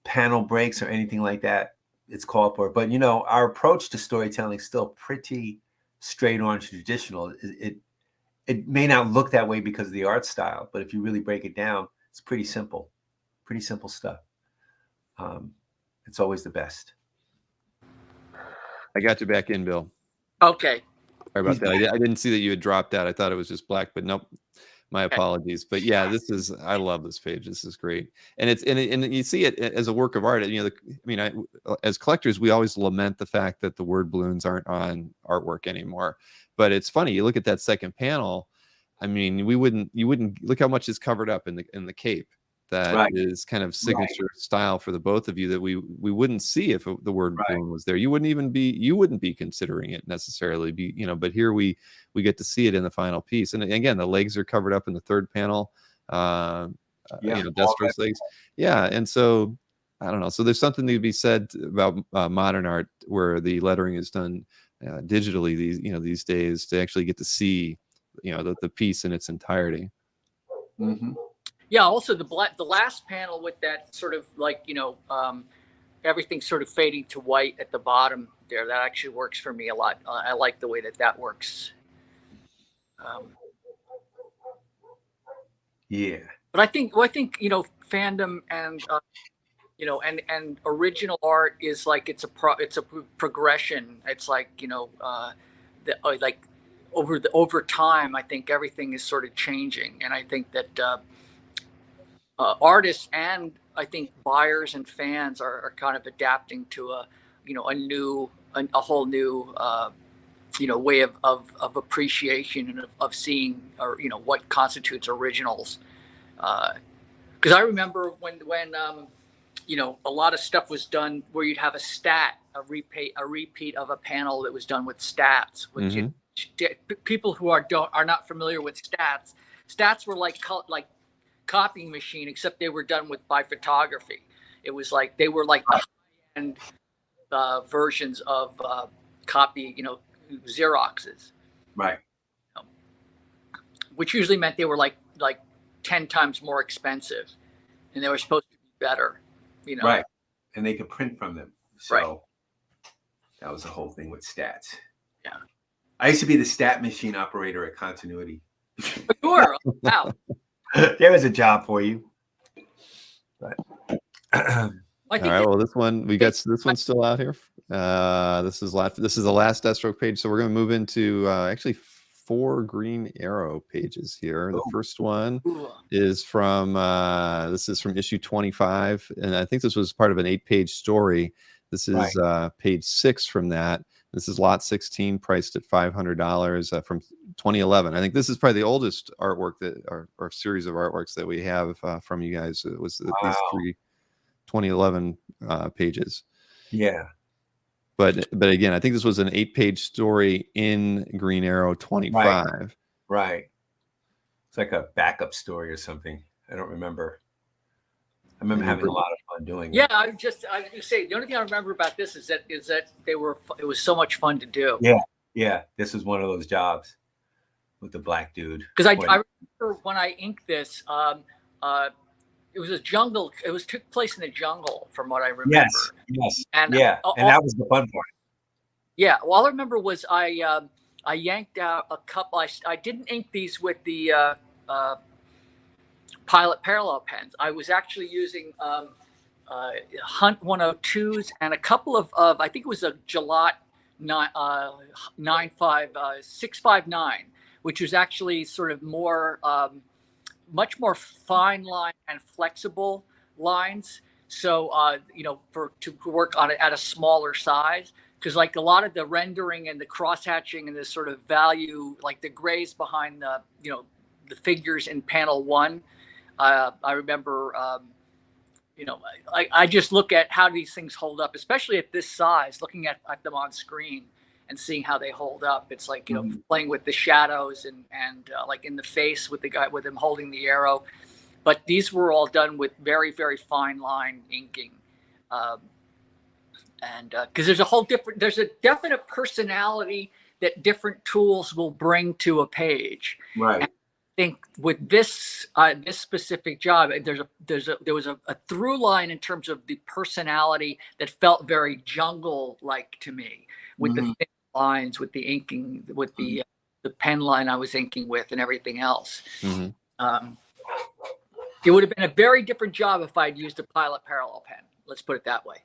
panel breaks or anything like that, it's called for. But our approach to storytelling is still pretty straight on traditional. It may not look that way because of the art style, but if you really break it down, it's pretty simple stuff. It's always the best. I got you back in, Bill. Okay. Sorry about that. I didn't see that you had dropped out. I thought it was just black, but nope. My apologies. But yeah, I love this page. This is great. And and you see it as a work of art. As collectors, we always lament the fact that the word balloons aren't on artwork anymore. But it's funny, you look at that second panel. I mean, you wouldn't look how much is covered up in the cape. That is kind of signature style for the both of you that we wouldn't see if the word balloon was there. You wouldn't be considering it necessarily. But here we get to see it in the final piece. And again, the legs are covered up in the third panel. Deathstroke's legs. Yeah, and so I don't know. So there's something to be said about modern art where the lettering is done digitally these days to actually get to see the piece in its entirety. Mm-hmm. Yeah. Also, the last panel with that sort of like everything sort of fading to white at the bottom there. That actually works for me a lot. I like the way that works. Yeah. But I think fandom and and original art is like it's a progression. It's like like over time, I think everything is sort of changing, and I think that artists and I think buyers and fans are kind of adapting to a whole new way of appreciation and of seeing or what constitutes originals. Because I remember when a lot of stuff was done where you'd have a repeat of a panel that was done with stats, which people who are not familiar with stats were like copying machine, except they were done by photography. It was like they were like the high-end versions of copy, Xeroxes, right? Which usually meant they were like 10 times more expensive, and they were supposed to be better, Right, and they could print from them. So, That was the whole thing with stats. Yeah. I used to be the stat machine operator at Continuity. Sure. Wow. There was a job for you. But I All think right. Well, this one this one's still out here. This is the last Deathstroke page. So we're going to move into actually 4 Green Arrow pages here. The first one is from issue 25, and I think this was part of an 8-page story. This is page 6 from that. This is lot 16, priced at $500 from 2011. I think this is probably the oldest artwork or series of artworks that we have from you guys. It was these 3 2011 pages. Yeah. But again, I think this was an 8-page story in Green Arrow 25. Right. It's like a backup story or something. I don't remember. I remember having a lot of fun doing it. Yeah, I say the only thing I remember about this is that it was so much fun to do. Yeah. This was one of those jobs with the black dude. Because I remember when I inked this, it was a jungle. Took place in the jungle, from what I remember. Yes. And and that was the fun part. Yeah. Well, all I remember was I yanked out a couple. I didn't ink these with the Pilot parallel pens. I was actually using Hunt 102s and a couple of I think it was a Gillette 659, which was actually sort of more much more fine line and flexible lines. So to work on it at a smaller size, because like a lot of the rendering and the cross hatching and this sort of value, like the grays behind the the figures in panel 1. I remember, I just look at how these things hold up, especially at this size, looking at them on screen and seeing how they hold up. It's like, playing with the shadows and like in the face with the guy with him holding the arrow. But these were all done with very, very fine line inking. And because there's a definite personality that different tools will bring to a page. Right. And I think with this specific job, there was a through line in terms of the personality that felt very jungle-like to me, with the thin lines, with the inking, with the pen line I was inking with, and everything else. It would have been a very different job if I'd used a Pilot parallel pen. Let's put it that way.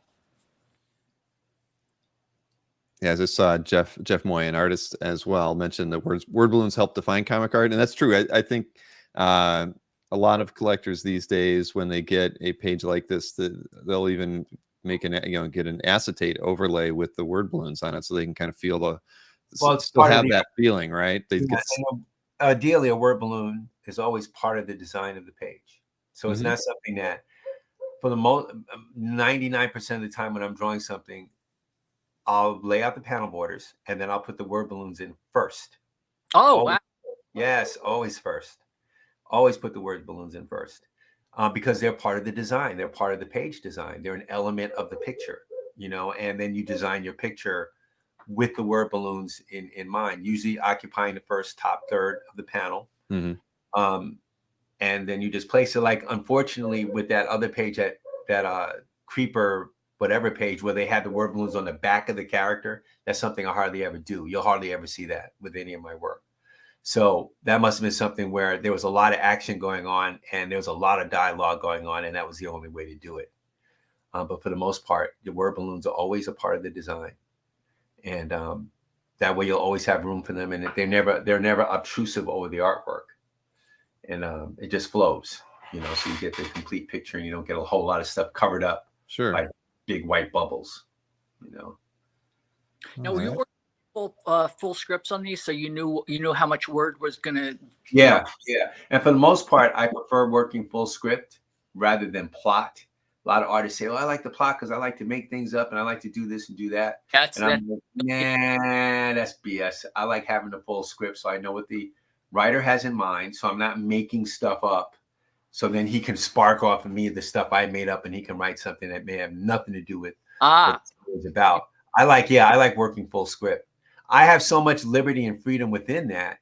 Yeah, as I saw Jeff Moy, an artist as well, mentioned that word balloons help define comic art, and that's true. I think a lot of collectors these days, when they get a page like this, they'll even make get an acetate overlay with the word balloons on it, so they can kind of feel still have that feeling, right? Ideally, a word balloon is always part of the design of the page, so it's not something that, for the 99% of the time when I'm drawing something, I'll lay out the panel borders and then I'll put the word balloons in first. Oh, always, wow. Yes, always first. Always put the word balloons in first, because they're part of the design. They're part of the page design. They're an element of the picture, and then you design your picture with the word balloons in mind, usually occupying the first top third of the panel. And then you just place it. Like, unfortunately, with that other page, that Creeper whatever page where they had the word balloons on the back of the character, that's something I hardly ever do. You'll hardly ever see that with any of my work. So that must have been something where there was a lot of action going on and there was a lot of dialogue going on, and that was the only way to do it. But for the most part, the word balloons are always a part of the design, and that way you'll always have room for them, and they're never obtrusive over the artwork, and it just flows, so you get the complete picture and you don't get a whole lot of stuff covered up. Sure. By big white bubbles, Now, were you working full scripts on these, so you knew how much word was gonna? Yeah. And for the most part, I prefer working full script rather than plot. A lot of artists say, "Oh, I like the plot because I like to make things up and I like to do this and do that." I'm like, nah, that's BS. I like having the full script so I know what the writer has in mind, so I'm not making stuff up. So then he can spark off of me the stuff I made up, and he can write something that may have nothing to do with what it was about. I like working full script. I have so much liberty and freedom within that.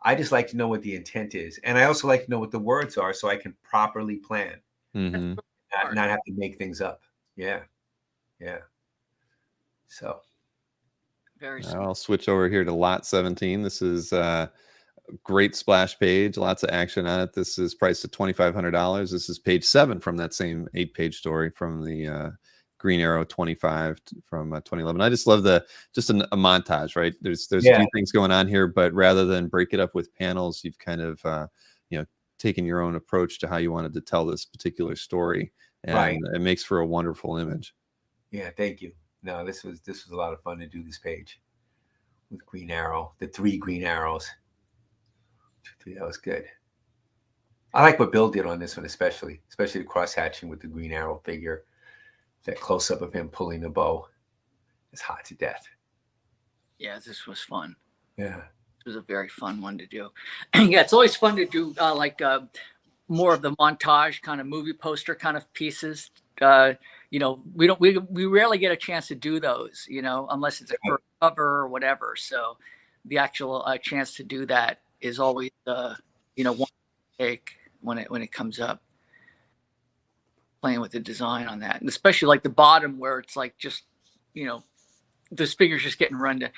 I just like to know what the intent is. And I also like to know what the words are so I can properly plan. Not have to make things up. Yeah. So Very sweet. I'll switch over here to lot 17. This is great splash page, lots of action on it. This is priced at $2,500. This is page 7 from that same 8-page story from the Green Arrow 25 from 2011. I just love a montage, right? There's a few things going on here, but rather than break it up with panels, you've kind of taken your own approach to how you wanted to tell this particular story, and it makes for a wonderful image. Yeah, thank you. No, this was a lot of fun to do this page with Green Arrow, the 3 Green Arrows. That was good. I like what Bill did on this one, especially the cross-hatching with the Green Arrow figure. That close-up of him pulling the bow is hot to death. Yeah, this was fun. Yeah. It was a very fun one to do. Yeah, it's always fun to do more of the montage kind of movie poster kind of pieces. We rarely get a chance to do those, unless it's a cover or whatever. So the actual chance to do that is always one take when it comes up. Playing with the design on that, and especially like the bottom where it's like just those figures just getting run to.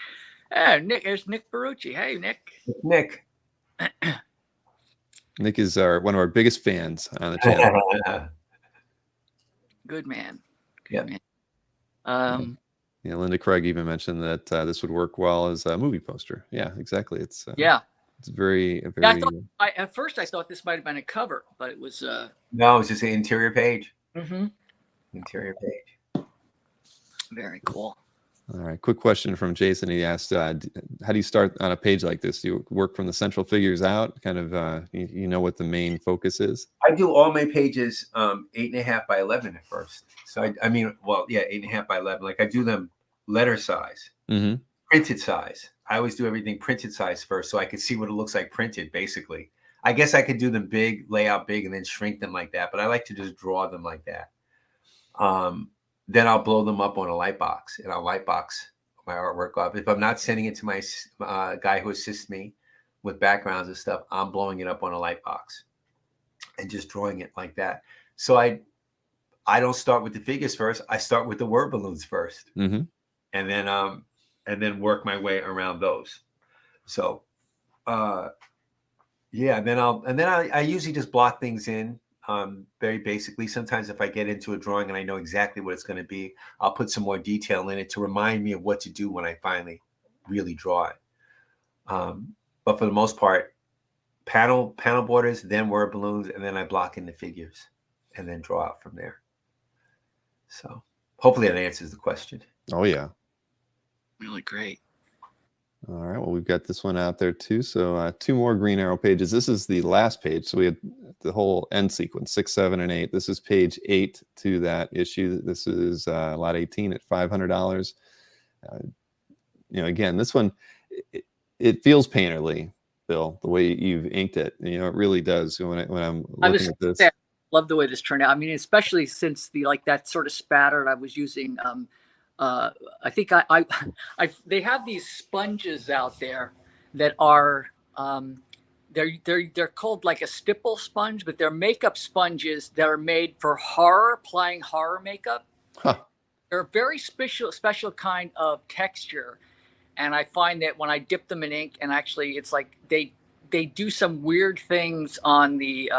Nick, there's Nick Barucci. Hey, Nick. Nick is one of our biggest fans on the channel. Good man. Good man. Linda Craig even mentioned that this would work well as a movie poster. Yeah, exactly. It's very. Yeah, at first I thought this might have been a cover, but it was. No, it was just an interior page. Mm-hmm. Interior page. Very cool. All right. Quick question from Jason. He asked, how do you start on a page like this? Do you work from the central figures out? Kind of, you know what the main focus is? I do all my pages 8.5 by 11 at first. So 8.5 by 11. Like I do them letter size, printed size. I always do everything printed size first, so I could see what it looks like printed. Basically, I guess I could do them big, lay out big, and then shrink them like that. But I like to just draw them like that. Then I'll blow them up on a light box, and I'll light box my artwork up. If I'm not sending it to my guy who assists me with backgrounds and stuff, I'm blowing it up on a light box and just drawing it like that. So I don't start with the figures first. I start with the word balloons first, and then work my way around those. So, I usually just block things in. Very basically, sometimes if I get into a drawing and I know exactly what it's going to be, I'll put some more detail in it to remind me of what to do when I finally really draw it. But for the most part, panel borders, then word balloons, and then I block in the figures and then draw out from there. So hopefully that answers the question. Oh, yeah. Really great. All right. Well, we've got this one out there too. So 2 more Green Arrow pages. This is the last page. So we had the whole end sequence, 6, 7, and 8. This is page 8 to that issue. This is lot 18 at $500. Again, this one, it feels painterly, Bill, the way you've inked it. It really does. When I'm looking at this. Love the way this turned out. I mean, especially since that sort of spattered I was using. I think they have these sponges out there that are they're called like a stipple sponge, but they're makeup sponges that are made for applying horror makeup. Huh. They're a very special kind of texture, and I find that when I dip them in ink, and actually it's like they do some weird things on the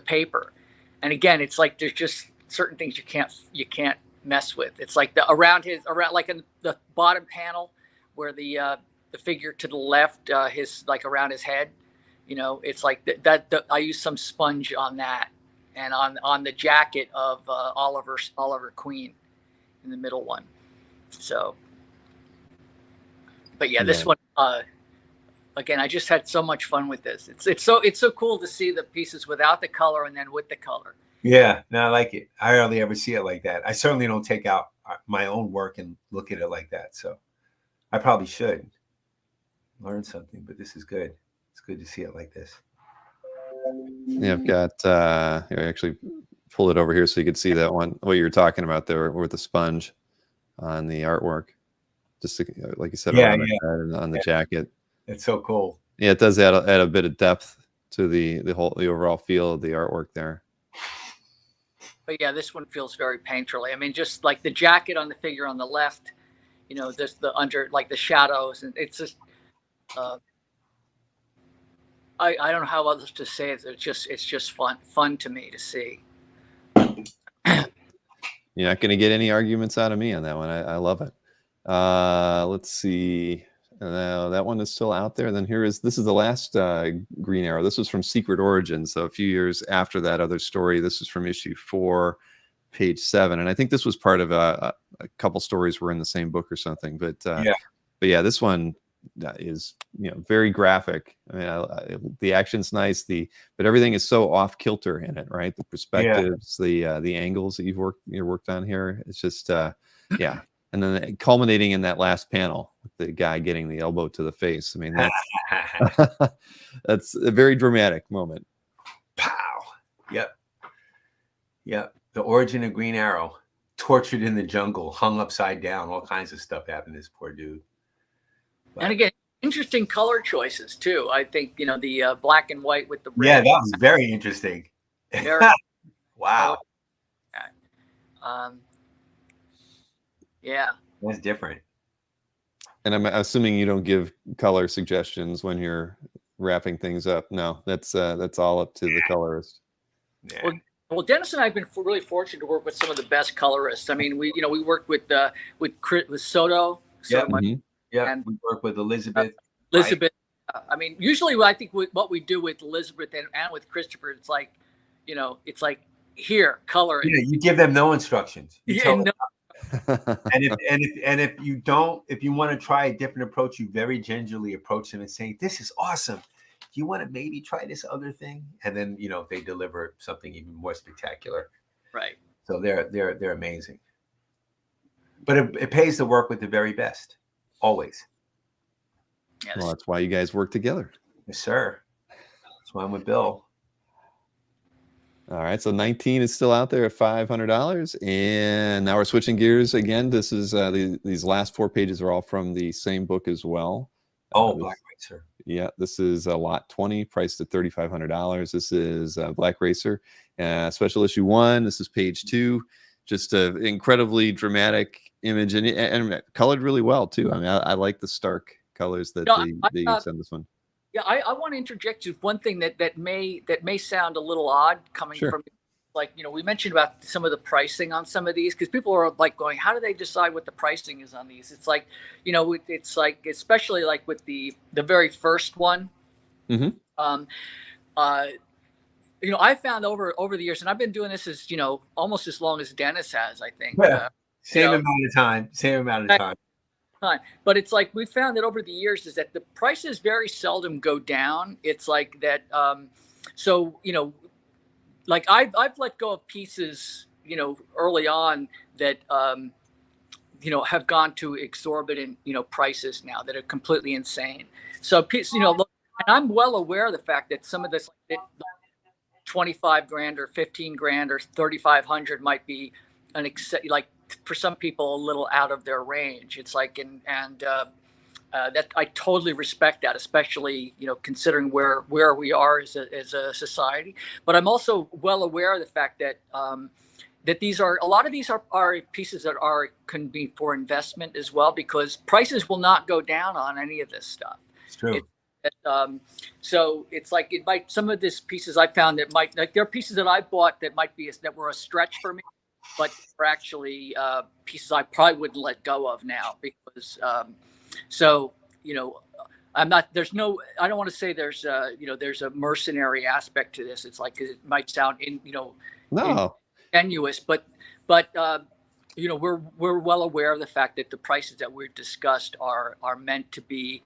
paper, and again, it's like there's just certain things you can't mess with. It's like around like in the bottom panel where the figure to the left, his like around his head, it's like that I use some sponge on that, and on the jacket of Oliver Queen in the middle one. So, but this one, again, I just had so much fun with this. It's so cool to see the pieces without the color and then with the color. Yeah, no, I like it. I hardly ever see it like that. I certainly don't take out my own work and look at it like that. So I probably should learn something, but this is good. It's good to see it like this. Yeah, I've got, I actually pull it over here so you could see that one, what you were talking about there with the sponge on the artwork. Just like you said, on the jacket. It's so cool. Yeah, it does add a bit of depth to the overall feel of the artwork there. But yeah, this one feels very painterly. I mean, just like the jacket on the figure on the left, you know, just the under, like the shadows, and it's just, I don't know how others to say it. It's just fun to me to see. You're not going to get any arguments out of me on that one. I love it. Let's see. That one is still out there. And then this is the last Green Arrow. This was from Secret Origins. So a few years after that other story. This is from issue 4, page 7. And I think this was part of a couple stories were in the same book or something. But yeah, this one is, you know, very graphic. I mean, the action's nice. But everything is so off kilter in it, right? The perspectives, the angles that you've worked on here. It's just yeah. And then culminating in that last panel with the guy getting the elbow to the face. I mean, that's a very dramatic moment. Pow. Yep. The origin of Green Arrow, tortured in the jungle, hung upside down, all kinds of stuff happened to this poor dude. But, and again, interesting color choices too. I think, you know, the black and white with the red. Yeah, that was very interesting. Wow. Yeah, that's different. And I'm assuming you don't give color suggestions when you're wrapping things up. No, that's all up to the colorist. Yeah. Well, Dennis and I have been really fortunate to work with some of the best colorists. I mean, we worked with Soto. Yeah, and we work with Elizabeth. Right? I mean, usually I think what we do with Elizabeth and with Christopher, it's like, you know, it's like, here, color. Yeah, you give them no instructions. You tell them. No. if you want to try a different approach, you very gingerly approach them and say, "This is awesome. Do you want to maybe try this other thing?" And then, you know, they deliver something even more spectacular. Right. So they're amazing. But it pays to work with the very best, always. Yes. Well, that's why you guys work together. Yes, sir. That's why I'm with Bill. All right, so 19 is still out there at $500, and now we're switching gears again. This is these last 4 pages are all from the same book as well. Black Racer. Yeah, this is lot 20, priced at $3,500. This is Black Racer, special issue 1. This is page 2. Just an incredibly dramatic image, and colored really well too. I mean, I like the stark colors that they use on this one. Yeah, I want to interject you one thing that may sound a little odd coming from, like, you know, we mentioned about some of the pricing on some of these, because people are like going, how do they decide what the pricing is on these? It's like, you know, it's like, especially like with the very first one. Mm-hmm. You know, I found over the years, and I've been doing this as, you know, almost as long as Dennis has, I think. Yeah. Same amount of time. But it's like we found that over the years is that the prices very seldom go down. It's like that. So, you know, like I've let go of pieces, you know, early on that, you know, have gone to exorbitant, you know, prices now that are completely insane. So, you know, and I'm well aware of the fact that some of this, like, $25,000 or $15,000 or $3,500 might be like, for some people a little out of their range. It's like, that I totally respect that, especially, you know, considering where we are as a society. But I'm also well aware of the fact that that a lot of these are pieces that can be for investment as well, because prices will not go down on any of this stuff. It's true. So it's like some of these pieces I found that might, like, there are pieces that I bought that were a stretch for me, but for actually pieces I probably wouldn't let go of now, because so, you know, I don't want to say there's you know, there's a mercenary aspect to this. It's like, it might sound ingenuous, but you know, we're well aware of the fact that the prices that we've discussed are meant to be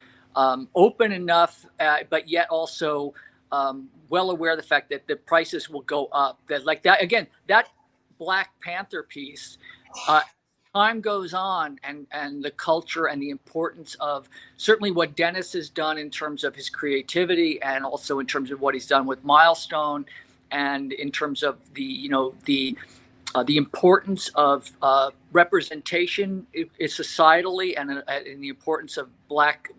open enough, but yet also well aware of the fact that the prices will go up. That, like, that, again, that Black Panther piece, time goes on, and the culture and the importance of certainly what Dennis has done in terms of his creativity, and also in terms of what he's done with Milestone, and in terms of the importance of representation societally, and the importance of Black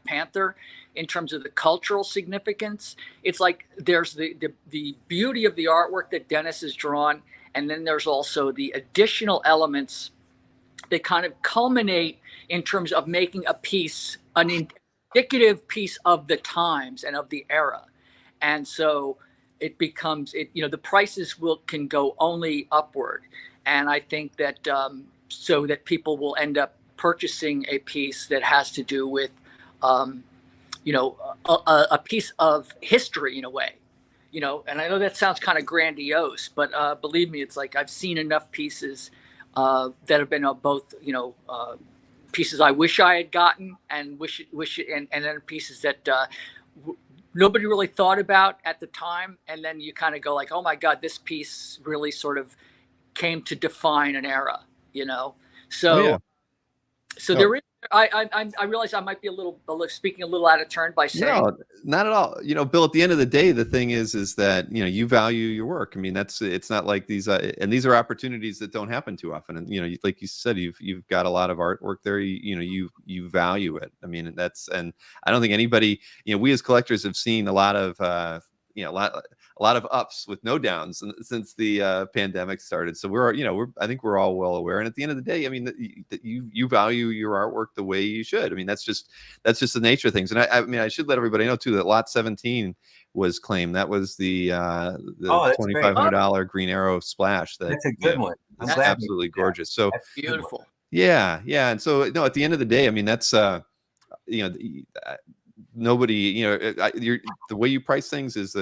Panther in terms of the cultural significance. It's like there's the beauty of the artwork that Dennis has drawn, and then there's also the additional elements they kind of culminate in terms of making a piece, an indicative piece of the times and of the era. And so it becomes, the prices can go only upward. And I think that so that people will end up purchasing a piece that has to do with, a piece of history in a way. And I know that sounds kind of grandiose, but believe me, it's like I've seen enough pieces that have been both, pieces I wish I had gotten and and then pieces that nobody really thought about at the time. And then you kind of go like, oh my God, this piece really sort of came to define an era, So, Oh, yeah. So there is. I realize I might be speaking a little out of turn by saying. No, not at all. Bill, at the end of the day, the thing is that, you value your work. I mean, it's not like these, and these are opportunities that don't happen too often. And, like you said, you've got a lot of artwork there, you value it. I mean, and I don't think anybody, we as collectors have seen a lot of, a lot of ups with no downs since the pandemic started. So I think we're all well aware. And at the end of the day, I mean, that you value your artwork the way you should. I mean, that's just the nature of things. And I mean, I should let everybody know too that lot 17 was claimed. That was the $2,500 Green Arrow splash. That's a good one. That's absolutely gorgeous. So that's beautiful. Yeah. And so no, at the end of the day, I mean, that's nobody, the way you price things is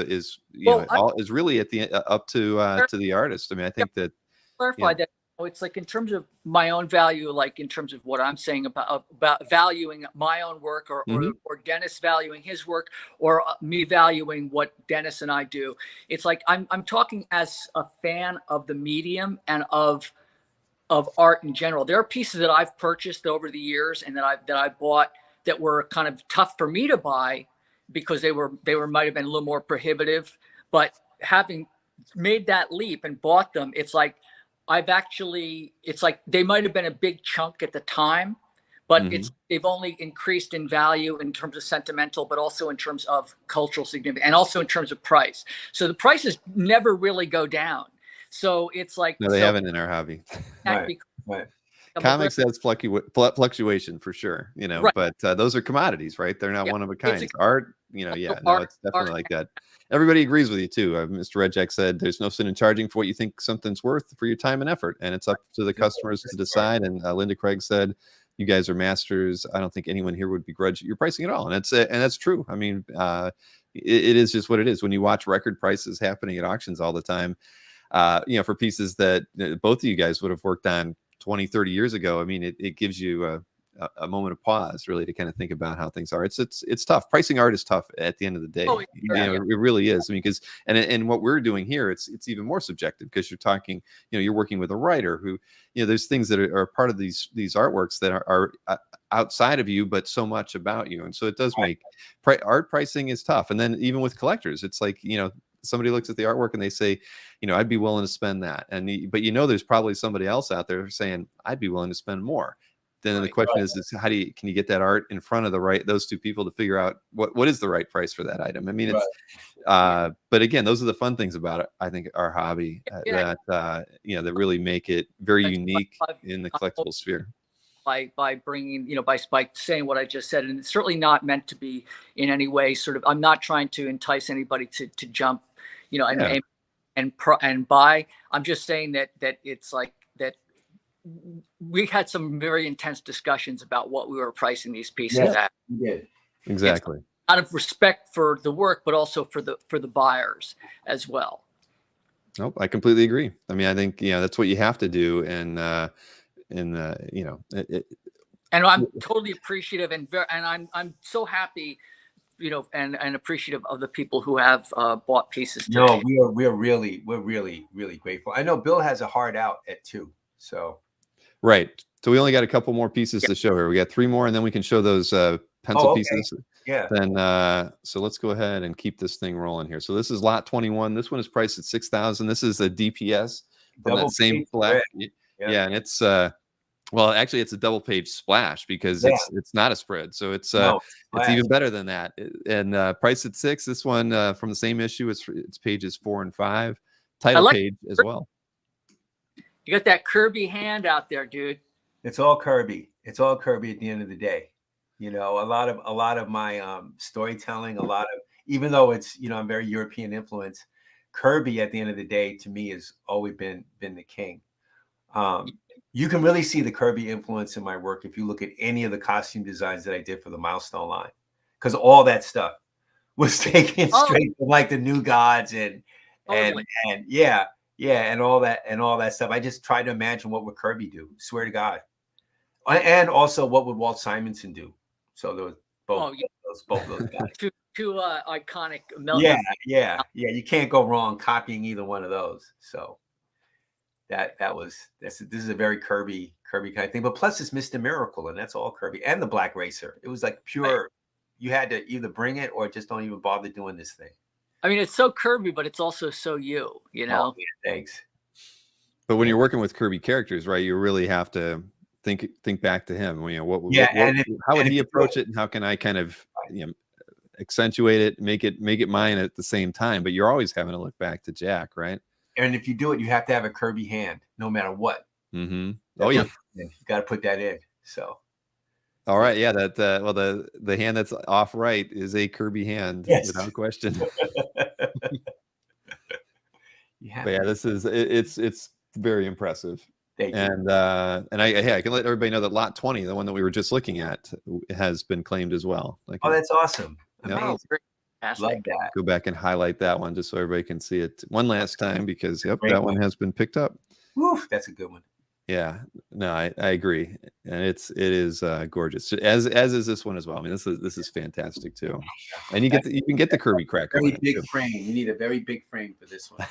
really at the up to the artist. I mean, I think that clarify that it's like in terms of my own value, like in terms of what I'm saying about valuing my own work, or Dennis valuing his work, or me valuing what Dennis and I do. It's like I'm talking as a fan of the medium and of art in general. There are pieces that I've purchased over the years and that I bought that were kind of tough for me to buy because they might have been a little more prohibitive, but having made that leap and bought them, it's like they might have been a big chunk at the time, but they've only increased in value in terms of sentimental, but also in terms of cultural significance and also in terms of price. So the prices never really go down. So it's like, no, they haven't in our hobby. Right. Comics has fluctuation for sure, right. But those are commodities, right? They're not one of a kind. Art, it's definitely like that. Everybody agrees with you too. Mr. Redjack said, "There's no sin in charging for what you think something's worth for your time and effort, and it's up to the customers to decide." And Linda Craig said, "You guys are masters. I don't think anyone here would begrudge your pricing at all." And that's true. I mean, it is just what it is. When you watch record prices happening at auctions all the time, for pieces that both of you guys would have worked on 20, 30 years ago, I mean, it gives you a moment of pause, really, to kind of think about how things are. It's tough. Pricing art is tough at the end of the day. It really is. I mean, because and what we're doing here, it's even more subjective because you're talking, you're working with a writer who, there's things that are part of these artworks that are outside of you, but so much about you, and so it does make art pricing is tough. And then even with collectors, it's like somebody looks at the artwork and they say, I'd be willing to spend that. But there's probably somebody else out there saying, I'd be willing to spend more. Then the question is can you get that art in front of those two people to figure out what is the right price for that item? I mean, it's, but again, those are the fun things about it. I think our hobby that really make it very unique in the collectible sphere. By bringing, by saying what I just said, and it's certainly not meant to be in any way sort of, I'm not trying to entice anybody to jump, and buy. I'm just saying that it's like that we had some very intense discussions about what we were pricing these pieces at. Yeah, exactly. Out of respect for the work, but also for the buyers as well. Nope, I completely agree. I mean, I think that's what you have to do, and and I'm totally appreciative and I'm so happy, and appreciative of the people who have bought pieces today. No, we're really grateful. I know Bill has a hard out at 2, so right. So we only got a couple more pieces to show here. We got 3 more, and then we can show those pencil pieces. Yeah. Then so let's go ahead and keep this thing rolling here. So this is lot 21. This one is priced at $6,000. This is a DPS from that same black. Yeah, and it's well, actually, it's a double page splash because it's not a spread, so it's even better than that. And priced at $6,000. This one from the same issue. It's pages 4 and 5. Title page as well. You got that Kirby hand out there, dude. It's all Kirby. It's all Kirby at the end of the day. You know, a lot of my storytelling, a lot of, even though it's, you know, I'm very European influenced, Kirby at the end of the day to me has always been the king. You can really see the Kirby influence in my work if you look at any of the costume designs that I did for the Milestone line, because all that stuff was taken straight from like the New Gods and yeah, and all that stuff. I just tried to imagine what would Kirby do. Swear to God, and also what would Walt Simonson do. So there was both of those guys. Two iconic. Yeah. You can't go wrong copying either one of those. So this is a very Kirby kind of thing. But plus it's Mr. Miracle, and that's all Kirby, and the Black Racer. It was like pure. You had to either bring it or just don't even bother doing this thing. I mean, it's so Kirby, but it's also so you know. Oh, yeah, thanks. But when you're working with Kirby characters, right, you really have to think back to him. You know, how would he approach it, and how can I kind of, you know, accentuate it, make it mine at the same time? But you're always having to look back to Jack, right? And if you do it, you have to have a Kirby hand, no matter what. Mm-hmm. Oh yeah, you got to put that in. So. All right, yeah, that well, the hand that's off right is a Kirby hand, yes, without question. But yeah, this is it's very impressive. And I can let everybody know that lot 20, the one that we were just looking at, has been claimed as well. Like, oh, that's awesome! Amazing. Love that. Go back and highlight that one just so everybody can see it one last time, because that one has been picked up. Woof, that's a good one. Yeah, no, I agree, and it is gorgeous, as is this one as well. I mean, this is fantastic too, and you can get the Kirby cracker. Very big frame. You need a very big frame for this one.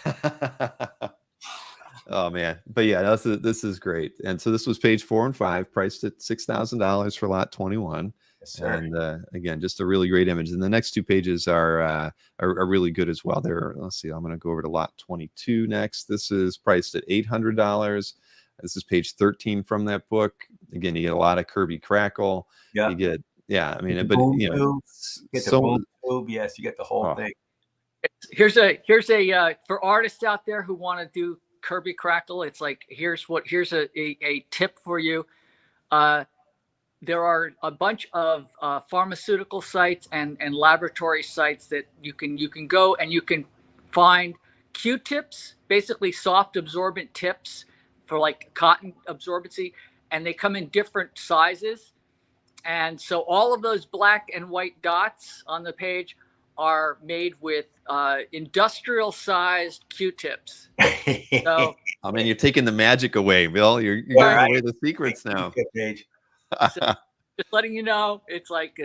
Oh man, but yeah, this is great. And so this was page 4 and 5, priced at $6,000 for lot 21. Yes, sir. And again, just a really great image. And the next 2 pages are really good as well. Let's see, I'm going to go over to lot 22 next. This is priced at $800. This is page 13 from that book. Again, you get a lot of Kirby crackle. Yeah. You get, but get the boom tube. Yes, you get the whole thing. Here's a for artists out there who want to do Kirby crackle. It's like, here's a tip for you. There are a bunch of pharmaceutical sites and laboratory sites that you can go and you can find Q-tips, basically soft absorbent tips for like cotton absorbency, and they come in different sizes. And so all of those black and white dots on the page are made with industrial sized Q-tips. So, I mean, you're taking the magic away, Bill. You're giving away the secrets now. So, just letting you know, it's like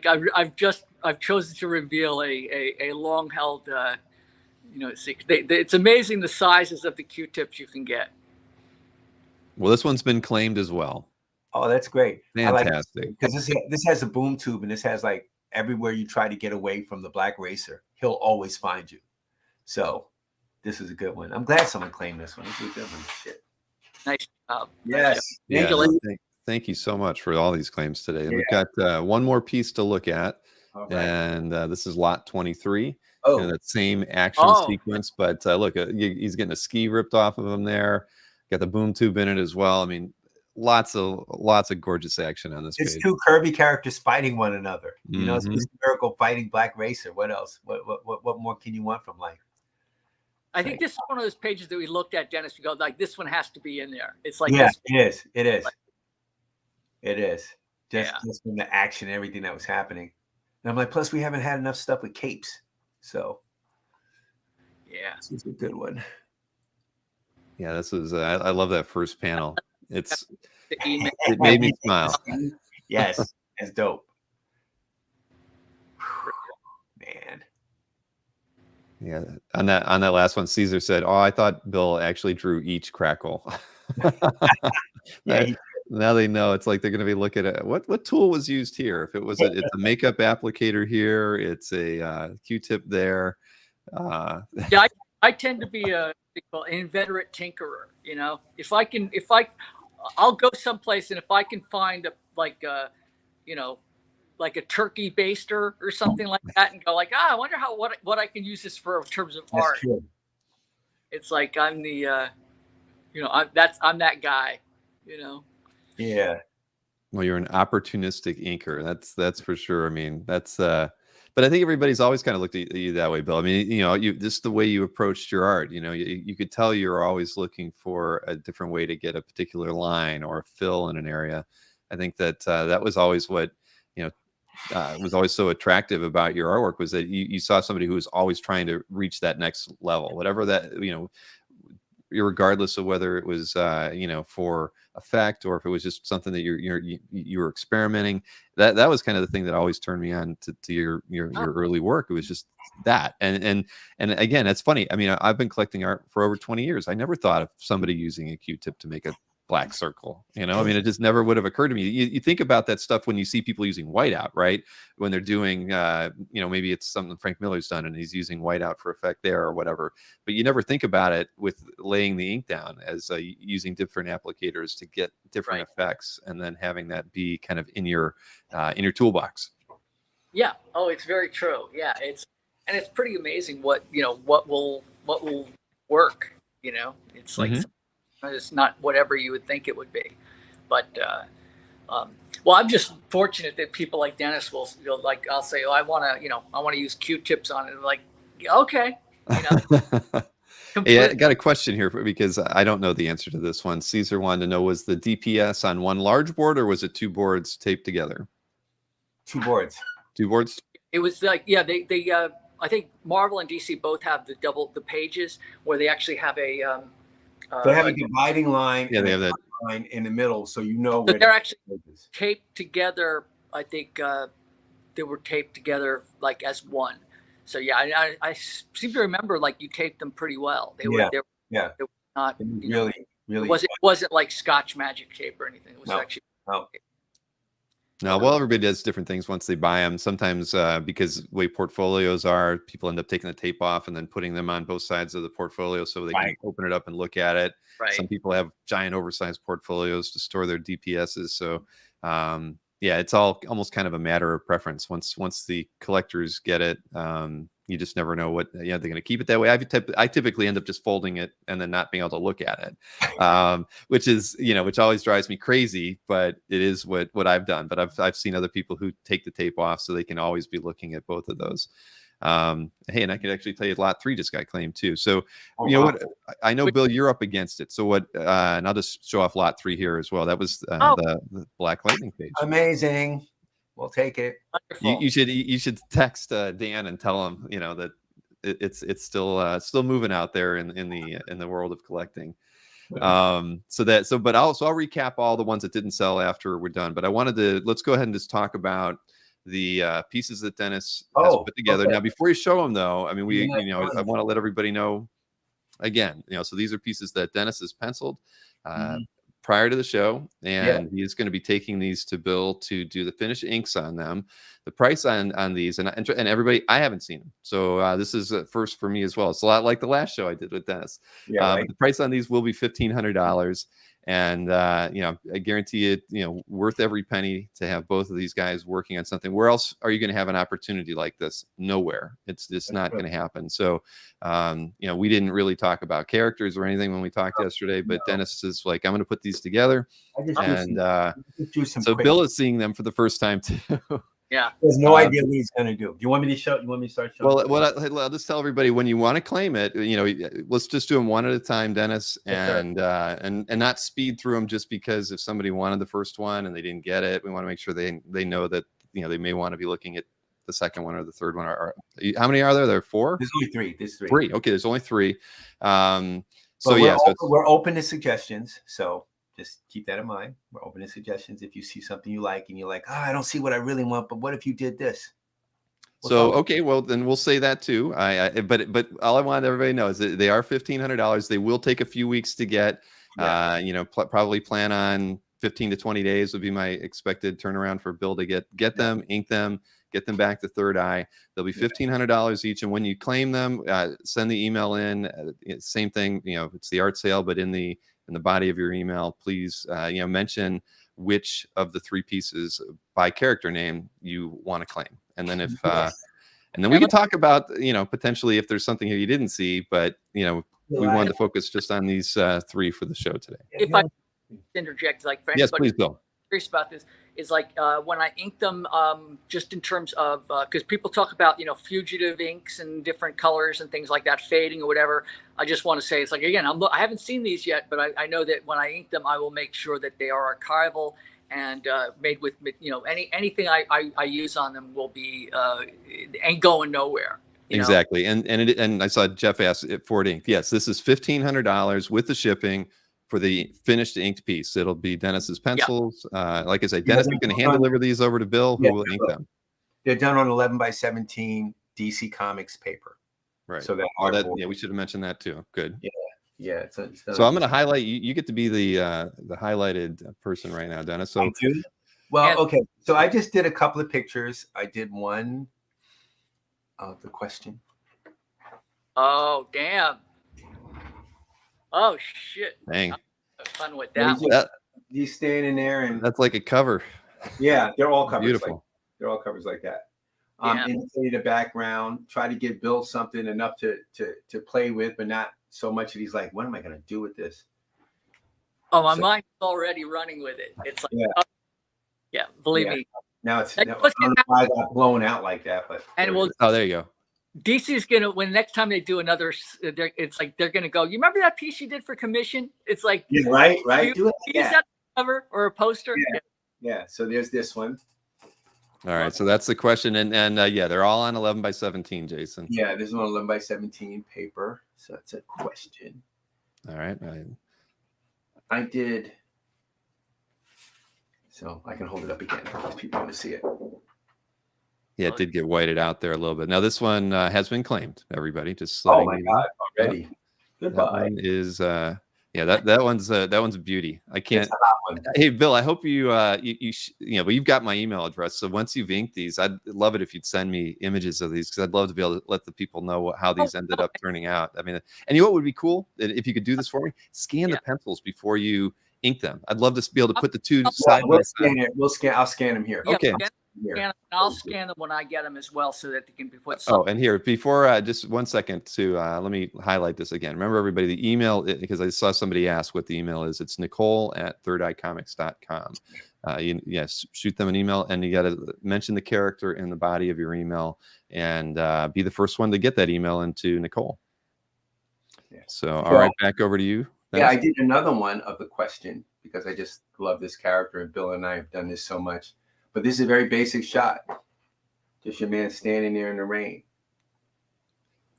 I've chosen to reveal a long held secret. It's amazing the sizes of the Q-tips you can get. Well, this one's been claimed as well. Oh, that's great. Fantastic. Because this has a boom tube, and this has like everywhere you try to get away from the Black Racer, he'll always find you. So this is a good one. I'm glad someone claimed this one. This is a good one. Shit. Nice job. Yes. Thank you so much for all these claims today. And we've got one more piece to look at. Right. And this is lot 23. Oh, that same action sequence. But look, he's getting a ski ripped off of him there. Got the boom tube in it as well. I mean, lots of gorgeous action on this page. It's 2 Kirby characters fighting one another. You know, it's Mr. Miracle fighting Black Racer. What else? What more can you want from life? I think this is one of those pages that we looked at, Dennis. We go, like, this one has to be in there. It's like, yeah, it is. Just from the action, everything that was happening. And I'm like, plus we haven't had enough stuff with capes. So yeah, this is a good one. Yeah, this is I love that first panel. It made me smile. Yes, it's dope. Man. Yeah, on that last one, Caesar said, "Oh, I thought Bill actually drew each crackle." Now they know. It's like they're going to be looking at what tool was used here. If it was it's a makeup applicator here, it's a Q-tip there. Yeah, I tend to be an inveterate tinkerer. You know, I'll go someplace, and if I can find like a turkey baster or something like that, and go like, I wonder what I can use this for in terms of art. True. It's like I'm the I'm that guy. you know. Yeah. Well, you're an opportunistic inker. That's for sure. I mean, that's but I think everybody's always kind of looked at you that way, Bill. I mean, you know, just the way you approached your art, you know, you could tell you're always looking for a different way to get a particular line or a fill in an area. I think that that was always what, you know, was always so attractive about your artwork, was that you saw somebody who was always trying to reach that next level, whatever that, you know, regardless of whether it was you know, for effect or if it was just something that you were experimenting. That was kind of the thing that always turned me on to your early work. It was just that. And again, it's funny. I mean, I've been collecting art for over 20 years. I never thought of somebody using a Q-tip to make a black circle, you know. I mean, it just never would have occurred to me. You think about that stuff when you see people using whiteout, right? When they're doing you know, maybe it's something Frank Miller's done and he's using whiteout for effect there or whatever, but you never think about it with laying the ink down as using different applicators to get different effects, and then having that be kind of in your toolbox. Yeah. Oh, it's very true. Yeah. It's pretty amazing what, you know, what will work, you know. It's like, it's not whatever you would think it would be, but well, I'm just fortunate that people like Dennis will, you know, like, I'll say, oh, I want to use Q-tips on it. Like, okay, you know. Hey, I got a question here because I don't know the answer to this one. Caesar wanted to know, was the DPS on one large board or was it two boards taped together? Two boards. Two boards. It was like, yeah, they I think Marvel and DC both have the pages where they actually have a they have a dividing line. Yeah, they have that line in the middle, so you know. So they're actually taped together. I think they were taped together like as one. So yeah, I seem to remember like you taped them pretty well. They were they were not really. It wasn't like Scotch magic tape or anything. It was actually. No, well, everybody does different things once they buy them. Sometimes because the way portfolios are, people end up taking the tape off and then putting them on both sides of the portfolio so they can open it up and look at it. Right. Some people have giant oversized portfolios to store their DPSs. So yeah, it's all almost kind of a matter of preference. Once the collectors get it, you just never know what, they're going to keep it that way. I typically end up just folding it and then not being able to look at it, which is, which always drives me crazy, but it is what I've done. But I've seen other people who take the tape off so they can always be looking at both of those. Hey, and I can actually tell you lot 3 just got claimed too. So, what, I know, Bill, you're up against it. So what, and I'll just show off lot 3 here as well. That was the Black Lightning page. Amazing. We'll take it. You should text Dan and tell him, that it's still moving out there in the world of collecting. But I'll recap all the ones that didn't sell after we're done. But let's go ahead and just talk about the pieces that Dennis has put together. Okay. Now, before you show them, though, I mean, I want to let everybody know again, so these are pieces that Dennis has penciled prior to the show, and he is going to be taking these to Bill to do the finish inks on them. The price on these, and everybody, I haven't seen them, so this is a first for me as well. It's a lot like the last show I did with Dennis. But the price on these will be $1,500. And I guarantee it, worth every penny to have both of these guys working on something. Where else are you going to have an opportunity like this? Nowhere. It's just not going to happen. So, we didn't really talk about characters or anything when we talked yesterday, but Dennis is like, I'm going to put these together. And so Bill is seeing them for the first time too. Yeah. There's no idea what he's going to do. Do you want me to show? You want me to start showing? Well, I'll just tell everybody, when you want to claim it, let's just do them one at a time, Dennis, and not speed through them just because if somebody wanted the first one and they didn't get it, we want to make sure they know that, they may want to be looking at the second one or the third one. Or how many are there? There are 4? There's only 3. There's 3. 3. Okay. There's only 3. So we're open to suggestions. So just keep that in mind. We're open to suggestions. If you see something you like and you're like, I don't see what I really want, but what if you did this? Okay, well then we'll say that too. But all I want everybody to know is that they are $1,500. They will take a few weeks to get. Probably plan on 15 to 20 days would be my expected turnaround for Bill to get them, ink them, get them back to Third Eye. They'll be $1,500 each, and when you claim them, send the email in. Same thing, it's the art sale, but in the body of your email, please, mention which of the 3 pieces by character name you want to claim. And then and then we can talk about, potentially if there's something here you didn't see, but, we wanted to focus just on these 3 for the show today. interject, like for Yes, anybody please, Bill. curious about this, is like when I ink them, just in terms of because people talk about fugitive inks and different colors and things like that, fading or whatever. I just want to say it's like, again, I haven't seen these yet, but I know that when I ink them, I will make sure that they are archival and made with anything I use on them will be ain't going nowhere. Exactly. And I saw Jeff ask it for it inked. Yes, this is $1,500 with the shipping for the finished inked piece. It'll be Dennis's pencils. Like I said, Dennis is going to hand deliver these over to Bill, who will ink them. They're done on 11x17 DC Comics paper. Right. So that, we should have mentioned that too. Good. Yeah. So I'm going to highlight you. You get to be the highlighted person right now, Dennis. So well, okay. So I just did a couple of pictures. I did one of the question. Oh damn. Oh shit. Dang. Fun with that. He's standing there, and that's like a cover. Yeah, they're all covers. Beautiful. They're all covers like that. In the background, try to give Bill something enough to play with, but not so much that he's like, what am I going to do with this? Oh, my mind's already running with it. It's like, believe me. Now I don't know why I got blown out like that, but there you go. DC's gonna, when next time they do another, it's like they're gonna go, you remember that piece you did for commission? It's like, right. Do it use that cover or a poster? Yeah. So there's this one. All right. So that's the question, and they're all on 11x17, Jason. Yeah, this is on 11x17 paper. So that's a question. All right. I did. So I can hold it up again if people want to see it. Yeah, it did get whited out there a little bit. Now this one has been claimed. Everybody, just oh my God, already. Yep. Goodbye. That one is that one's a beauty. I can't. Hey Bill, I hope but you've got my email address. So once you've inked these, I'd love it if you'd send me images of these, because I'd love to be able to let the people know how these ended up turning out. I mean, and what would be cool if you could do this for me? Scan the pencils before you ink them. I'd love to be able to put the two side by side. I'll scan them here. Okay. I'll scan them when I get them as well, so that they can be put. Oh, and here, before just 1 second to let me highlight this again. Remember, everybody, the email, because I saw somebody ask what the email is. It's nicole@thirdeyecomics.com. Yes, shoot them an email, and you got to mention the character in the body of your email, and be the first one to get that email into Nicole. So, all right, back over to you. Yeah, I did another one of the question because I just love this character, and Bill and I have done this so much. But this is a very basic shot. Just your man standing there in the rain.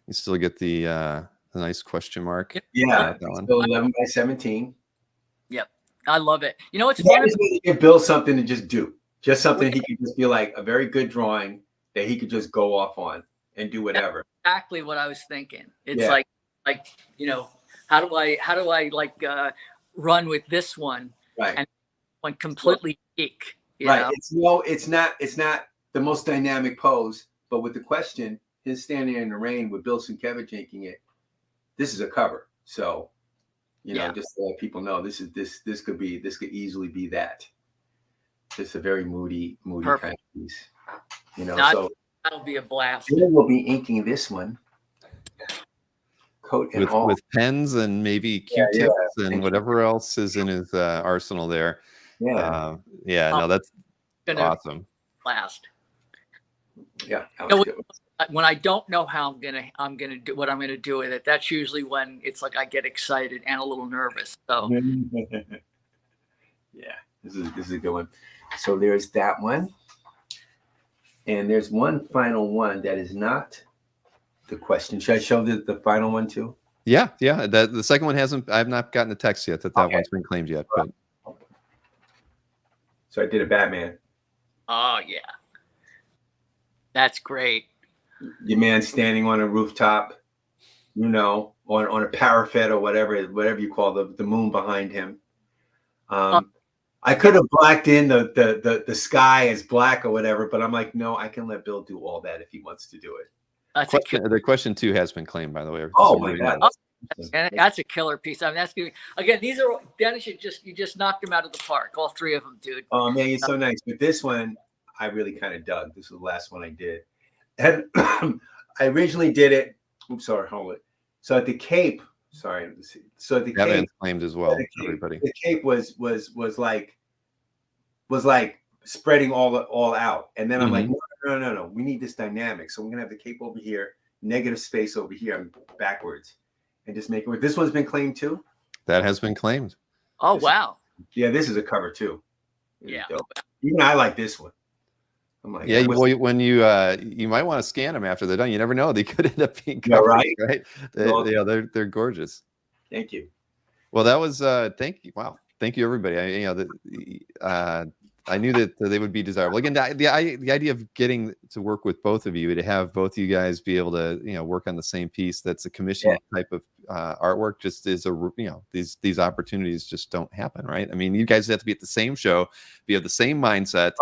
You still get the nice question mark. Yeah, still 11x17. Yep, I love it. You know what's funny? He could build something to just do. Just something he could just be like a very good drawing that he could just go off on and do whatever. That's exactly what I was thinking. It's like how do I run with this one? Right. And one completely unique. Right. It's not the most dynamic pose, but with the question, his standing in the rain with Bill Sienkiewicz inking it, this is a cover. So, just to let people know, this could easily be that. Just a very moody kind of piece. So that'll be a blast. We'll be inking this one. Coat and all. With pens and maybe Q-tips and whatever else is in his arsenal there. That's awesome. Last. Yeah. When I don't know how I'm gonna do what I'm gonna do with it, that's usually when it's like I get excited and a little nervous. So this is a good one. So there's that one. And there's one final one that is not the question. Should I show the final one too? Yeah. The second one I've not gotten the text yet that one's been claimed yet. But so I did a Batman. Oh yeah. That's great. Your man standing on a rooftop, on a parapet or whatever you call the moon behind him. I could have blacked in the sky as black or whatever, but I'm like, no, I can let Bill do all that if he wants to do it. The question 2 has been claimed, by the way. Oh my God. That's a killer piece. I mean, that's good. Again, these are Dennis. You just knocked them out of the park. All 3 of them, dude. Oh man, you're so nice. But this one, I really kind of dug. This was the last one I did, and I originally did it. Oops, sorry, hold it. So at the Cape, Sorry. Let's see. So the Evan's cape claimed as well. the cape, Everybody. the cape was like spreading all out, and then I'm like, no, we need this dynamic. So I'm gonna have the cape over here, negative space over here, I'm backwards, and just make it work. This one's been claimed too. That has been claimed. Oh, wow. Yeah, this is a cover too. Yeah. Dope. Even I like this one. I'm like, Yeah, when you might want to scan them after they're done. You never know; they could end up being covers, right? They're gorgeous. Thank you. Well, that was thank you. Wow, thank you, everybody. I knew that they would be desirable. Again, the idea of getting to work with both of you, to have both of you guys be able to work on the same piece that's a commission type of artwork, just is these opportunities just don't happen, right? I mean, you guys have to be at the same show, be of the same mindset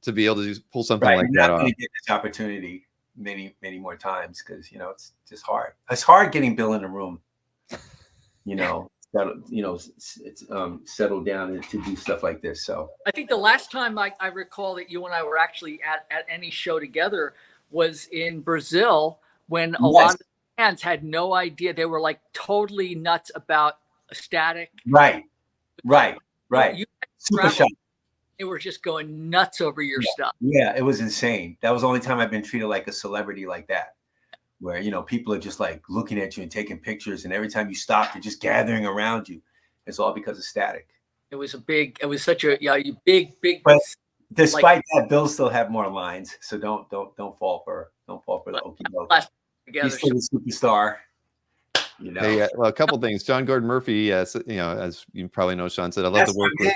to be able to pull something like that off. You're not going to get this opportunity many more times because it's just hard. It's hard getting Bill in the room. It's settled down to do stuff like this. So I think the last time I recall that you and I were actually at any show together was in Brazil, when a lot of fans had no idea. They were like totally nuts about static. Right. You Super shock. They were just going nuts over your stuff. Yeah, it was insane. That was the only time I've been treated like a celebrity like that, where people are just like looking at you and taking pictures, and every time you stop, they're just gathering around you. It's all because of static. It was such a big. But despite that, Bill still have more lines, so don't fall for the okie doke. He's still a superstar. Hey, well, a couple things. John Gordon Murphy, as you probably know, Sean said, "I love to work with."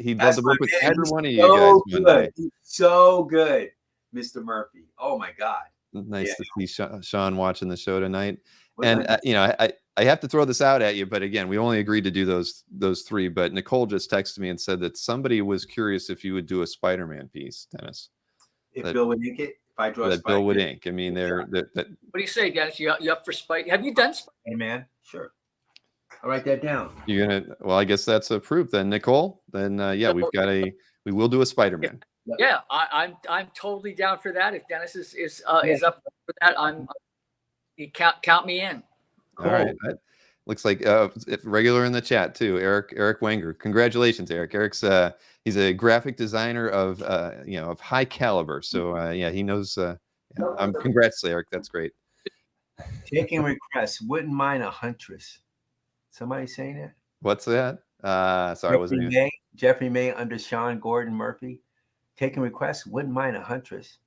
He'd love to work with every one of you guys one day. So good, Mr. Murphy. Oh my God. Nice to see Sean watching the show tonight. And I have to throw this out at you, but again, we only agreed to do those three. But Nicole just texted me and said that somebody was curious if you would do a Spider-Man piece, Dennis. If Bill would ink it, if I draw that Bill would ink. I mean, what do you say, Dennis? You up for Spider? Have you done Spider-Man? Sure. I'll write that down. You're gonna. Well, I guess that's approved then, Nicole. Then we will do a Spider-Man. Yeah, I'm totally down for that. If Dennis is up for that, you count me in. Cool. All right. Looks like regular in the chat too. Eric Wenger. Congratulations, Eric. Eric's he's a graphic designer of of high caliber. So he knows. Congrats, Eric. That's great. Taking requests. Wouldn't mind a huntress. Somebody saying that? What's that? Sorry, Jeffrey May under Sean Gordon Murphy. Taking requests. Wouldn't mind a huntress.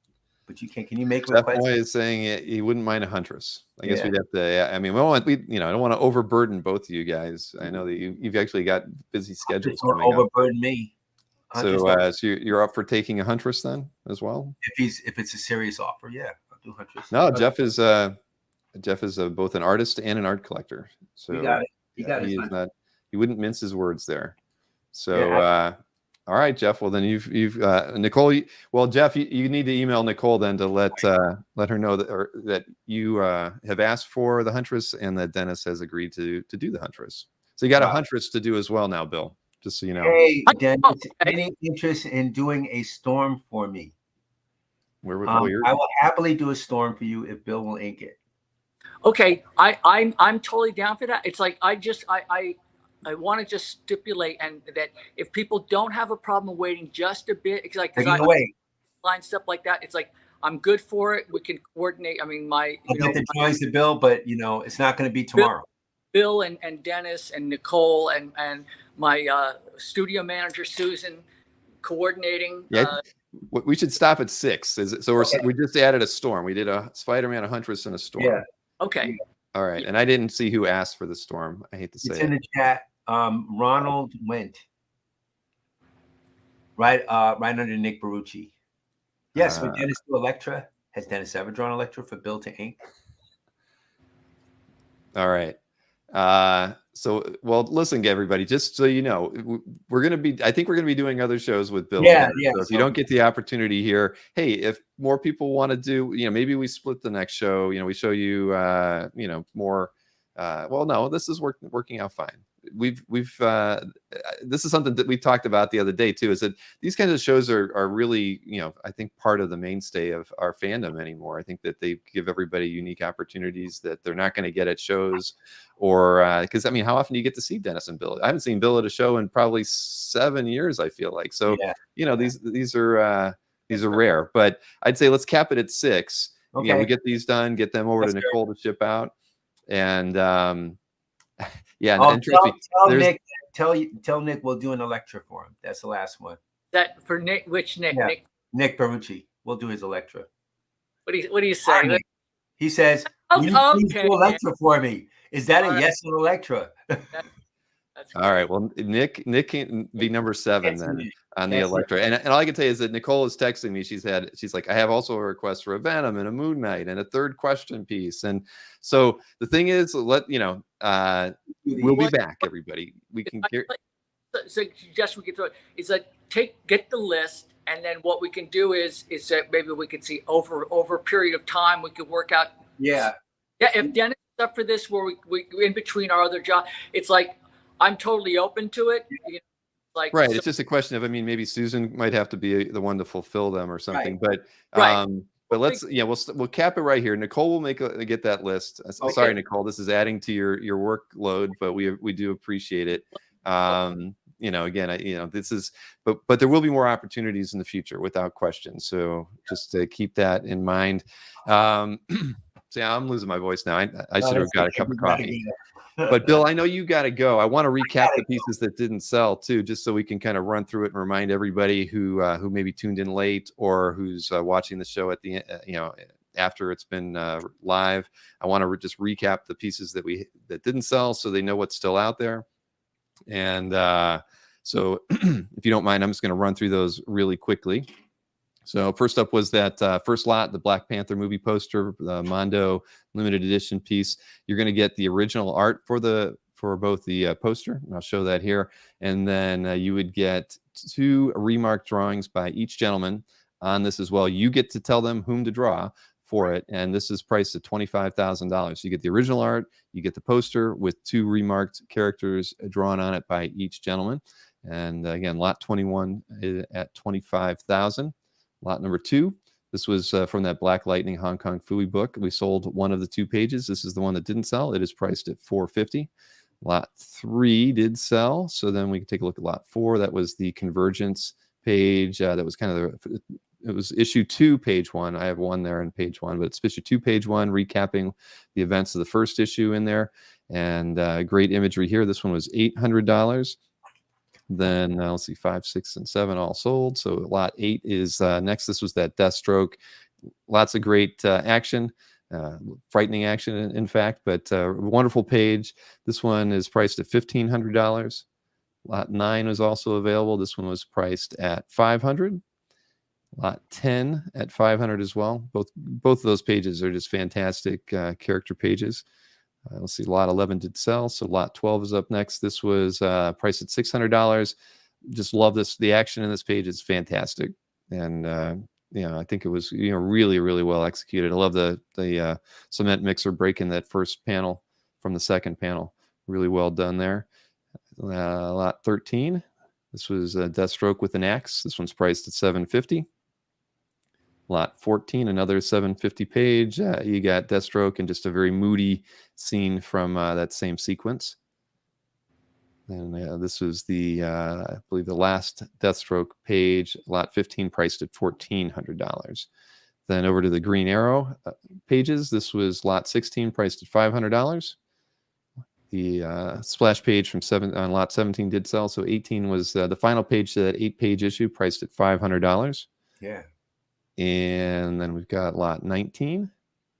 But you can you make requests? That boy is saying he wouldn't mind a huntress. I guess we'd have to. I mean, I don't want to overburden both of you guys. I know that you've actually got busy schedules coming up. Overburden me. So you're up for taking a huntress then as well? If it's a serious offer, I'll do huntress. No, Jeff is both an artist and an art collector. So he got it. He wouldn't mince his words there. So. All right, Jeff. Well, then you've Nicole. Well, Jeff, you need to email Nicole then to let her know that you have asked for the huntress and that Dennis has agreed to do the huntress. So you got a huntress to do as well now, Bill. Just so you know. Hey, Dennis, any interest in doing a storm for me? I will happily do a storm for you if Bill will ink it. Okay, I'm totally down for that. It's like I want to just stipulate that if people don't have a problem waiting just a bit, because line stuff like that, it's like I'm good for it. We can coordinate. I mean, I'll get the drawings to Bill, but it's not going to be tomorrow. Bill and Dennis and Nicole and my studio manager Susan coordinating. Yeah, we should stop at 6. We just added a storm. We did a Spider-Man, a huntress, and a storm. Yeah. Okay. Yeah. All right, and I didn't see who asked for the storm. I hate to say it's in the chat. Ronald went right under Nick Barucci. Yes, with Dennis to Electra. Has Dennis ever drawn Electra for Bill to ink? All right. Listen, everybody, just so you know, I think we're gonna be doing other shows with Bill. Yeah. So if you don't get the opportunity here, hey, if more people want to do, maybe we split the next show. We show you, more. No, this is working out fine. this is something that we talked about the other day too, is that these kinds of shows are really, I think part of the mainstay of our fandom anymore. I think that they give everybody unique opportunities that they're not going to get at shows, or because I mean, how often do you get to see Dennis and Bill? I haven't seen Bill at a show in probably 7 years, I feel like. So these are rare, but I'd say let's cap it at 6. Okay. We get these done, get them over to Nicole to ship out, and yeah, oh, and trust me, Nick, tell Nick we'll do an Electra for him. That's the last one. That for Nick, which Nick? Yeah. Nick Barucci. We'll do his Electra. What do you say? He says, "Will you please do Electra for me?" Is that a yes on Electra? That's all right. Well, Nick can be number 7 then on the Electra. And all I can tell you is that Nicole is texting me. She's like, I have also a request for a Venom and a Moon Knight and a 3rd question piece. And so the thing is, we'll be back, everybody. We can hear. So just we can throw it. It's like get the list, and then what we can do is that maybe we can see over a period of time we could work out. Yeah. Yeah. If Dennis is up for this, where we in between our other job, it's like I'm totally open to it. Right. So, it's just a question of, I mean, maybe Susan might have to be the one to fulfill them or something, right. But let's, we'll cap it right here. Nicole will get that list. Okay. Sorry, Nicole, this is adding to your workload, but we do appreciate it. Again, this is, but there will be more opportunities in the future without question. So just to keep that in mind. See, I'm losing my voice now. I should have got a cup of coffee. But Bill, I know you got to go. I want to recap the pieces that didn't sell too, just so we can kind of run through it and remind everybody who maybe tuned in late or who's watching the show at the after it's been live. I want to just recap the pieces that didn't sell, so they know what's still out there. And so, if you don't mind, I'm just going to run through those really quickly. So first up was that first lot, the Black Panther movie poster, the Mondo limited edition piece. You're going to get the original art for both the poster, and I'll show that here. And then you would get 2 remarked drawings by each gentleman on this as well. You get to tell them whom to draw for it, and this is priced at $25,000. You get the original art, you get the poster with 2 remarked characters drawn on it by each gentleman. And again, lot 21 is at $25,000. Lot number 2, this was from that Black Lightning Hong Kong Phooey book. We sold one of the 2 pages. This is the one that didn't sell. It is priced at $450. Lot 3 did sell. So then we can take a look at lot 4. That was the Convergence page. That was kind of it was issue 2, page 1. I have 1 there in page 1, but it's issue 2, page 1, recapping the events of the first issue in there. And great imagery here. This one was $800. Then let's see, 5, 6, and 7 all sold. So lot 8 is next. This was that Deathstroke. Lots of great action, frightening action, in fact, but wonderful page. This one is priced at $1,500. Lot 9 was also available. This one was priced at $500. Lot 10 at $500 as well. Both of those pages are just fantastic character pages. Let's see, lot 11 did sell, so lot 12 is up next. This was priced at $600. Just love this. The action in this page is fantastic, and I think it was really, really well executed. I love the cement mixer breaking that first panel from the second panel. Really well done there. Lot 13. This was Deathstroke with an axe. This one's priced at $750. Lot 14, another $750 page. You got Deathstroke and just a very moody scene from that same sequence. And this was I believe the last Deathstroke page, lot 15, priced at $1,400. Then over to the Green Arrow pages. This was lot 16, priced at $500. The splash page from on lot 17 did sell, so 18 was the final page to that 8-page issue, priced at $500. Yeah. And then we've got lot 19.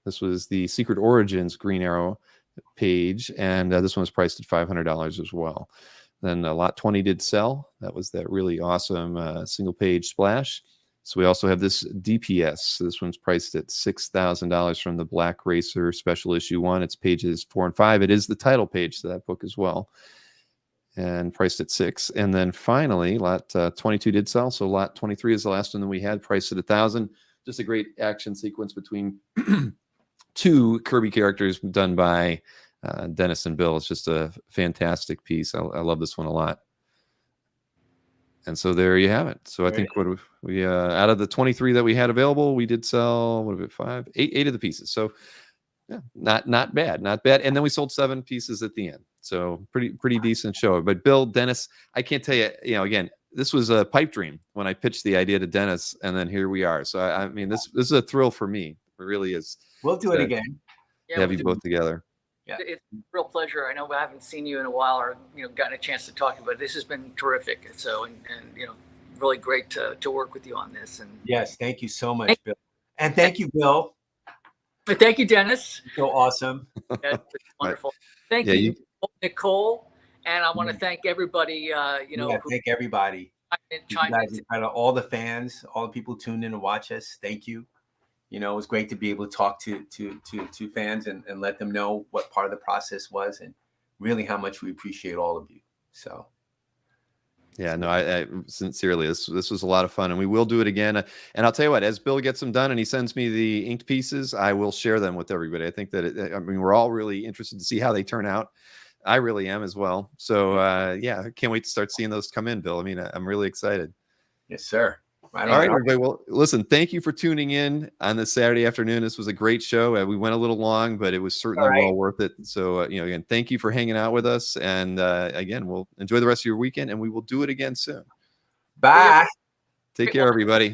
This was the Secret Origins Green Arrow page, and this one was priced at $500 as well. Then lot 20 did sell. That was that really awesome single page splash. So we also have this DPS. This one's priced at $6,000 from the Black Racer Special Issue 1. It's pages 4 and 5. It is the title page to that book as well, and priced at $6,000. And then finally, lot 22 did sell. So lot 23 is the last one that we had, priced at $1,000. Just a great action sequence between 2 Kirby characters done by Dennis and Bill. It's just a fantastic piece. I love this one a lot. And so there you have it. So I think what we out of the 23 that we had available, we did sell, what are it, eight of the pieces. So yeah, not bad. And then we sold 7 pieces at the end. So pretty decent show. But Bill, Dennis, I can't tell you, again, this was a pipe dream when I pitched the idea to Dennis, and then here we are. So I mean, this is a thrill for me. It really is. We'll do it again. Yeah, have you both together. Yeah, it's a real pleasure. I know I haven't seen you in a while, or gotten a chance to talk to you, but this has been terrific. So and really great to work with you on this. And yes, thank you so much, Bill. And thank you, Bill. Thank you, Dennis. So awesome. Yeah, wonderful. Thank you, Nicole. And I want to thank everybody. Thank everybody. All the fans, all the people tuned in to watch us. Thank you. It was great to be able to talk to fans and let them know what part of the process was and really how much we appreciate all of you. So. Yeah, no, I sincerely, this was a lot of fun, and we will do it again. And I'll tell you what, as Bill gets them done and he sends me the inked pieces, I will share them with everybody. I think that, we're all really interested to see how they turn out. I really am as well. So yeah, I can't wait to start seeing those come in, Bill. I mean, I'm really excited. Yes, sir. All right, everybody. Well, listen, thank you for tuning in on this Saturday afternoon. This was a great show. We went a little long, but it was certainly well worth it. So, again, thank you for hanging out with us. And again, we'll enjoy the rest of your weekend, and we will do it again soon. Bye. Take care, everybody.